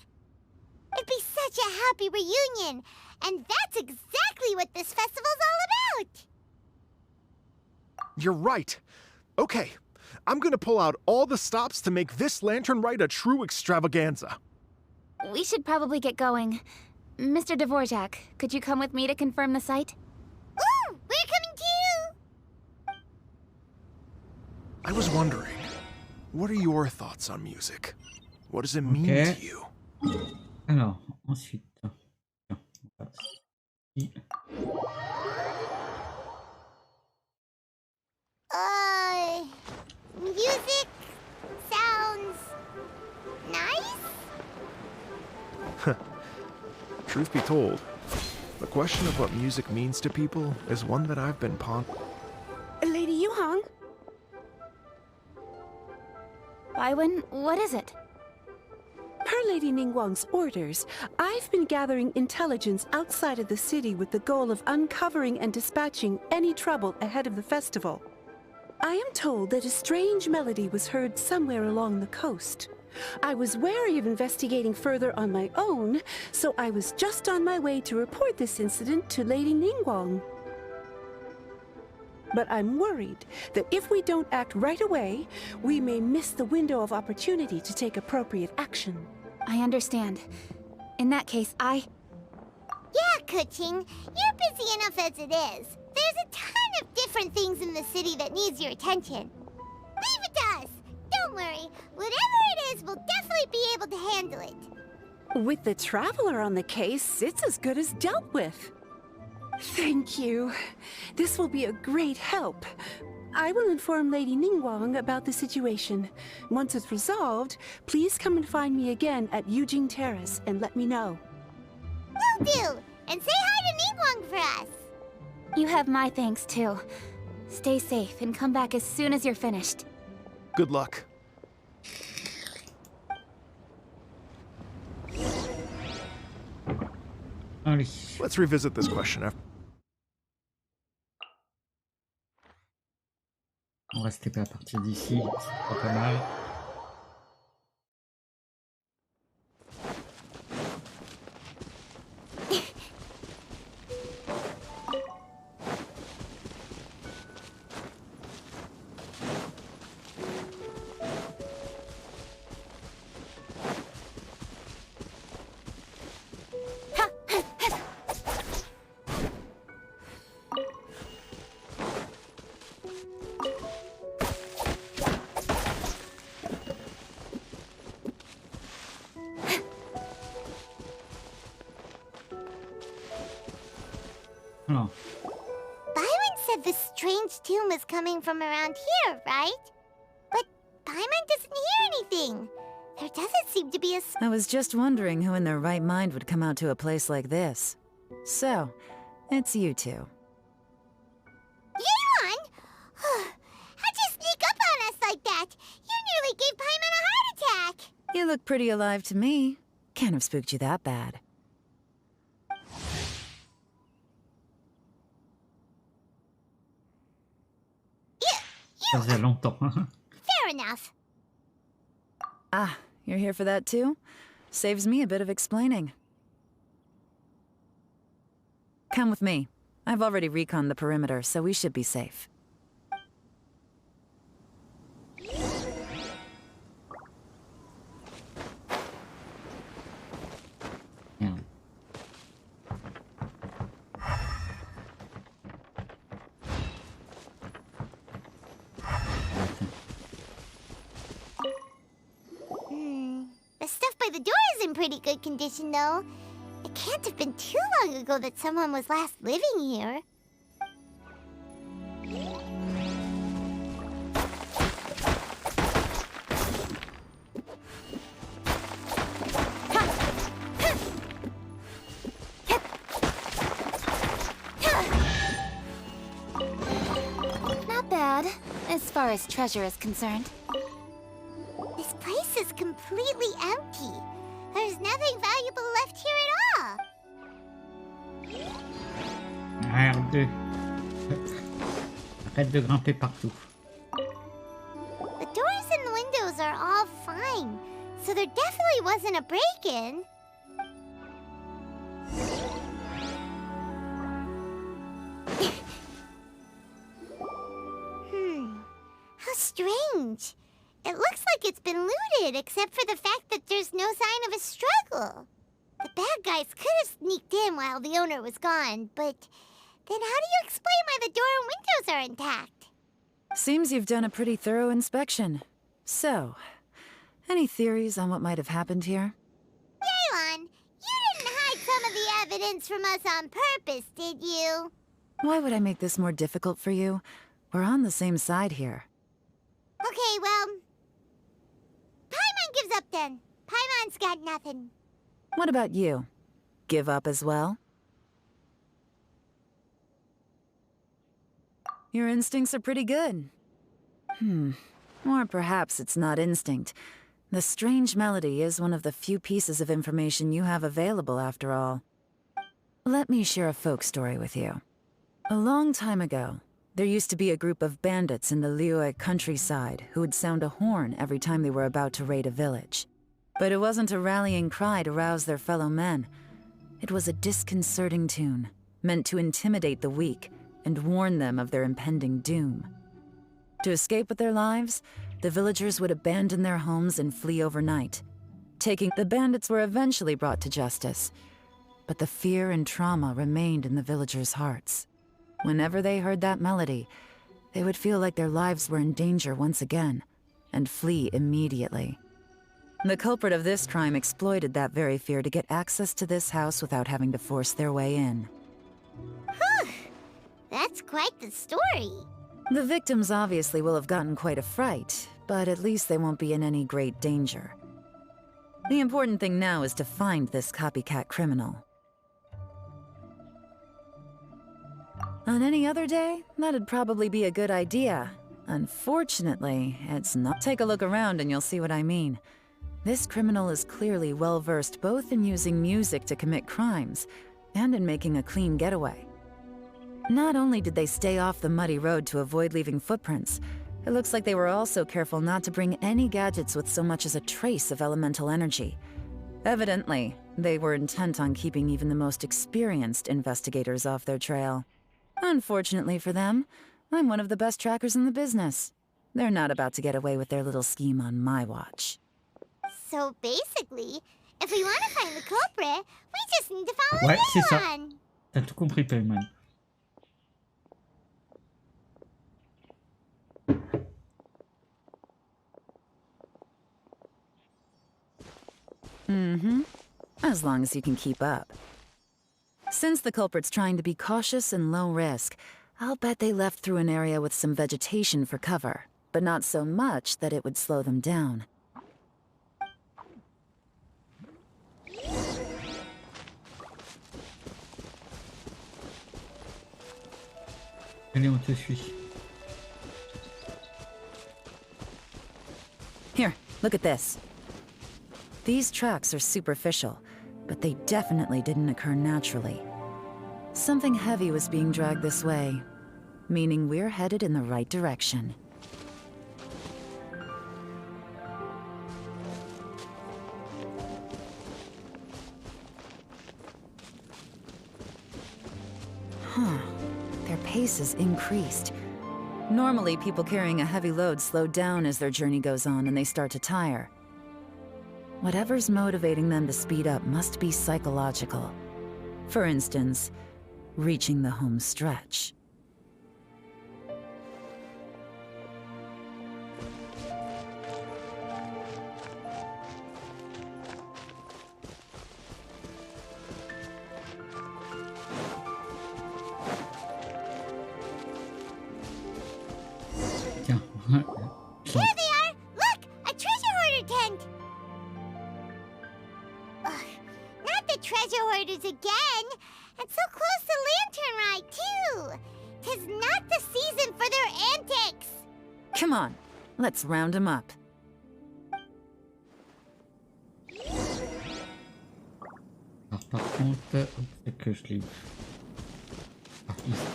It'd be such a happy reunion. And that's exactly what this festival's all about. You're right. Okay, I'm gonna pull out all the stops to make this Lantern Rite a true extravaganza. We should probably get going. Mr. Dvorak, could you come with me to confirm the site? Ooh, we're coming too! I was wondering, what are your thoughts on music? What does it mean Ok. to you? Alors, ensuite... tiens, on passe ici. Music sounds nice? Truth be told, the question of what music means to people is one that I've been pondering. Lady Yuhang? Baiwen, what is it? Per Lady Ningguang's orders, I've been gathering intelligence outside of the city with the goal of uncovering and dispatching any trouble ahead of the festival. I am told that a strange melody was heard somewhere along the coast. I was wary of investigating further on my own, so I was just on my way to report this incident to Lady Ningguang. But I'm worried that if we don't act right away, we may miss the window of opportunity to take appropriate action. I understand. In that case, Yeah, Kuching, you're busy enough as it is. There's a ton of different things in the city that needs your attention. Leave it to us. Don't worry. Whatever it is, we'll definitely be able to handle it. With the Traveler on the case, it's as good as dealt with. Thank you. This will be a great help. I will inform Lady Ningguang about the situation. Once it's resolved, please come and find me again at Yujing Terrace and let me know. Will do! And say hi to Ningguang for us! You have my thanks, too. Stay safe and come back as soon as you're finished. Good luck. Allez. Let's revisit this question after. On va se taper à partir d'ici, c'est pas mal. Oh. Byron said the strange tune was coming from around here, right? But Paimon doesn't hear anything. There doesn't seem to be a... I was just wondering who in their right mind would come out to a place like this. So, it's you two. Yeon! How'd you sneak up on us like that? You nearly gave Paimon a heart attack! You look pretty alive to me. Can't have spooked you that bad. Ça faisait longtemps. Fair enough. Ah, you're here for that too? Saves me a bit of explaining. Come with me. I've already reconned the perimeter, so we should be safe. Yeah. The stuff by the door is in pretty good condition, though. It can't have been too long ago that someone was last living here. Not bad, as far as treasure is concerned. This place is completely empty. There's nothing valuable left here at all. Arrête de grimper partout. The doors and windows are all fine, so there definitely wasn't a break-in. How strange. It looks like it's been looted, except for the fact that there's no sign of a struggle. The bad guys could have sneaked in while the owner was gone, but then how do you explain why the door and windows are intact? Seems you've done a pretty thorough inspection. So, any theories on what might have happened here? Yeon, you didn't hide some of the evidence from us on purpose, did you? Why would I make this more difficult for you? We're on the same side here. Okay, well... Paimon gives up then. Paimon's got nothing. What about you? Give up as well? Your instincts are pretty good. Or perhaps it's not instinct. The strange melody is one of the few pieces of information you have available, after all. Let me share a folk story with you. A long time ago, there used to be a group of bandits in the Liyue countryside who would sound a horn every time they were about to raid a village. But it wasn't a rallying cry to rouse their fellow men. It was a disconcerting tune, meant to intimidate the weak and warn them of their impending doom. To escape with their lives, the villagers would abandon their homes and flee overnight. The bandits were eventually brought to justice, but the fear and trauma remained in the villagers' hearts. Whenever they heard that melody, they would feel like their lives were in danger once again, and flee immediately. The culprit of this crime exploited that very fear to get access to this house without having to force their way in. Whew. That's quite the story. The victims obviously will have gotten quite a fright, but at least they won't be in any great danger. The important thing now is to find this copycat criminal. On any other day, that'd probably be a good idea. Unfortunately, it's not. Take a look around and you'll see what I mean. This criminal is clearly well-versed both in using music to commit crimes and in making a clean getaway. Not only did they stay off the muddy road to avoid leaving footprints, it looks like they were also careful not to bring any gadgets with so much as a trace of elemental energy. Evidently, they were intent on keeping even the most experienced investigators off their trail. Unfortunately for them, I'm one of the best trackers in the business. They're not about to get away with their little scheme on my watch. So basically, if we want to find the culprit, we just need to follow Ouais, c'est ça. Leon. T'as tout compris, Payman. Mm-hmm. As long as you can keep up. Since the culprit's trying to be cautious and low risk, I'll bet they left through an area with some vegetation for cover, but not so much that it would slow them down. Allez, on te suit. Here, look at this. These tracks are superficial, but they definitely didn't occur naturally. Something heavy was being dragged this way, meaning we're headed in the right direction. Huh. Their pace has increased. Normally, people carrying a heavy load slow down as their journey goes on and they start to tire. Whatever's motivating them to speed up must be psychological. For instance, reaching the home stretch. Tiens. Here they are! Look! A treasure hoarder tent! Ugh, not the treasure hoarders again! And so close to Lantern Ride, too! 'Tis not the season for their antics! Come on, let's round them up. Alors par contre, c'est que je l'ai... Ah, ici.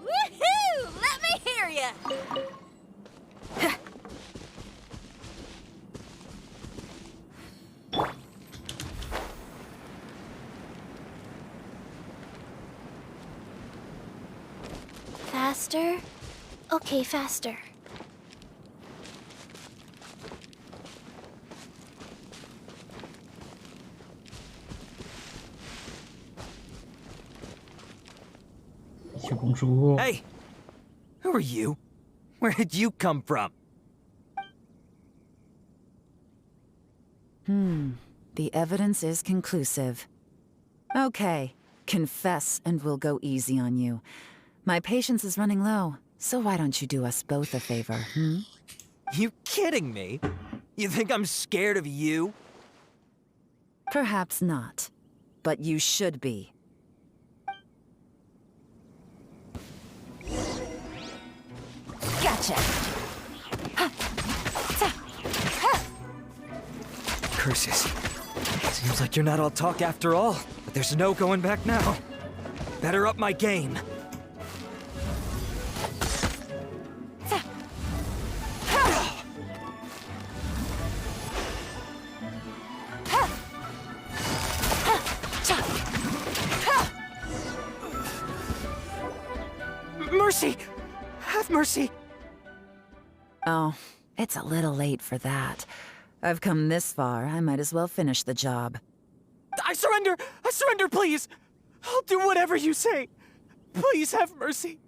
Woohoo! Let me hear ya! Faster? Okay, faster. Monsieur, bonjour. Hey! Who are you? Where did you come from? The evidence is conclusive. Okay, confess and we'll go easy on you. My patience is running low, so why don't you do us both a favor, hmm? You kidding me? You think I'm scared of you? Perhaps not, but you should be. Gotcha! Curses. Seems like you're not all talk after all, but there's no going back now. Better up my game. Mercy! Have mercy! Oh, it's a little late for that. I've come this far, I might as well finish the job. I surrender! I surrender, please! I'll do whatever you say! Please have mercy!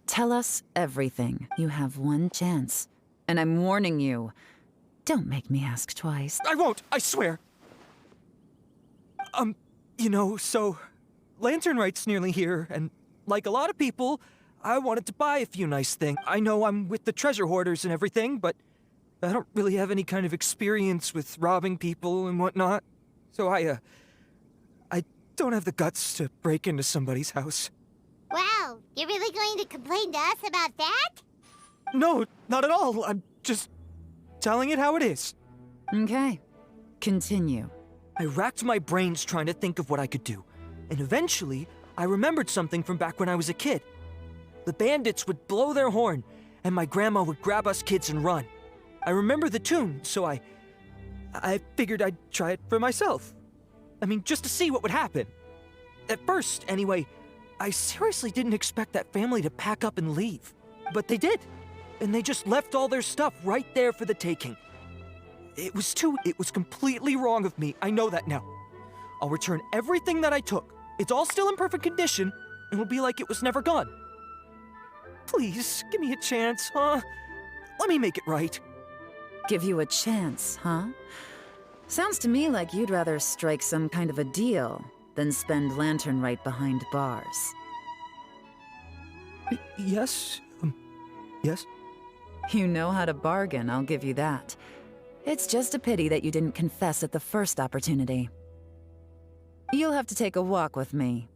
Tell us everything. You have one chance. And I'm warning you. Don't make me ask twice. I won't, I swear. So Lantern Right's nearly here, and like a lot of people, I wanted to buy a few nice things. I know I'm with the treasure hoarders and everything, but I don't really have any kind of experience with robbing people and whatnot. So I don't have the guts to break into somebody's house. Wow, you're really going to complain to us about that? No, not at all. I'm just telling it how it is. Okay. Continue. I racked my brains trying to think of what I could do, and eventually, I remembered something from back when I was a kid. The bandits would blow their horn, and my grandma would grab us kids and run. I remember the tune, so I figured I'd try it for myself. I mean, just to see what would happen. At first, anyway, I seriously didn't expect that family to pack up and leave. But they did, and they just left all their stuff right there for the taking. It was completely wrong of me, I know that now. I'll return everything that I took. It's all still in perfect condition, and it'll be like it was never gone. Please, give me a chance, huh? Let me make it right. Give you a chance, huh? Sounds to me like you'd rather strike some kind of a deal than spend Lantern Right behind bars. Yes? Yes? You know how to bargain, I'll give you that. It's just a pity that you didn't confess at the first opportunity. You'll have to take a walk with me.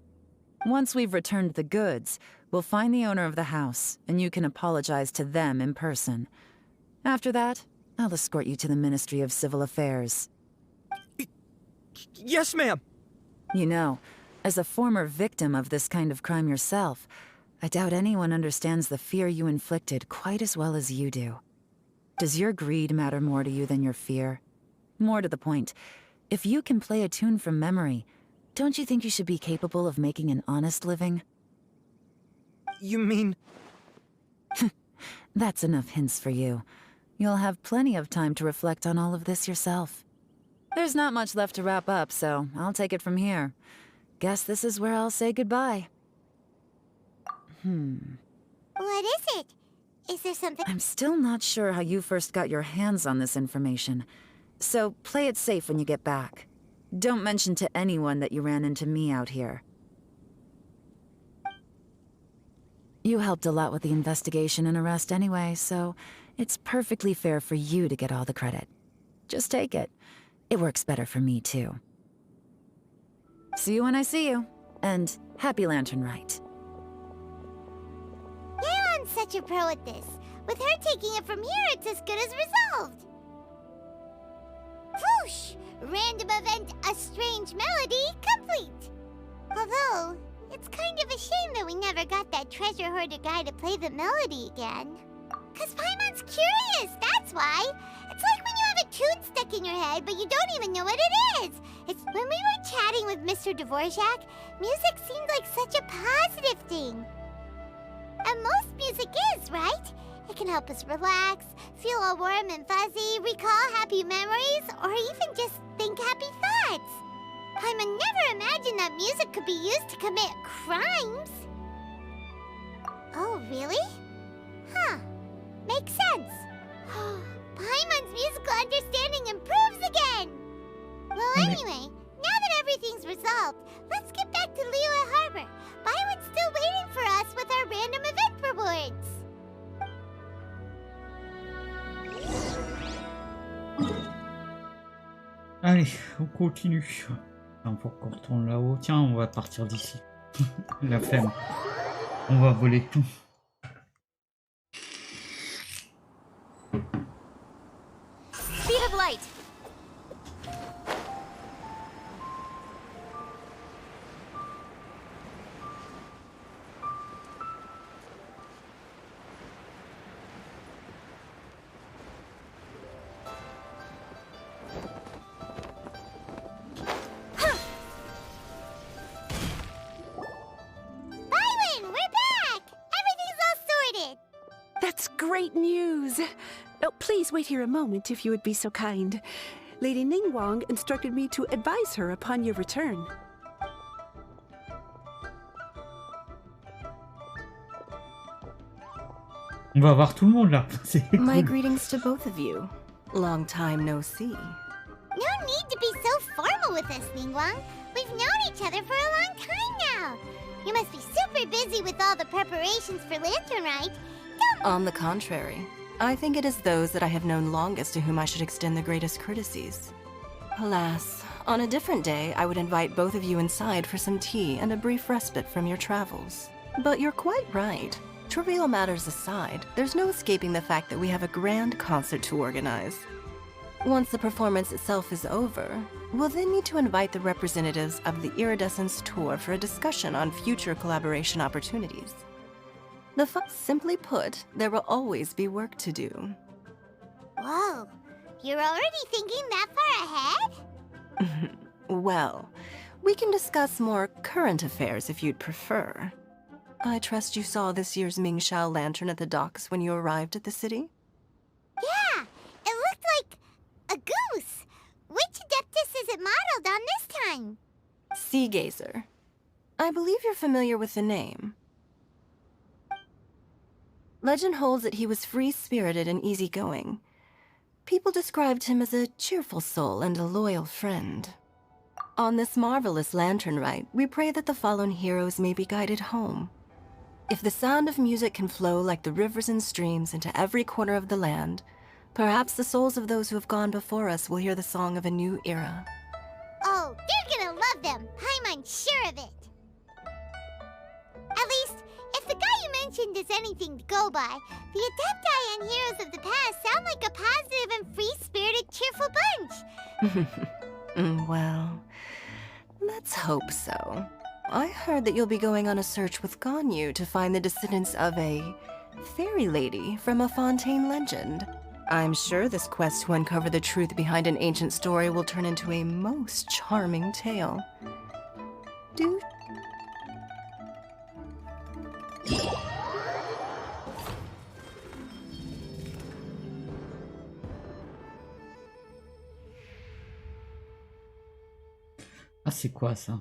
Once we've returned the goods, we'll find the owner of the house, and you can apologize to them in person. After that, I'll escort you to the Ministry of Civil Affairs. Yes, ma'am! You know, as a former victim of this kind of crime yourself, I doubt anyone understands the fear you inflicted quite as well as you do. Does your greed matter more to you than your fear? More to the point, if you can play a tune from memory, don't you think you should be capable of making an honest living? You mean... That's enough hints for you. You'll have plenty of time to reflect on all of this yourself. There's not much left to wrap up, so I'll take it from here. Guess this is where I'll say goodbye. What is it? Is there something— I'm still not sure how you first got your hands on this information, so play it safe when you get back. Don't mention to anyone that you ran into me out here. You helped a lot with the investigation and arrest anyway, so it's perfectly fair for you to get all the credit. Just take it. It works better for me, too. See you when I see you, and happy Lantern Right. Yeon's such a pro at this. With her taking it from here, it's as good as resolved. Whoosh! Random event, a strange melody, complete! Although, it's kind of a shame that we never got that treasure hoarder guy to play the melody again. 'Cause Paimon's curious, that's why! It's like when you have a tune stuck in your head, but you don't even know what it is! It's when we were chatting with Mr. Dvorak, music seemed like such a positive thing. And most music is, right? It can help us relax, feel all warm and fuzzy, recall happy memories, or even just think happy thoughts. Paimon never imagined that music could be used to commit crimes. Oh, really? Huh. Makes sense. Paimon's musical understanding improves again! Well, anyway, now that everything's resolved, let's get back to Liyue Harbor. Byron's still waiting for us with our random event rewards. Allez, on continue. Enfin, pour qu'on retourne là-haut. Tiens, on va partir d'ici. La flemme. On va voler. Speed of light. Byron, we're back! Everything's all sorted. That's great news. Oh, please wait here a moment if you would be so kind. Lady Ningguang instructed me to advise her upon your return. On va voir tout le monde là. C'est My cool. greetings to both of you. Long time no see. No need to be so formal with us, Ningguang. We've known each other for a long time now. You must be super busy with all the preparations for Lantern Rite. On the contrary, I think it is those that I have known longest to whom I should extend the greatest courtesies. Alas, on a different day, I would invite both of you inside for some tea and a brief respite from your travels. But you're quite right. Trivial matters aside, there's no escaping the fact that we have a grand concert to organize. Once the performance itself is over, we'll then need to invite the representatives of the Iridescence Tour for a discussion on future collaboration opportunities. Simply put, there will always be work to do. Whoa, you're already thinking that far ahead? Well, we can discuss more current affairs if you'd prefer. I trust you saw this year's Mingxiao lantern at the docks when you arrived at the city? Yeah, it looked like a goose. Which Adeptus is it modeled on this time? Sea Gazer. I believe you're familiar with the name. Legend holds that he was free-spirited and easygoing. People described him as a cheerful soul and a loyal friend. On this marvelous lantern rite, we pray that the fallen heroes may be guided home. If the sound of music can flow like the rivers and streams into every corner of the land, perhaps the souls of those who have gone before us will hear the song of a new era. Oh, they're gonna love them. Paimon's sure of it. At least, if the guy you mentioned is anything to go by, the Adepti and Heroes of the Past sound like a positive and free-spirited, cheerful bunch. Well, let's hope so. I heard that you'll be going on a search with Ganyu to find the descendants of a fairy lady from a Fontaine legend. I'm sure this quest to uncover the truth behind an ancient story will turn into a most charming tale. Do... Ah, c'est quoi ça?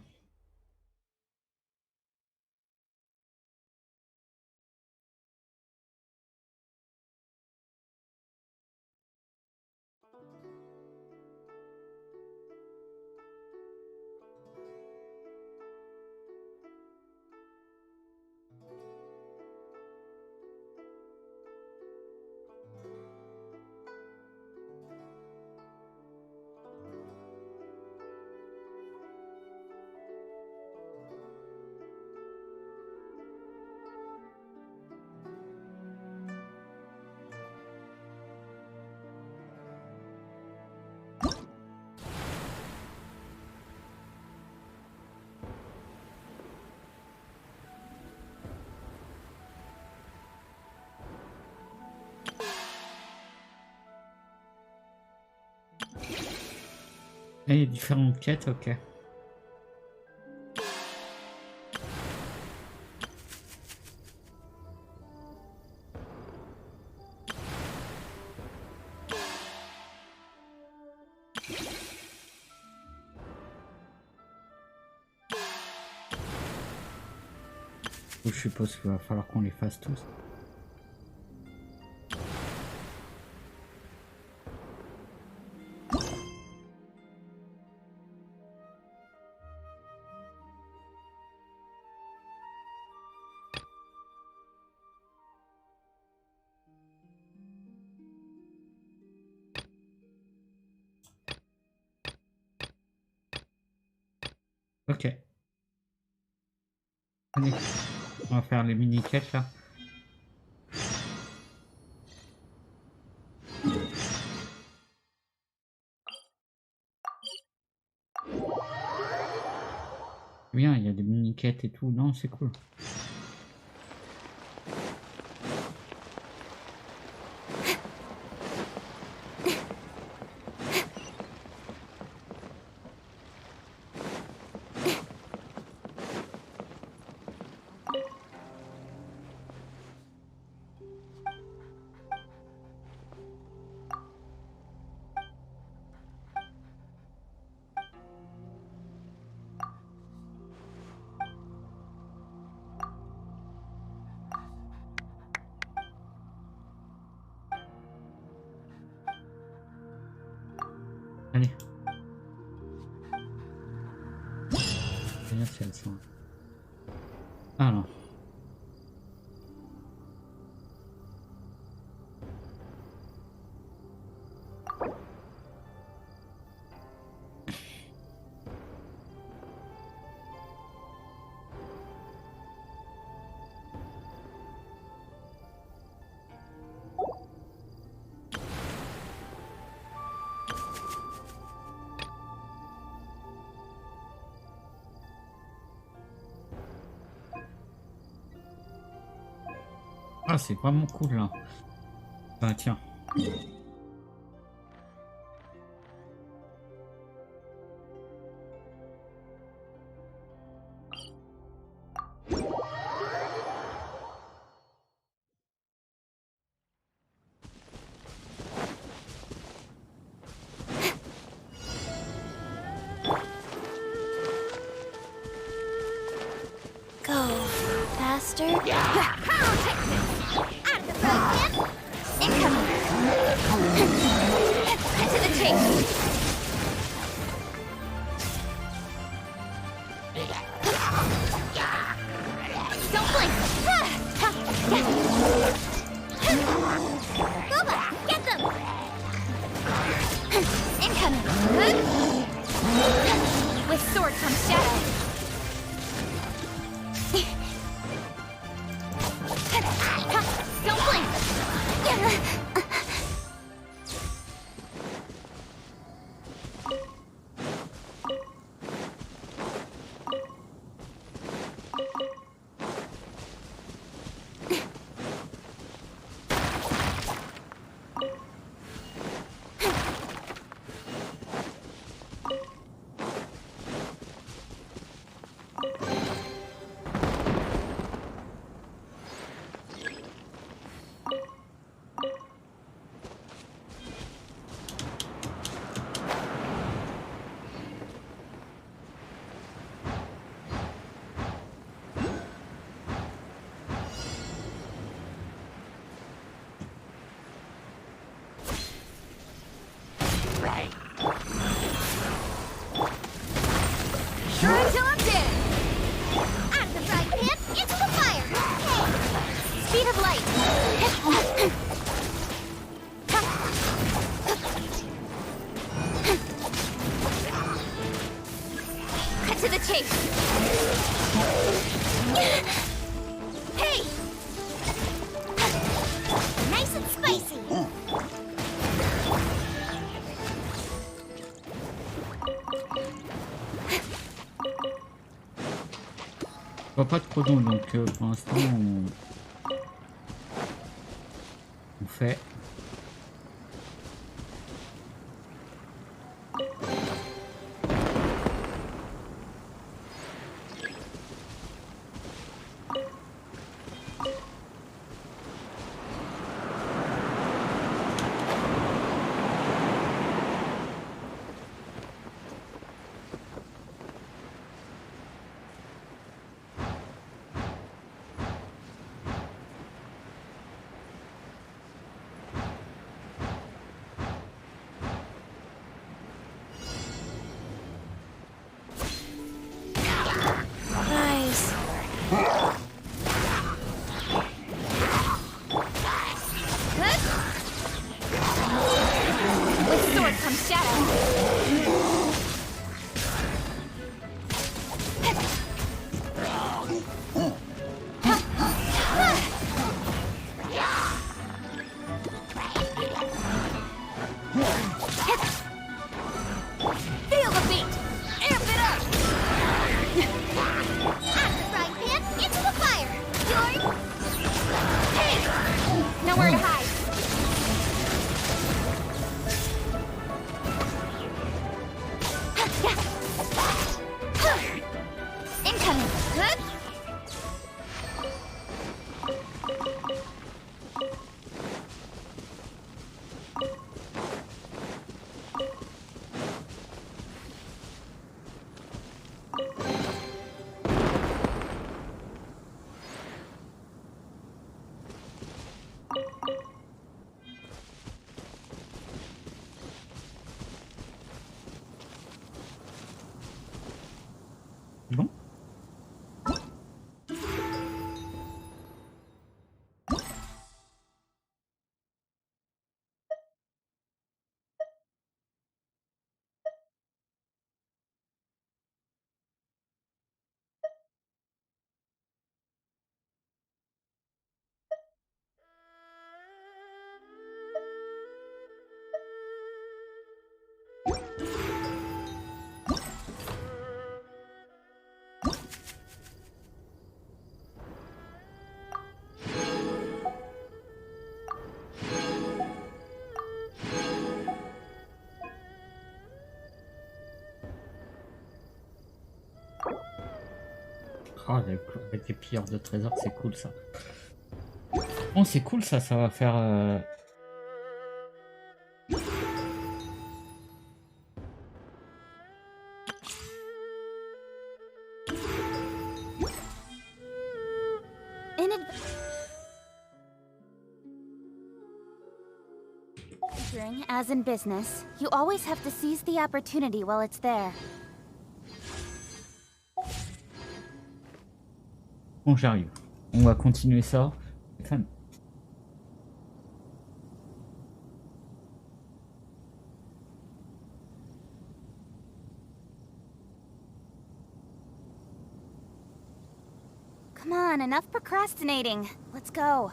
Ah, il y a différentes quêtes, ok. Je suppose qu'il va falloir qu'on les fasse tous. Ok. Allez, on va faire les mini-quêtes là. Bien, il y a des mini-quêtes et tout. Non, c'est cool. Allez. Regarde si elles sont. Ah non. Ah, c'est vraiment cool là. Bah tiens. Go faster. Out of the fire pit. Incoming. To the chase. Don't blink. Boba, get them. Incoming. With sword comes shadow. Don't blink! Try till I'm dead! Out of the frying pan, into the fire! Speed of light! Cut to the chase! Hey! Nice and spicy! Pas trop long, donc pour l'instant on fait. Nice. With sword comes shadow. Feel the beat! Amp it up! Out of the frying pan, into the fire! Join! Hey! Nowhere to hide! Incoming! Good? Oh, avec les pilleurs de trésors, c'est cool ça. Bon, c'est cool ça, ça va faire... As in business, you always have to seize the opportunity while it's there. Bon, j'arrive. On va continuer ça. Fun. Come on, enough procrastinating. Let's go.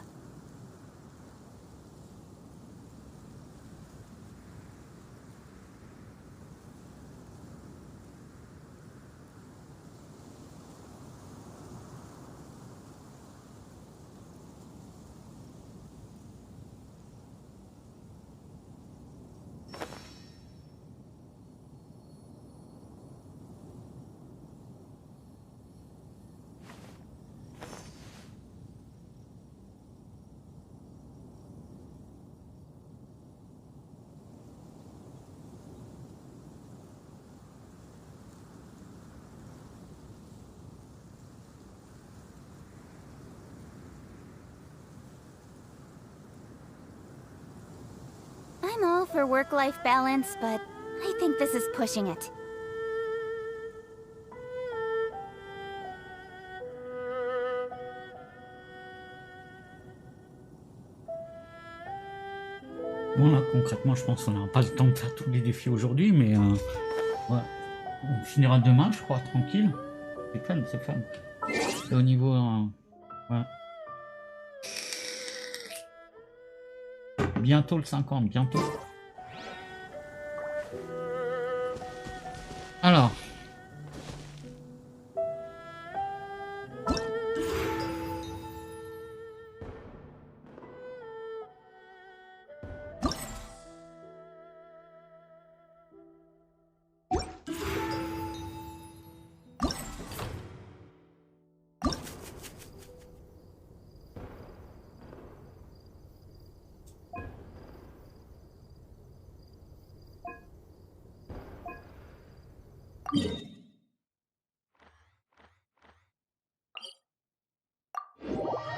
I'm all for work-life balance, but I think this is pushing it. Bon là, concrètement, je pense qu'on n'aura pas le temps de faire tous les défis aujourd'hui, mais ouais. On finira demain, je crois, tranquille. C'est fun, c'est fun. Et au niveau... ouais. Bientôt le 50, bientôt. Alors.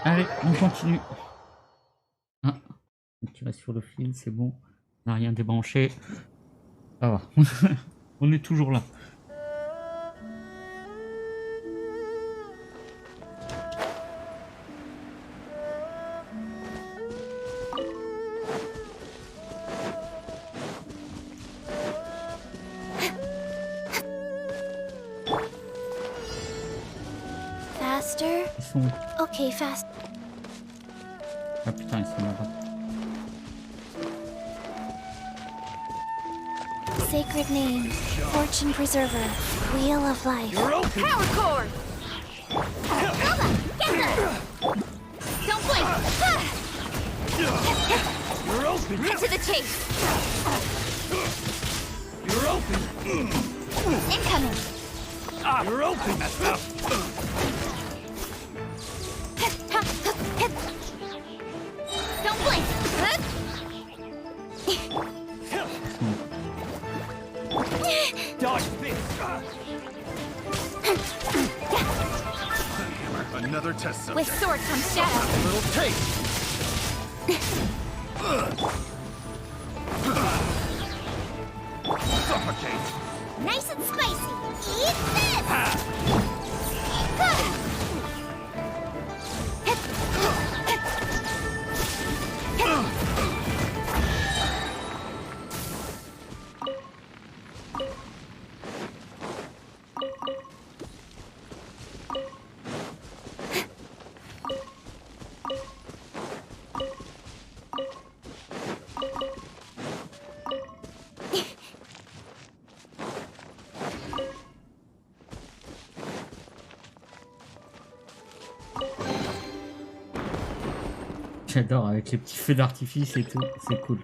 Allez, on continue. Ah, tu vas sur le fil, c'est bon. On n'a rien débranché. Ça va. On est toujours là. Faster? Ils sont... Okay, fast. Ah putain, ils sont là-bas. Sacred name, fortune preserver, wheel of life. Power cord! Zelda, get her! Don't blink! You're open! Cut to the chase! You're open! Incoming! You're open! Don't blink! Dodge this! Another test subject. With sword comes shadow. A little taste! Suffocate! Nice and spicy! Eat this! J'adore, avec les petits feux d'artifice et tout. C'est cool.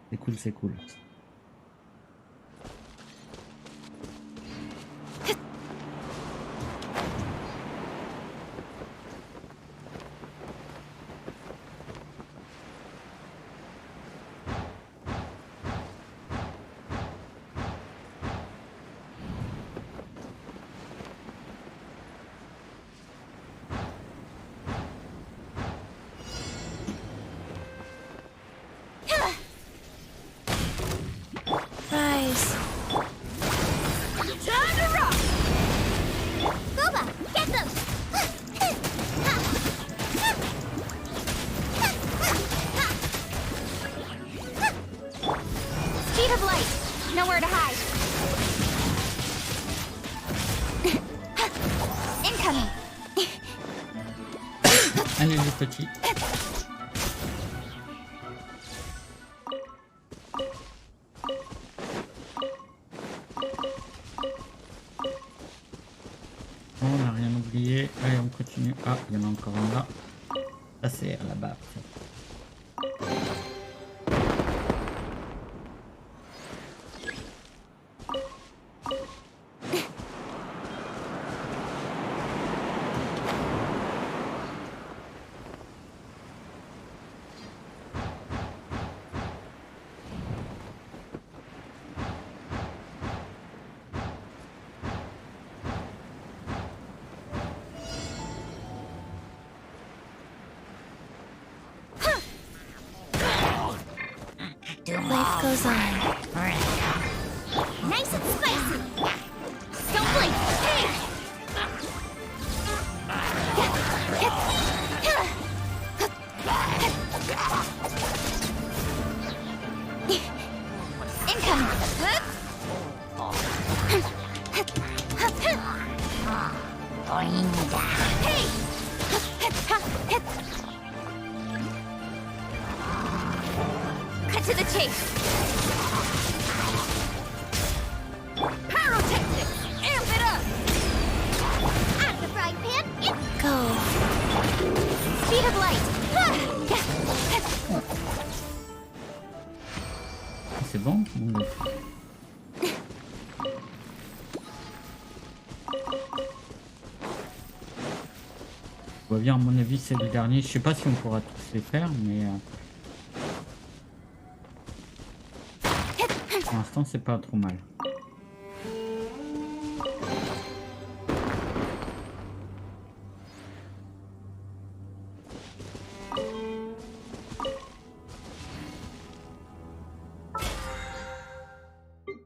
C'est cool, c'est cool. Incoming! Allez les petits. On n'a rien oublié. Allez, on continue. Ah, il y en a encore un là. Ça c'est à la barre. Life goes on. Nice and spicy! Don't blink! Hey! Incoming! Hey! Cut to the chase! Pyrotechnics! Amp it up! Out of the frying pan, go! Speed of light! C'est bon? On va bien, à mon avis, c'est le dernier. Je sais pas si on pourra tous les faire, mais pour l'instant, c'est pas trop mal.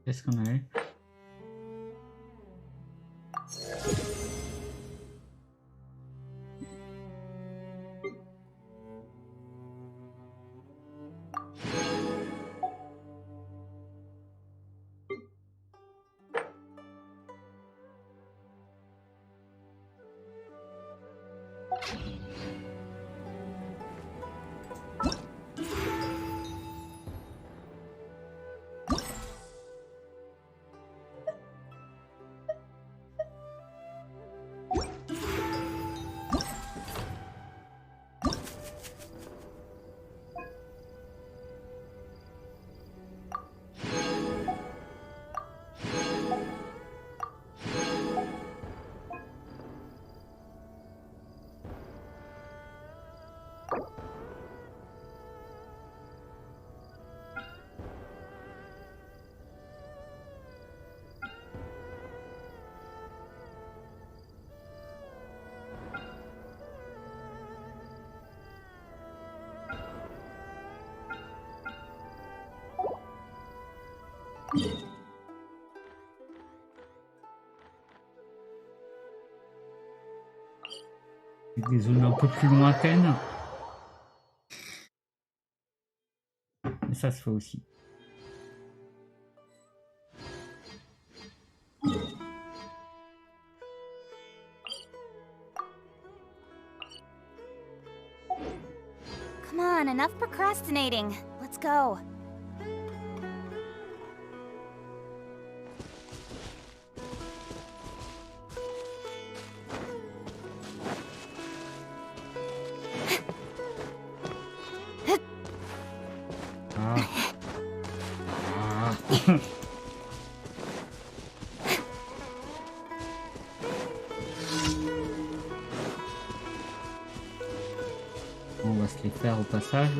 Qu'est-ce qu'on a eu? Des zones un peu plus lointaines. Mais ça se fait aussi. Come on, enough procrastinating. Let's go. On va se les faire au passage.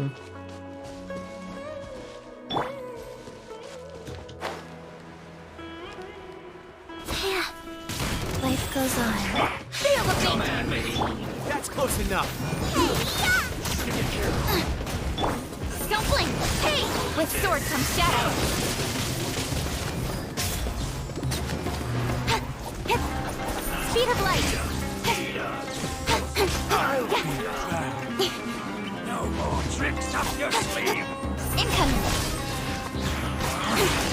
Life goes on. Feel the beat! Come at me. That's close enough. Don't blink! Hey! With sword comes shadow! Speed of light! No more tricks up your sleeve. Incoming!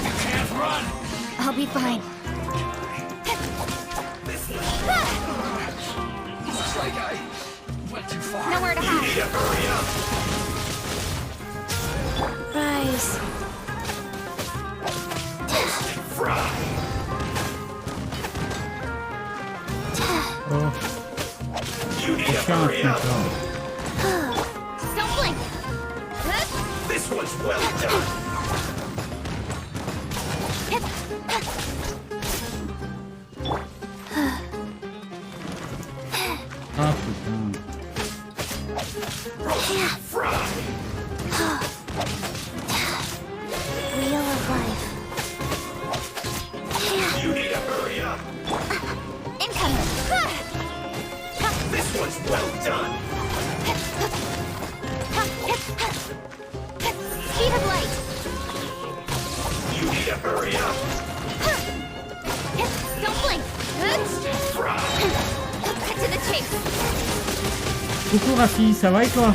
You can't run. I'll be fine. Rise. Oh. Aucun truc là. Don't blink. This one's well done. Ah putain. Wheel of life. You need to hurry up. Incoming. This one's well done. Speed of light. You need to hurry up. Don't blink. Cut to the chase. Coucou Rafi, ça va et toi?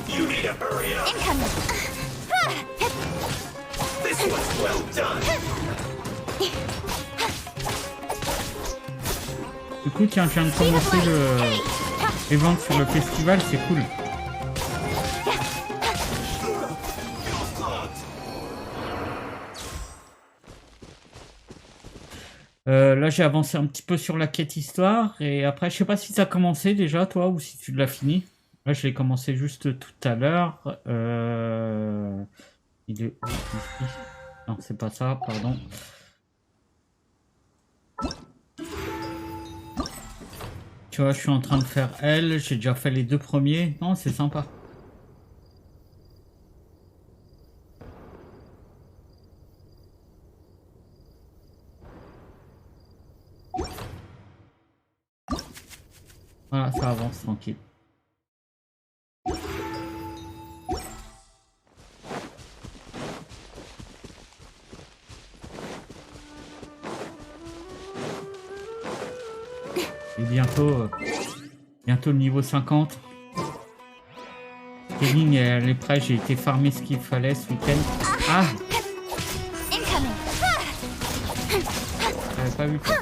You need to hurry up. Incoming. This one's well done. Du coup, tiens, je viens de commencer les ventes sur le festival, c'est cool. Là, j'ai avancé un petit peu sur la quête histoire et après, je sais pas si ça a commencé déjà, toi, ou si tu l'as fini. Là, je l'ai commencé juste tout à l'heure. Il est où ici? Non, c'est pas ça, pardon. Tu vois, je suis en train de faire elle. J'ai déjà fait les 2 premiers. Non, c'est sympa. Voilà, ça avance tranquille. Et bientôt le niveau 50. Kevin, elle est prête, j'ai été farmer ce qu'il fallait ce week-end. Ah! J'avais pas vu ça.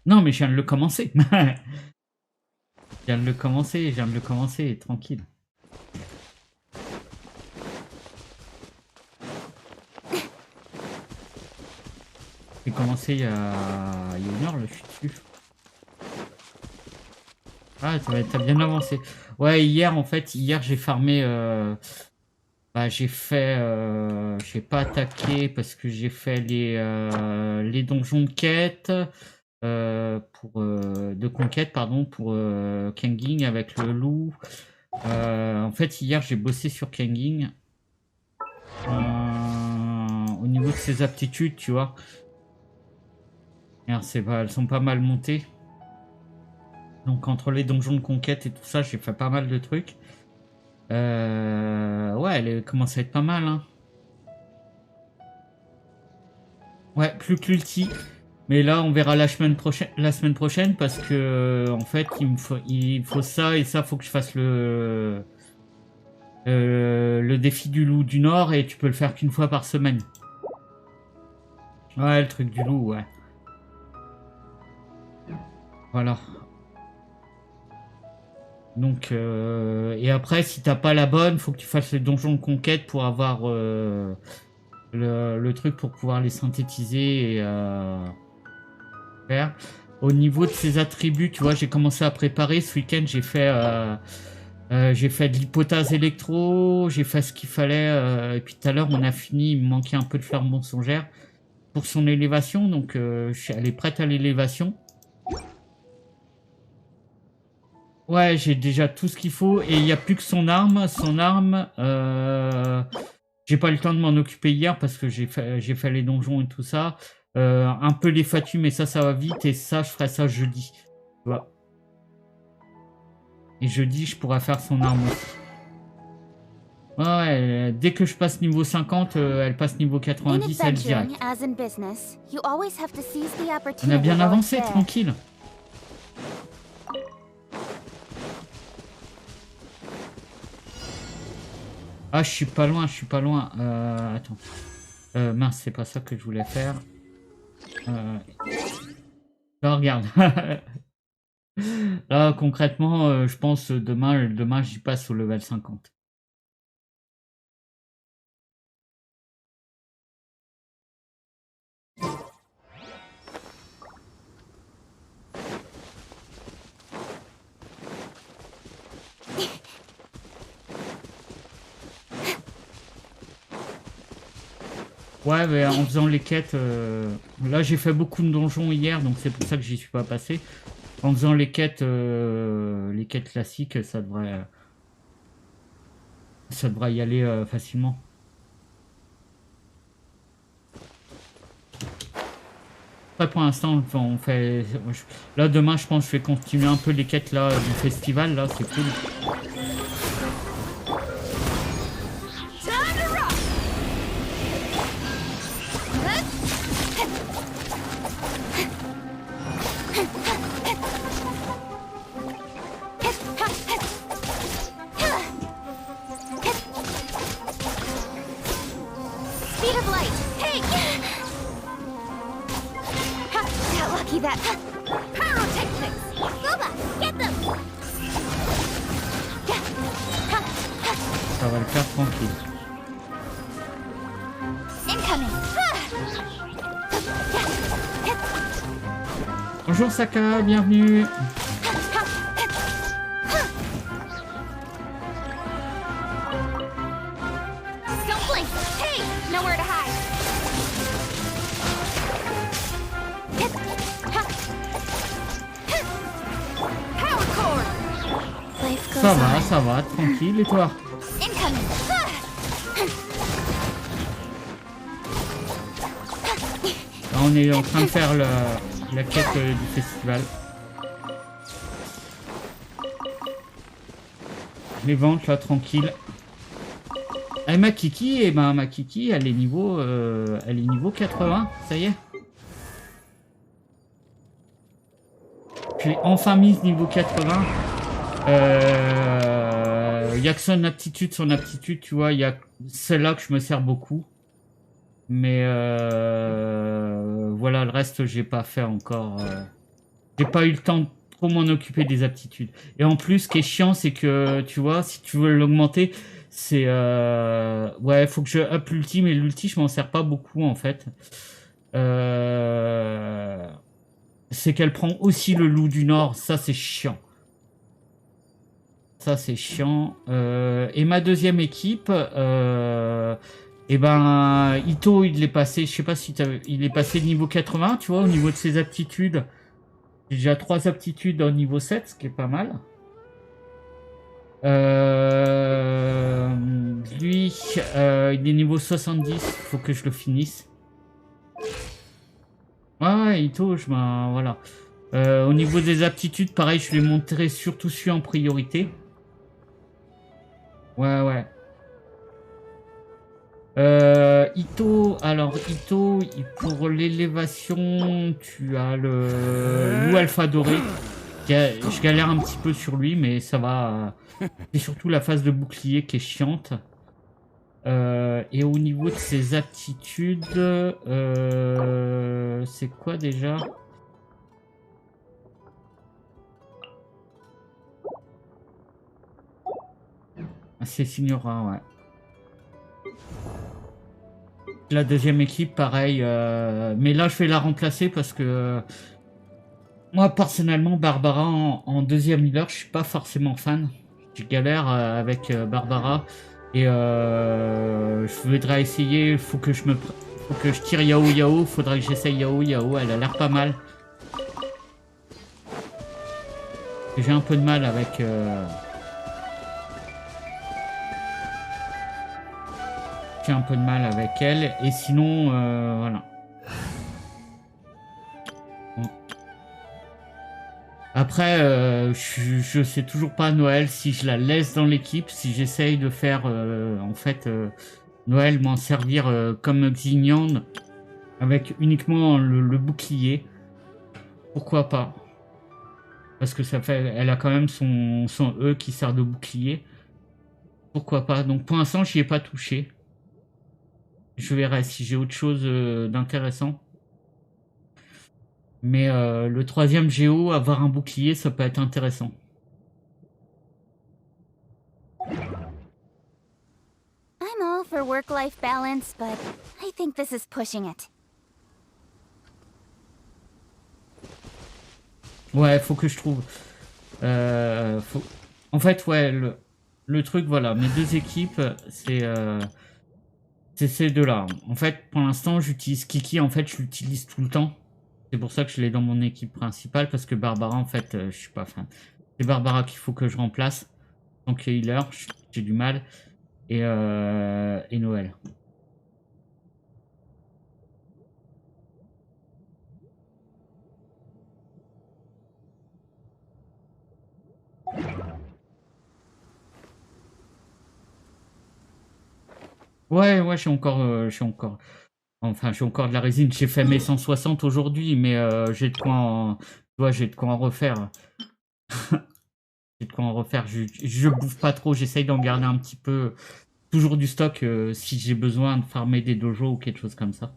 Non, mais je viens de le commencer. Je viens de le commencer, tranquille. J'ai commencé il y a 1 heure, là, je suis dessus. Ah, t'as bien avancé. Ouais, hier, j'ai farmé... j'ai pas attaqué parce que j'ai fait les donjons de quête. De conquête, pardon, pour Kanging avec le loup. En fait, hier, j'ai bossé sur Kanging. Au niveau de ses aptitudes, tu vois. Elles sont pas mal montées. Donc entre les donjons de conquête et tout ça, j'ai fait pas mal de trucs. Ouais, elle commence à être pas mal, hein. Ouais, plus que l'ulti. Mais là, on verra la semaine prochaine parce que en fait, il faut ça et ça, faut que je fasse le défi du loup du Nord et tu peux le faire qu'une fois par semaine. Ouais, le truc du loup, ouais. Voilà. Donc, et après, si t'as pas la bonne, faut que tu fasses les donjons de conquête pour avoir le truc pour pouvoir les synthétiser et faire. Au niveau de ses attributs, tu vois, j'ai commencé à préparer. Ce week-end, j'ai fait de l'hypothèse électro, j'ai fait ce qu'il fallait. Et puis tout à l'heure, on a fini, il me manquait un peu de faire mensongère pour son élévation. Donc, elle est prête à l'élévation. Ouais, j'ai déjà tout ce qu'il faut et il n'y a plus que son arme. J'ai pas eu le temps de m'en occuper hier parce que j'ai fait les donjons et tout ça. Un peu les fatus, mais ça va vite et ça, je ferai ça jeudi. Tu vois. Et jeudi, je pourrai faire son arme aussi. Ouais, dès que je passe niveau 50, elle passe niveau 90, elle direct. On a bien avancé, tranquille. Ah, je suis pas loin. Attends. Mince, c'est pas ça que je voulais faire. Là, regarde. Là, concrètement, je pense demain j'y passe au level 50. Ouais, mais en faisant les quêtes, là j'ai fait beaucoup de donjons hier, donc c'est pour ça que j'y suis pas passé. En faisant les quêtes classiques, ça devrait y aller facilement. Après, pour l'instant, on fait. Là, demain, je pense que je vais continuer un peu les quêtes là du festival. Là, c'est cool. Speed of light. Hey! Got lucky that. Pyrotechnics. Boba, get them. Ça va le faire tranquille. Incoming. Bonjour Saka, bienvenue. Don't blink. Hey, nowhere to hide. Power cord. Life goes Ça va, tranquille. Et toi? Incoming. Là, on est en train de faire la quête du festival. Les ventes là, tranquille. Et ma Kiki, ma Kiki, elle est niveau 80, ça y est. Je l'ai enfin mise niveau 80. Il y a que son aptitude, tu vois, il y a celle-là que je me sers beaucoup. Mais voilà, le reste, j'ai pas fait encore. J'ai pas eu le temps de trop m'en occuper des aptitudes. Et en plus, ce qui est chiant, c'est que, tu vois, si tu veux l'augmenter, c'est... ouais, faut que je up l'ulti, mais l'ulti, je m'en sers pas beaucoup, en fait. C'est qu'elle prend aussi le loup du Nord. Ça, c'est chiant. Ça, c'est chiant. Et ma deuxième équipe... et ben, Ito, il est passé, je sais pas si il est passé niveau 80, tu vois, au niveau de ses aptitudes. J'ai déjà 3 aptitudes au niveau 7, ce qui est pas mal. Lui, il est niveau 70, faut que je le finisse. Ouais, Ito, voilà. Au niveau des aptitudes, pareil, je les monterai surtout celui en priorité. Ouais. Ito, pour l'élévation, tu as le loup alpha doré. Je galère un petit peu sur lui, mais ça va. C'est surtout la phase de bouclier qui est chiante. Et au niveau de ses aptitudes, c'est quoi déjà? C'est Signora, ouais. La deuxième équipe, pareil. Mais là, je vais la remplacer parce que moi, personnellement, Barbara en deuxième healer, je suis pas forcément fan. Je galère avec Barbara. Et je voudrais essayer. Faut que je tire Yao. Faudrait que j'essaye Yao. Elle a l'air pas mal. J'ai un peu de mal avec... J'ai un peu de mal avec elle, et sinon, voilà. Bon. Après, je sais toujours pas Noël si je la laisse dans l'équipe, si j'essaye de faire, en fait, Noël m'en servir comme Xignon, avec uniquement le bouclier. Pourquoi pas? Parce que ça fait, elle a quand même son E qui sert de bouclier. Pourquoi pas? Donc pour l'instant, j'y ai pas touché. Je verrai si j'ai autre chose d'intéressant. Mais le 3e géo, avoir un bouclier, ça peut être intéressant. I'm all for work-life balance, but I think this is pushing it. Ouais, faut que je trouve. En fait, ouais, le truc, voilà, mes 2 équipes, c'est ces deux-là. En fait, pour l'instant, j'utilise Kiki, en fait, je l'utilise tout le temps. C'est pour ça que je l'ai dans mon équipe principale, parce que Barbara, en fait, je suis pas fan. C'est Barbara qu'il faut que je remplace. En tant que healer, j'ai du mal. Et Noël. Ouais, ouais, enfin, j'ai encore de la résine. J'ai fait mes 160 aujourd'hui, mais j'ai de quoi en... Tu vois, j'ai de quoi en refaire. J'ai de quoi en refaire. Je bouffe pas trop, j'essaye d'en garder un petit peu. Toujours du stock si j'ai besoin de farmer des dojos ou quelque chose comme ça.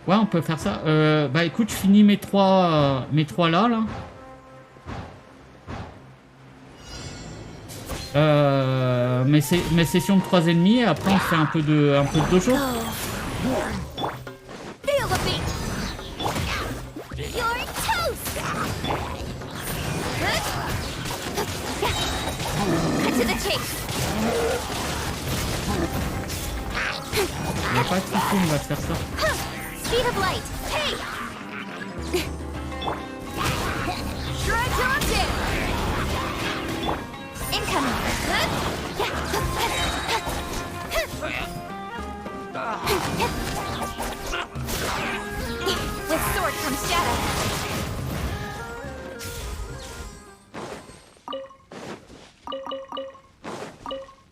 Ouais, on peut faire ça. Bah écoute, je finis mes trois là. Mes sessions de 3 ennemis et après on fait un peu de dojo. Feel the beat. You're toast. Cut to the chase. Y'a pas de soucis, on va faire ça. Speed of light. Hey. Shred till I'm dead. Incoming. With sword comes shadow.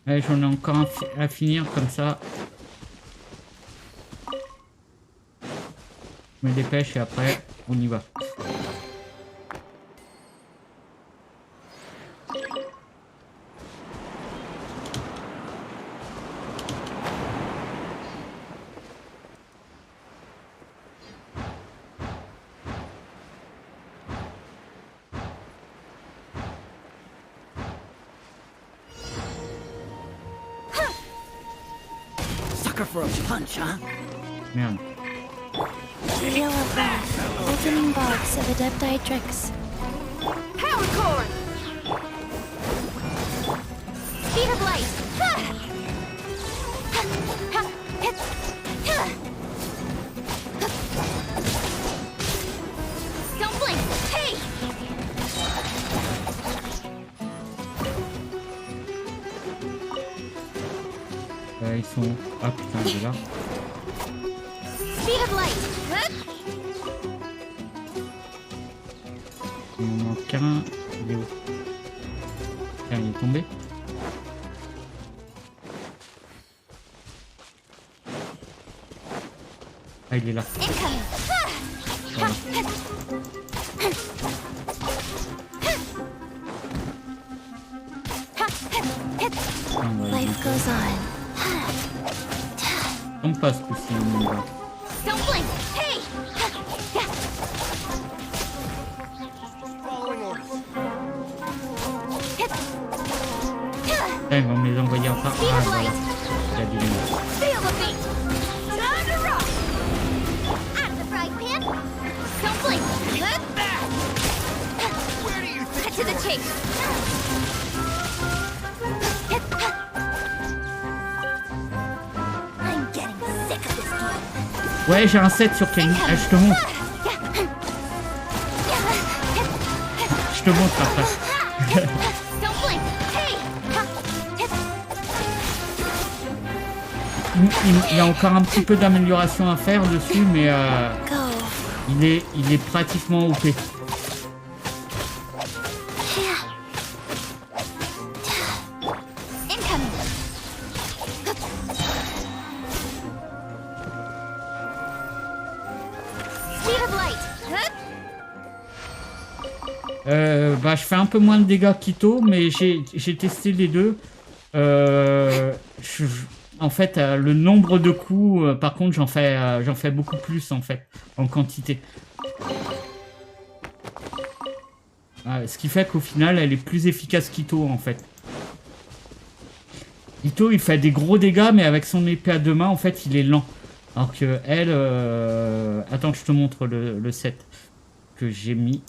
Allez, j'en ai encore à finir comme ça. Je me dépêche et après on y va. Sucker for a punch, huh? Merde. Yellow breath. Opening box of Adepti tricks. Power cord! Speed of light! Don't blink! Hey! Ils sont... Ah putain, il est là. Speed of light! Il m'en manque un. Il est où? Tiens, il est tombé. Ah, il est là. Voilà. Life goes on. On passe aussi, on y va. Don't blink! Hey! Là, ils vont me les envoyer encore. Ah, voilà. Il y a du monde. Feel the beat! Time to rock! Out of the frying pan! Don't blink! Where do you cut to the chase! I'm getting sick of this game. Ouais, j'ai un set sur Kenny. Ah, je te montre. Je te montre après. Don't blink! Hey! il y a encore un petit peu d'amélioration à faire dessus, mais il est pratiquement OP. Bah, je fais un peu moins de dégâts qu'Ito, mais j'ai testé les deux. En fait, le nombre de coups, par contre, j'en fais beaucoup plus en fait, en quantité. Ce qui fait qu'au final, elle est plus efficace qu'Ito en fait. Ito, il fait des gros dégâts, mais avec son épée à deux mains, en fait, il est lent. Alors que elle... Attends, je te montre le set que j'ai mis.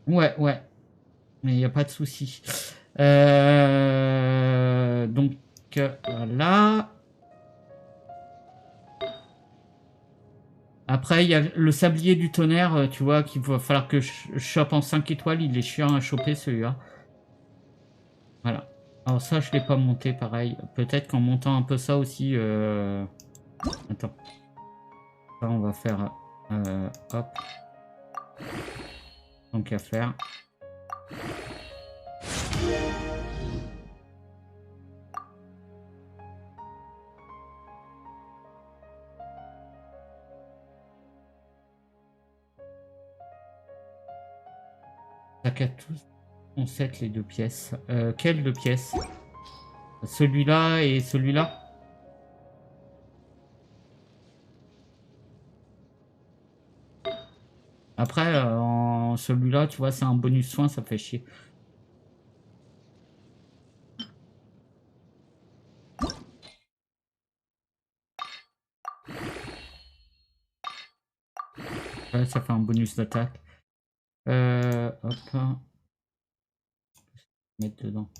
Ouais. Mais il n'y a pas de souci. Donc, voilà. Après, il y a le sablier du tonnerre, tu vois, qu'il va falloir que je chope en 5 étoiles. Il est chiant à choper, celui-là. Voilà. Alors ça, je ne l'ai pas monté, pareil. Peut-être qu'en montant un peu ça aussi... Attends. Ça, on va faire... hop. Tant qu'à faire. Sac à tous. On set les deux pièces. Quelles deux pièces? Celui-là et celui-là? Après, en celui-là, tu vois, c'est un bonus soin, ça fait chier. Ouais, ça fait un bonus d'attaque. Hop. Mettre dedans.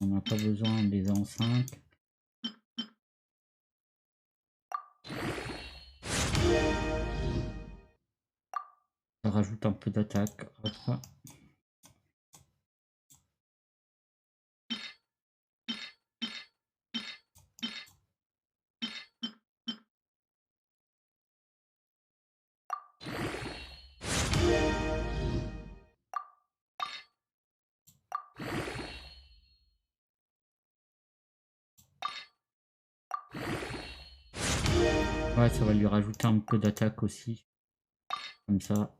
On n'a pas besoin, on les a en 5. Ça rajoute un peu d'attaque. Hop. Ouais, ça va lui rajouter un peu d'attaque aussi. Comme ça.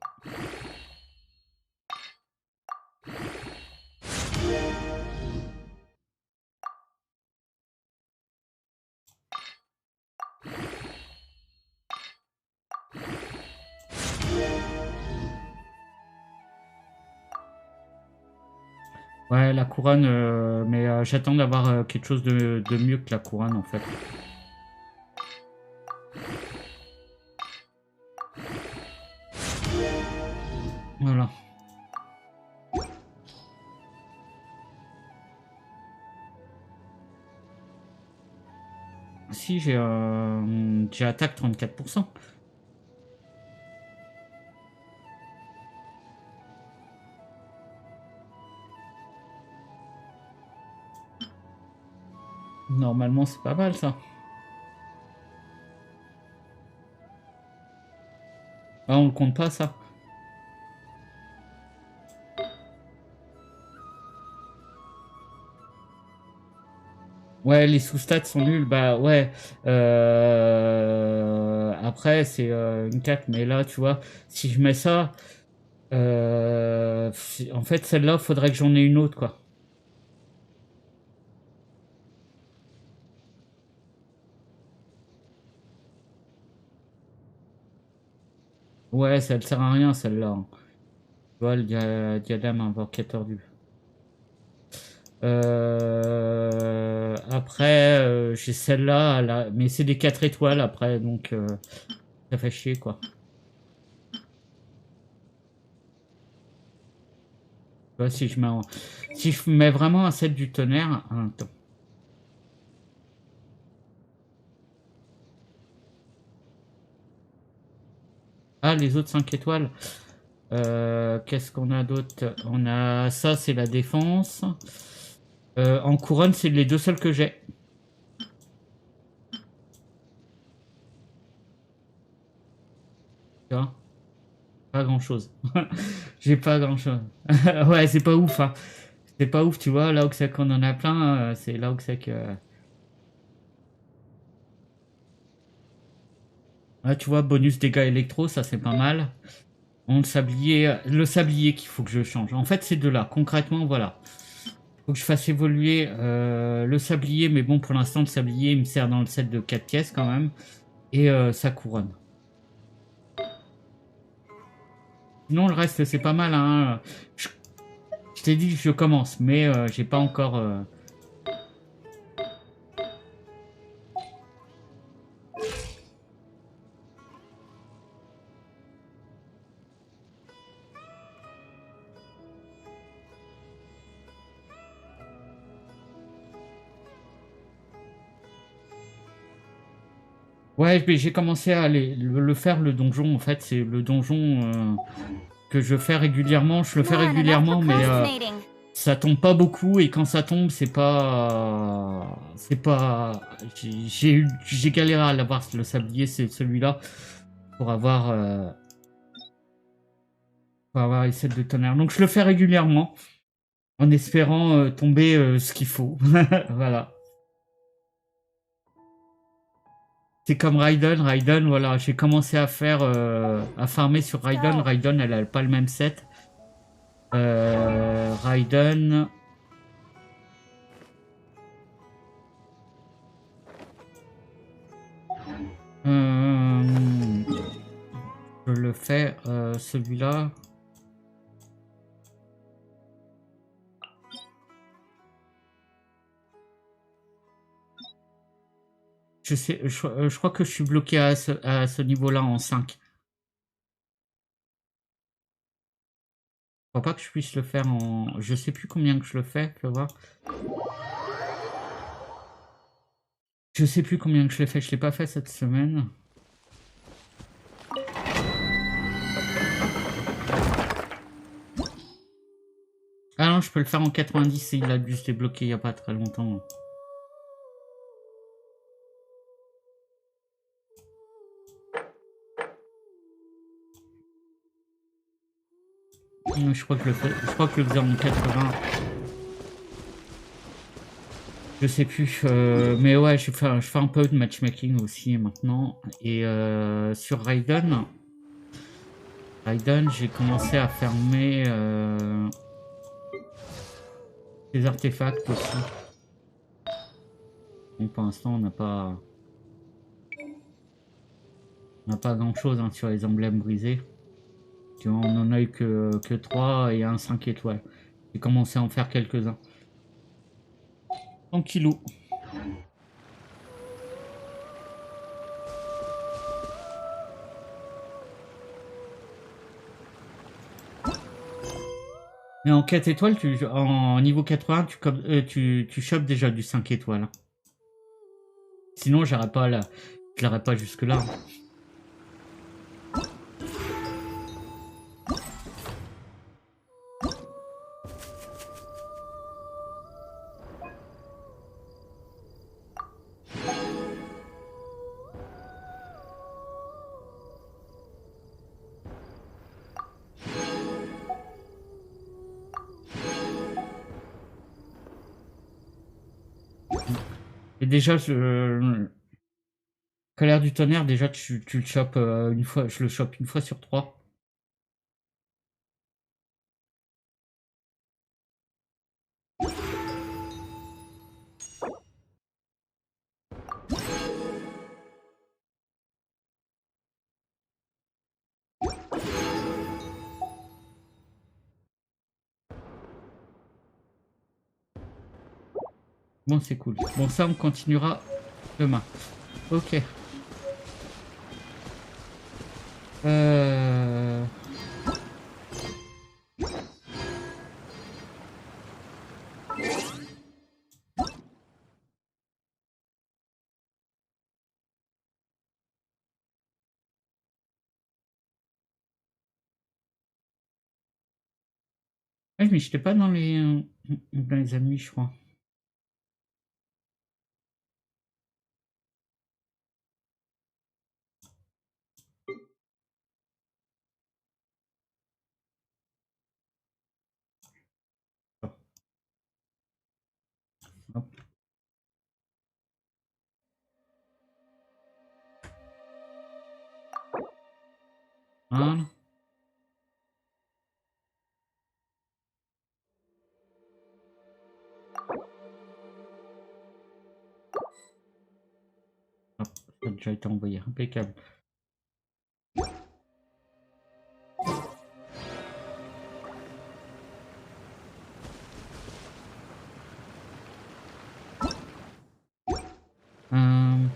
Ouais, la couronne, mais j'attends d'avoir quelque chose de mieux que la couronne en fait. Voilà. Si, j'ai attaque 34%. Normalement, c'est pas mal ça. Ah, on le compte pas ça. Ouais, les sous-stats sont nuls. Bah ouais. Après, c'est une 4. Mais là, tu vois, si je mets ça, en fait, celle-là, faudrait que j'en ai une autre, quoi. Ouais, ça ne sert à rien, celle-là. Hein. Tu vois, le diadème invocateur du... Après, j'ai celle-là, mais c'est des 4 étoiles après, donc ça fait chier, quoi. Tu vois, si je mets vraiment un set du tonnerre... Attends. Ah, les autres 5 étoiles. Qu'est-ce qu'on a d'autre? On a ça, c'est la défense. En couronne, c'est les deux seuls que j'ai. Tu vois? Pas grand-chose. J'ai pas grand-chose. Ouais, c'est pas ouf, hein. C'est pas ouf, tu vois. Là où c'est qu'on en a plein, c'est là où c'est que... Là, tu vois, bonus dégâts électro, ça c'est pas mal. Bon, le sablier qu'il faut que je change. En fait, c'est de là. Concrètement, voilà. Faut que je fasse évoluer le sablier, mais bon, pour l'instant, le sablier, il me sert dans le set de 4 pièces quand même. Et sa couronne. Sinon, le reste, c'est pas mal, hein. Je t'ai dit que je commence, mais j'ai pas encore... Ouais, mais j'ai commencé à le faire, le donjon. En fait, c'est le donjon que je fais régulièrement. Je le fais régulièrement, mais ça tombe pas beaucoup. Et quand ça tombe, c'est pas... J'ai galéré à l'avoir, le sablier, c'est celui-là, pour avoir les sets de tonnerre. Donc je le fais régulièrement, en espérant tomber ce qu'il faut. Voilà. C'est comme Raiden. Raiden, voilà, j'ai commencé à faire, à farmer sur Raiden. Raiden, elle a pas le même set. Raiden. Je le fais, celui-là. Je crois que je suis bloqué à ce niveau-là en 5. Je crois pas que je puisse le faire en... Je sais plus combien que je le fais, fais voir. Je sais plus combien que je l'ai fait, je l'ai pas fait cette semaine. Ah non, je peux le faire en 90 et il a dû se débloquer il y a pas très longtemps. Je crois que je crois que le faisais en 80. Je sais plus, mais ouais, je fais un peu de matchmaking aussi maintenant. Et sur Raiden, j'ai commencé à fermer des artefacts aussi. Donc pour l'instant, on n'a pas grand chose, hein, sur les emblèmes brisés. Tu vois, on en a eu que 3 et un 5 étoiles. J'ai commencé à en faire quelques-uns. Tranquillou. Mais en 4 étoiles, en niveau 80, tu chopes déjà du 5 étoiles, hein. Sinon, je l'aurais pas jusque-là, hein. Et déjà, Colère du tonnerre, déjà, tu le chopes une fois, je le chope une fois sur 3. Bon, c'est cool. Bon, ça, on continuera demain. Ok. Euh... Ouais, mais j'étais pas dans les amis, je crois. Hop. Voilà. Hop, ça a déjà été envoyé, impeccable.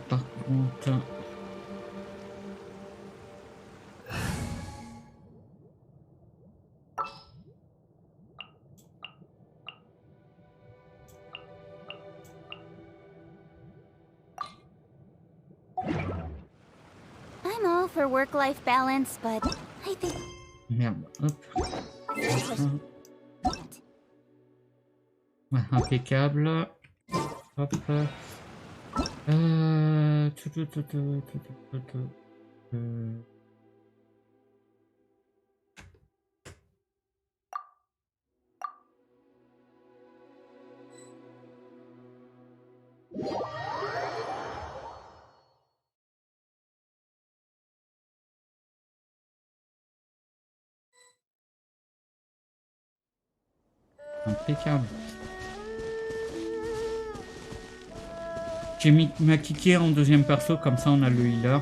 Par contre... I'm all for work-life balance, but I think... Merde, hop. Ouais, impeccable. Hop. Impeccable. J'ai mis ma Kiki en deuxième perso, comme ça on a le healer.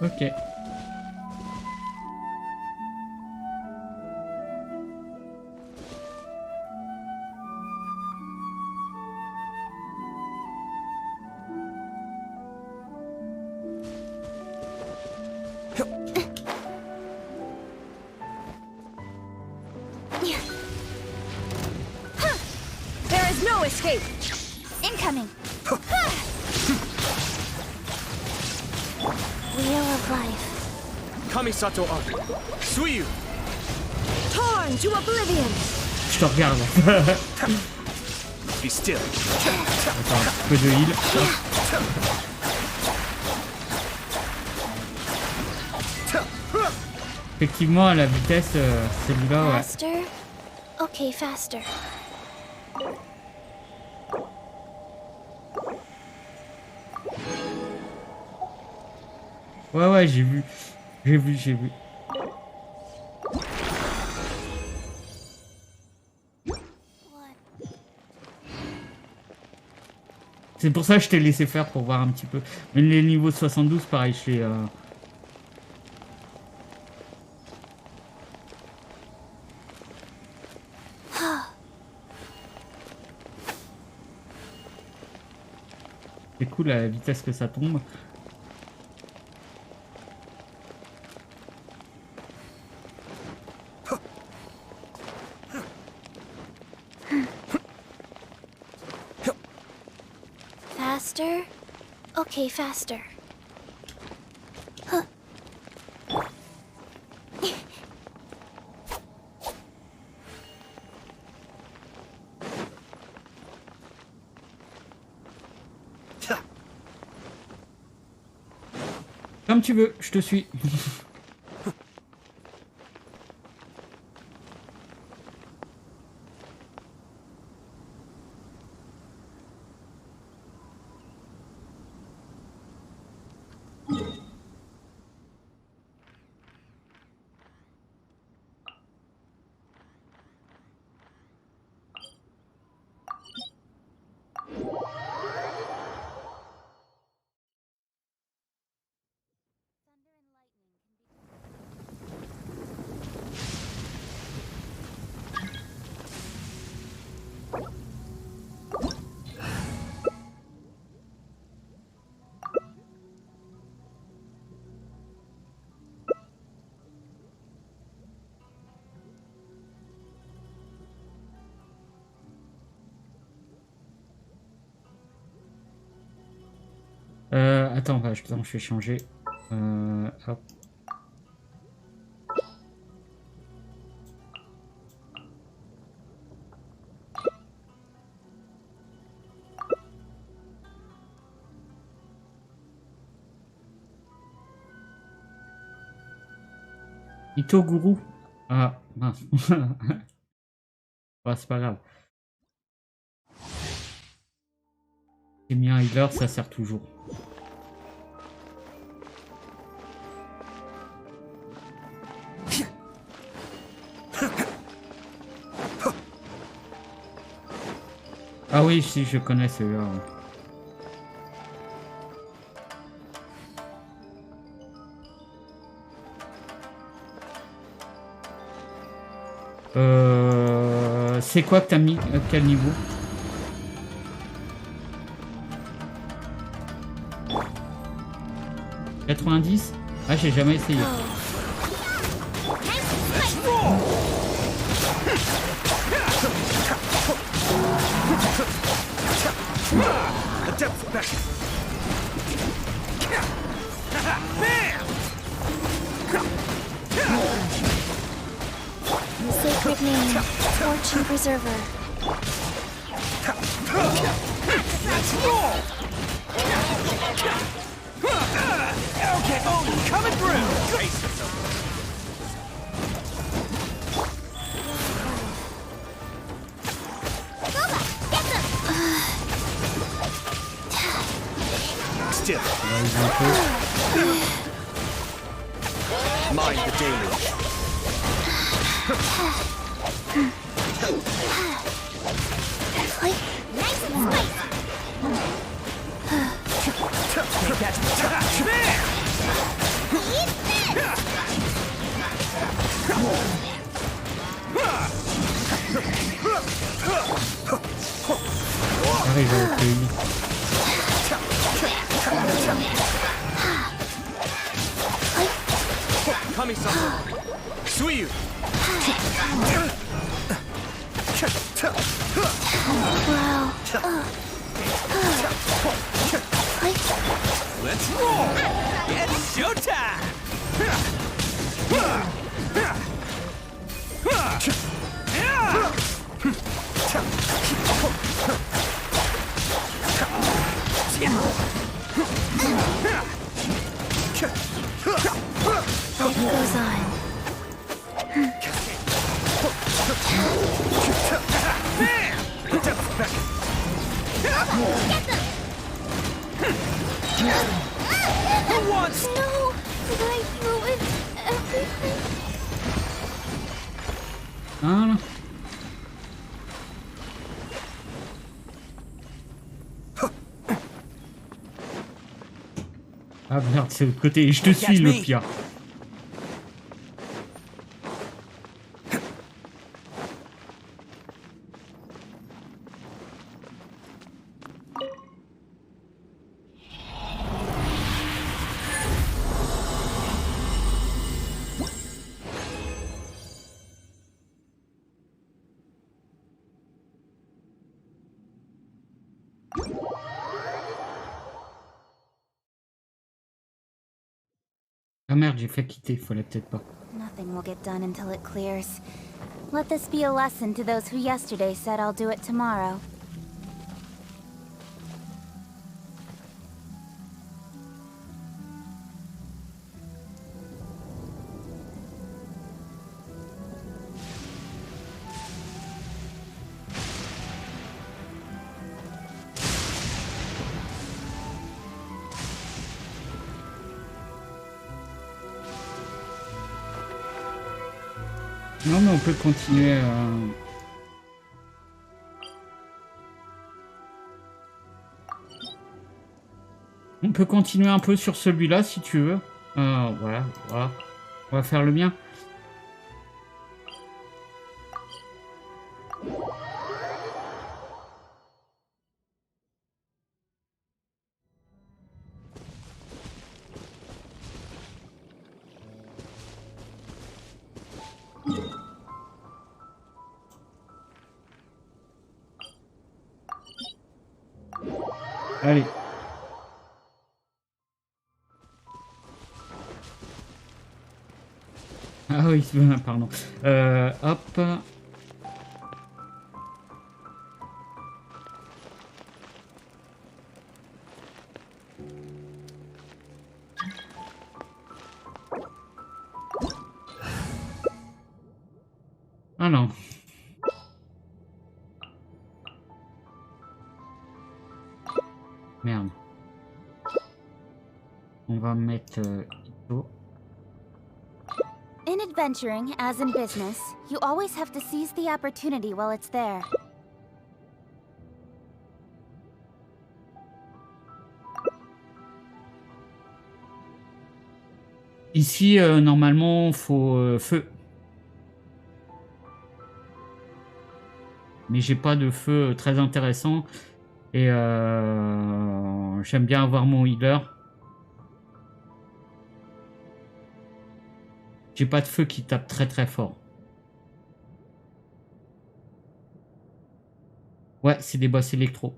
Ok. There is no escape! Incoming! Wheel of life. Kamisato Arc. Suiyu! Torn to oblivion! Je te regarde. Be still. Attends, un peu de heal. Effectivement, à la vitesse, celui-là, ouais. Faster? Okay, faster. Ouais, ouais, j'ai vu. J'ai vu. C'est pour ça que je t'ai laissé faire pour voir un petit peu. Mais les niveaux 72, pareil, je fais... C'est cool à la vitesse que ça tombe. Faster? Okay, faster. Comme tu veux, je te suis. Attends, bah, je vais changer. Hop. Itoguru. Ah, mince. Bah, c'est pas grave. J'ai mis un healer, ça sert toujours. Ah oui, si, je connais celui-là. Ouais. C'est quoi que t'as mis? Quel niveau? « 90 » Ah, j'ai jamais essayé. Sacred name, Fortune Preserver. Okay, oh, coming through! Still. Mind the deluge. Nice and spicy. Arrive à l'accueillir. Kami-sama, Suiyu! Wow. Let's roll! It's showtime! Life goes on. Who wants? No! Did I ruin everything? Voilà. Ah merde, c'est l'autre côté. Je te suis, le pire. Ah merde, j'ai fait quitter, fallait peut-être pas. Nothing will get done until it clears. Let this be a lesson to those who yesterday said I'll do it tomorrow. Non, mais on peut continuer à... On peut continuer un peu sur celui-là si tu veux. Voilà, voilà. On va faire le mien. Allez. oui, pardon. Hop. Ah non. Merde. On va mettre Ito. In adventuring, as in business, you always have to seize the opportunity while it's there. Ici, normalement, faut feu. Mais j'ai pas de feu très intéressant. Et j'aime bien avoir mon healer. J'ai pas de feu qui tape très très fort. Ouais, c'est des boss électro.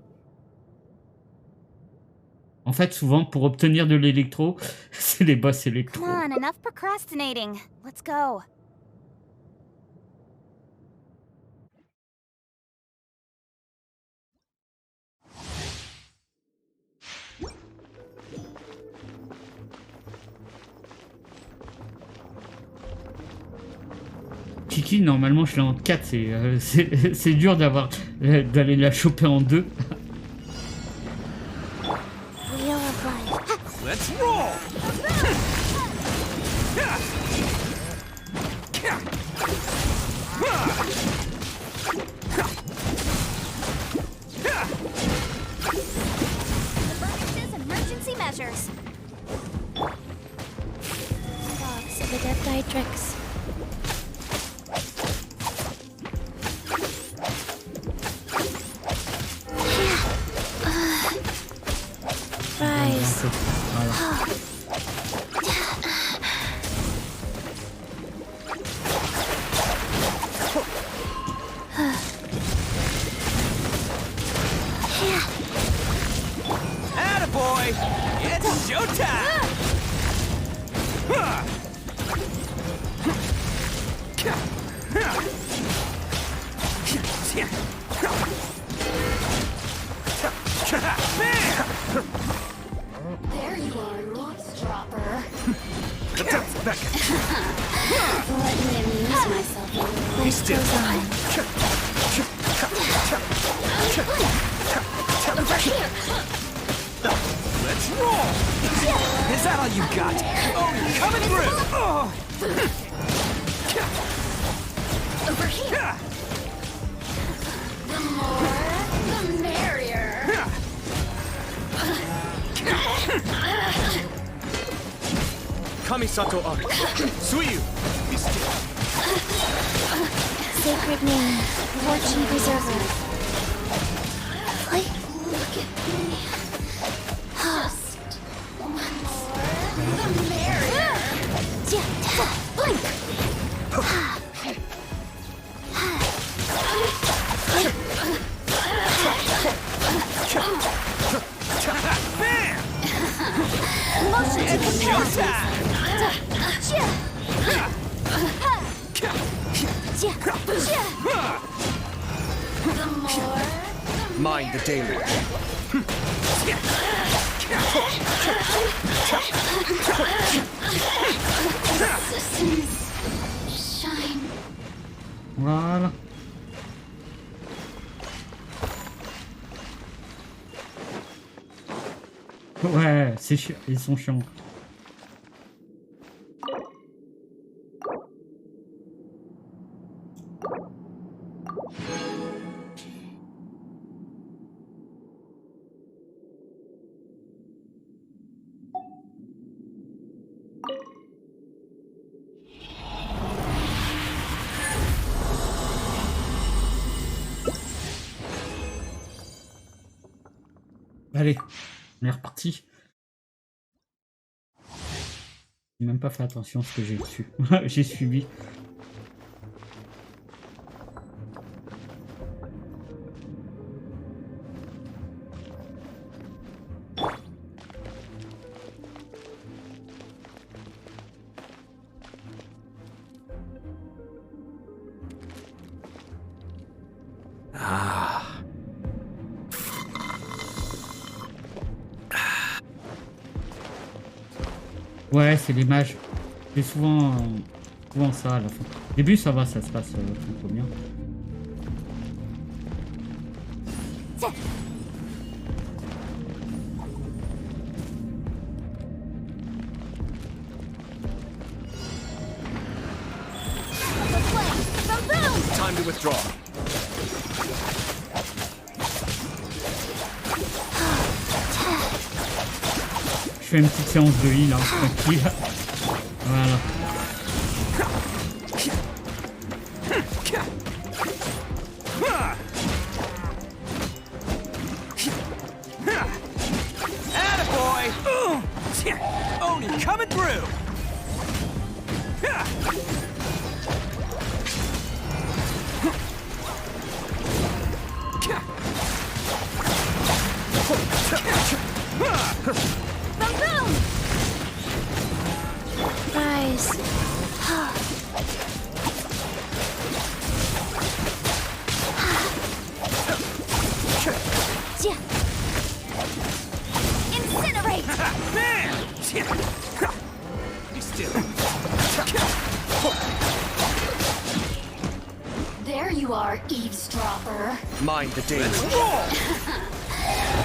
En fait, souvent, pour obtenir de l'électro, c'est les boss électro. Come on, enough procrastinating. Let's go. Kiki, normalement, je l'ai en 4. C'est dur d'aller la choper en 2. Wheel of Life. Let's roll! Emergencies and emergency measures. Dogs of the death Dietrix. Rise. Attaboy! It's showtime! There you are, eavesdropper. Back. Let me amuse myself. Be still. Over here. Let's roll! Is that all you got? Oh, you're coming through! Oh. Over here. The more, the merrier. Kamisato Ari. Suiyu! Be still. Sacred name, fortune preserver. Like, look at me. Just once. The merrier. Blink. Motion to It's showtime! The more, Mind the deluge. systems shine. Voilà. Ouais, c'est chiant. Ils sont chiants. Allez, on est reparti. J'ai même pas fait attention à ce que j'ai reçu. J'ai suivi. Ouais, c'est les mages. C'est souvent, souvent ça à la fin. Au début, ça va, ça se passe plutôt bien. Time to withdraw. Je fais une petite séance de heal, hein, tranquille. Voilà. Attaboy! Oni coming through! Nice. Incinerate! Be still. There you are, eavesdropper. Mind the danger. Let's roll!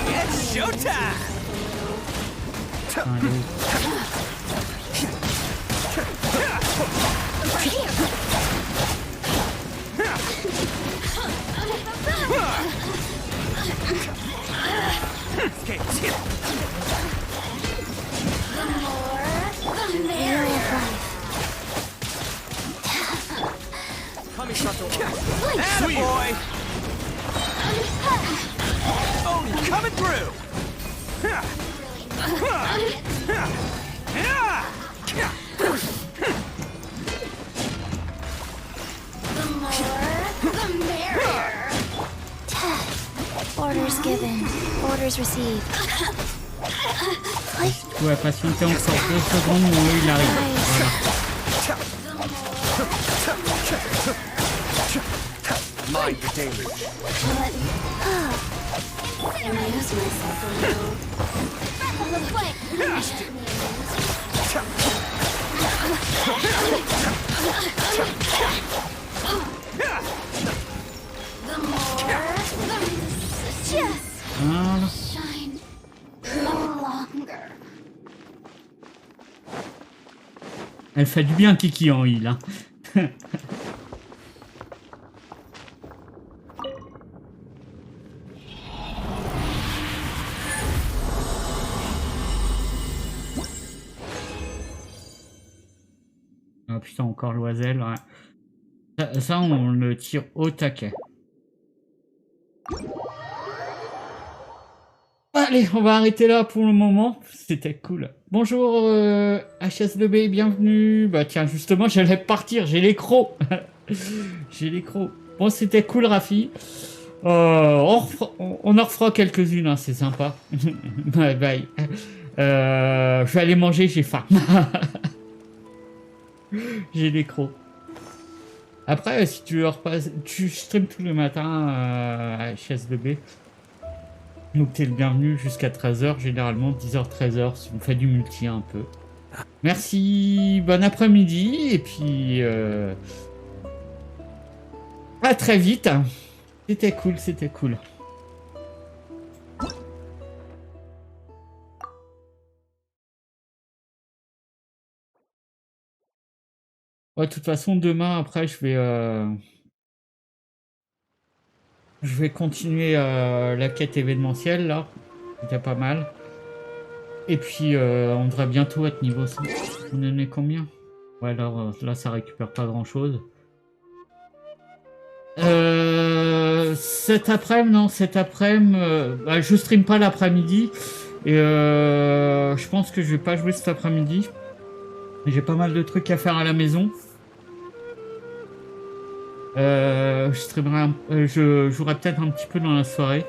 It's showtime! Attaboy! Oni coming through! Orders given. Orders received. Ouais, patienter encore 2 secondes, mais il arrive. Voilà. Mind the danger. Amuse myself a little. The more, Voilà. shine no longer. Elle fait du bien Kiki en heal, hein. Ah putain, encore l'oiselle, ouais. Ça, on le tire au taquet. Allez, on va arrêter là pour le moment. C'était cool. Bonjour HS2B, bienvenue. Bah tiens, justement, j'allais partir, j'ai les crocs. J'ai les crocs. Bon, c'était cool, Rafi. On en refera quelques-unes, hein, c'est sympa. Bye bye. Je vais aller manger, j'ai faim. J'ai les crocs. Après, si tu repasses, tu streams tous les matins à HS2B. Donc t'es le bienvenu jusqu'à 13h, généralement 10h-13h, si on fait du multi un peu. Merci, bon après-midi, et puis à très vite. C'était cool, c'était cool. Ouais, de toute façon, demain, après, je vais continuer la quête événementielle, là. C'était pas mal. Et puis, on devrait bientôt être niveau 100. On en est combien? Ouais, alors là, ça récupère pas grand-chose. Cet après-midi, non, cet après-midi, bah, je stream pas l'après-midi. Et je pense que je vais pas jouer cet après-midi. J'ai pas mal de trucs à faire à la maison. Je streamerai, je jouerai peut-être un petit peu dans la soirée.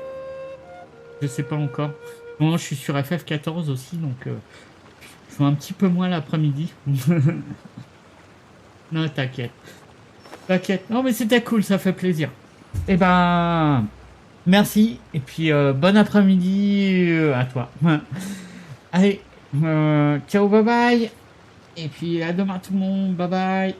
Je sais pas encore. Bon, je suis sur FF14 aussi, donc je joue un petit peu moins l'après-midi. Non, t'inquiète. T'inquiète. Non, mais c'était cool, ça fait plaisir. Et ben, merci. Et puis, bon après-midi à toi. Allez, ciao, bye bye. Et puis à demain tout le monde, bye bye.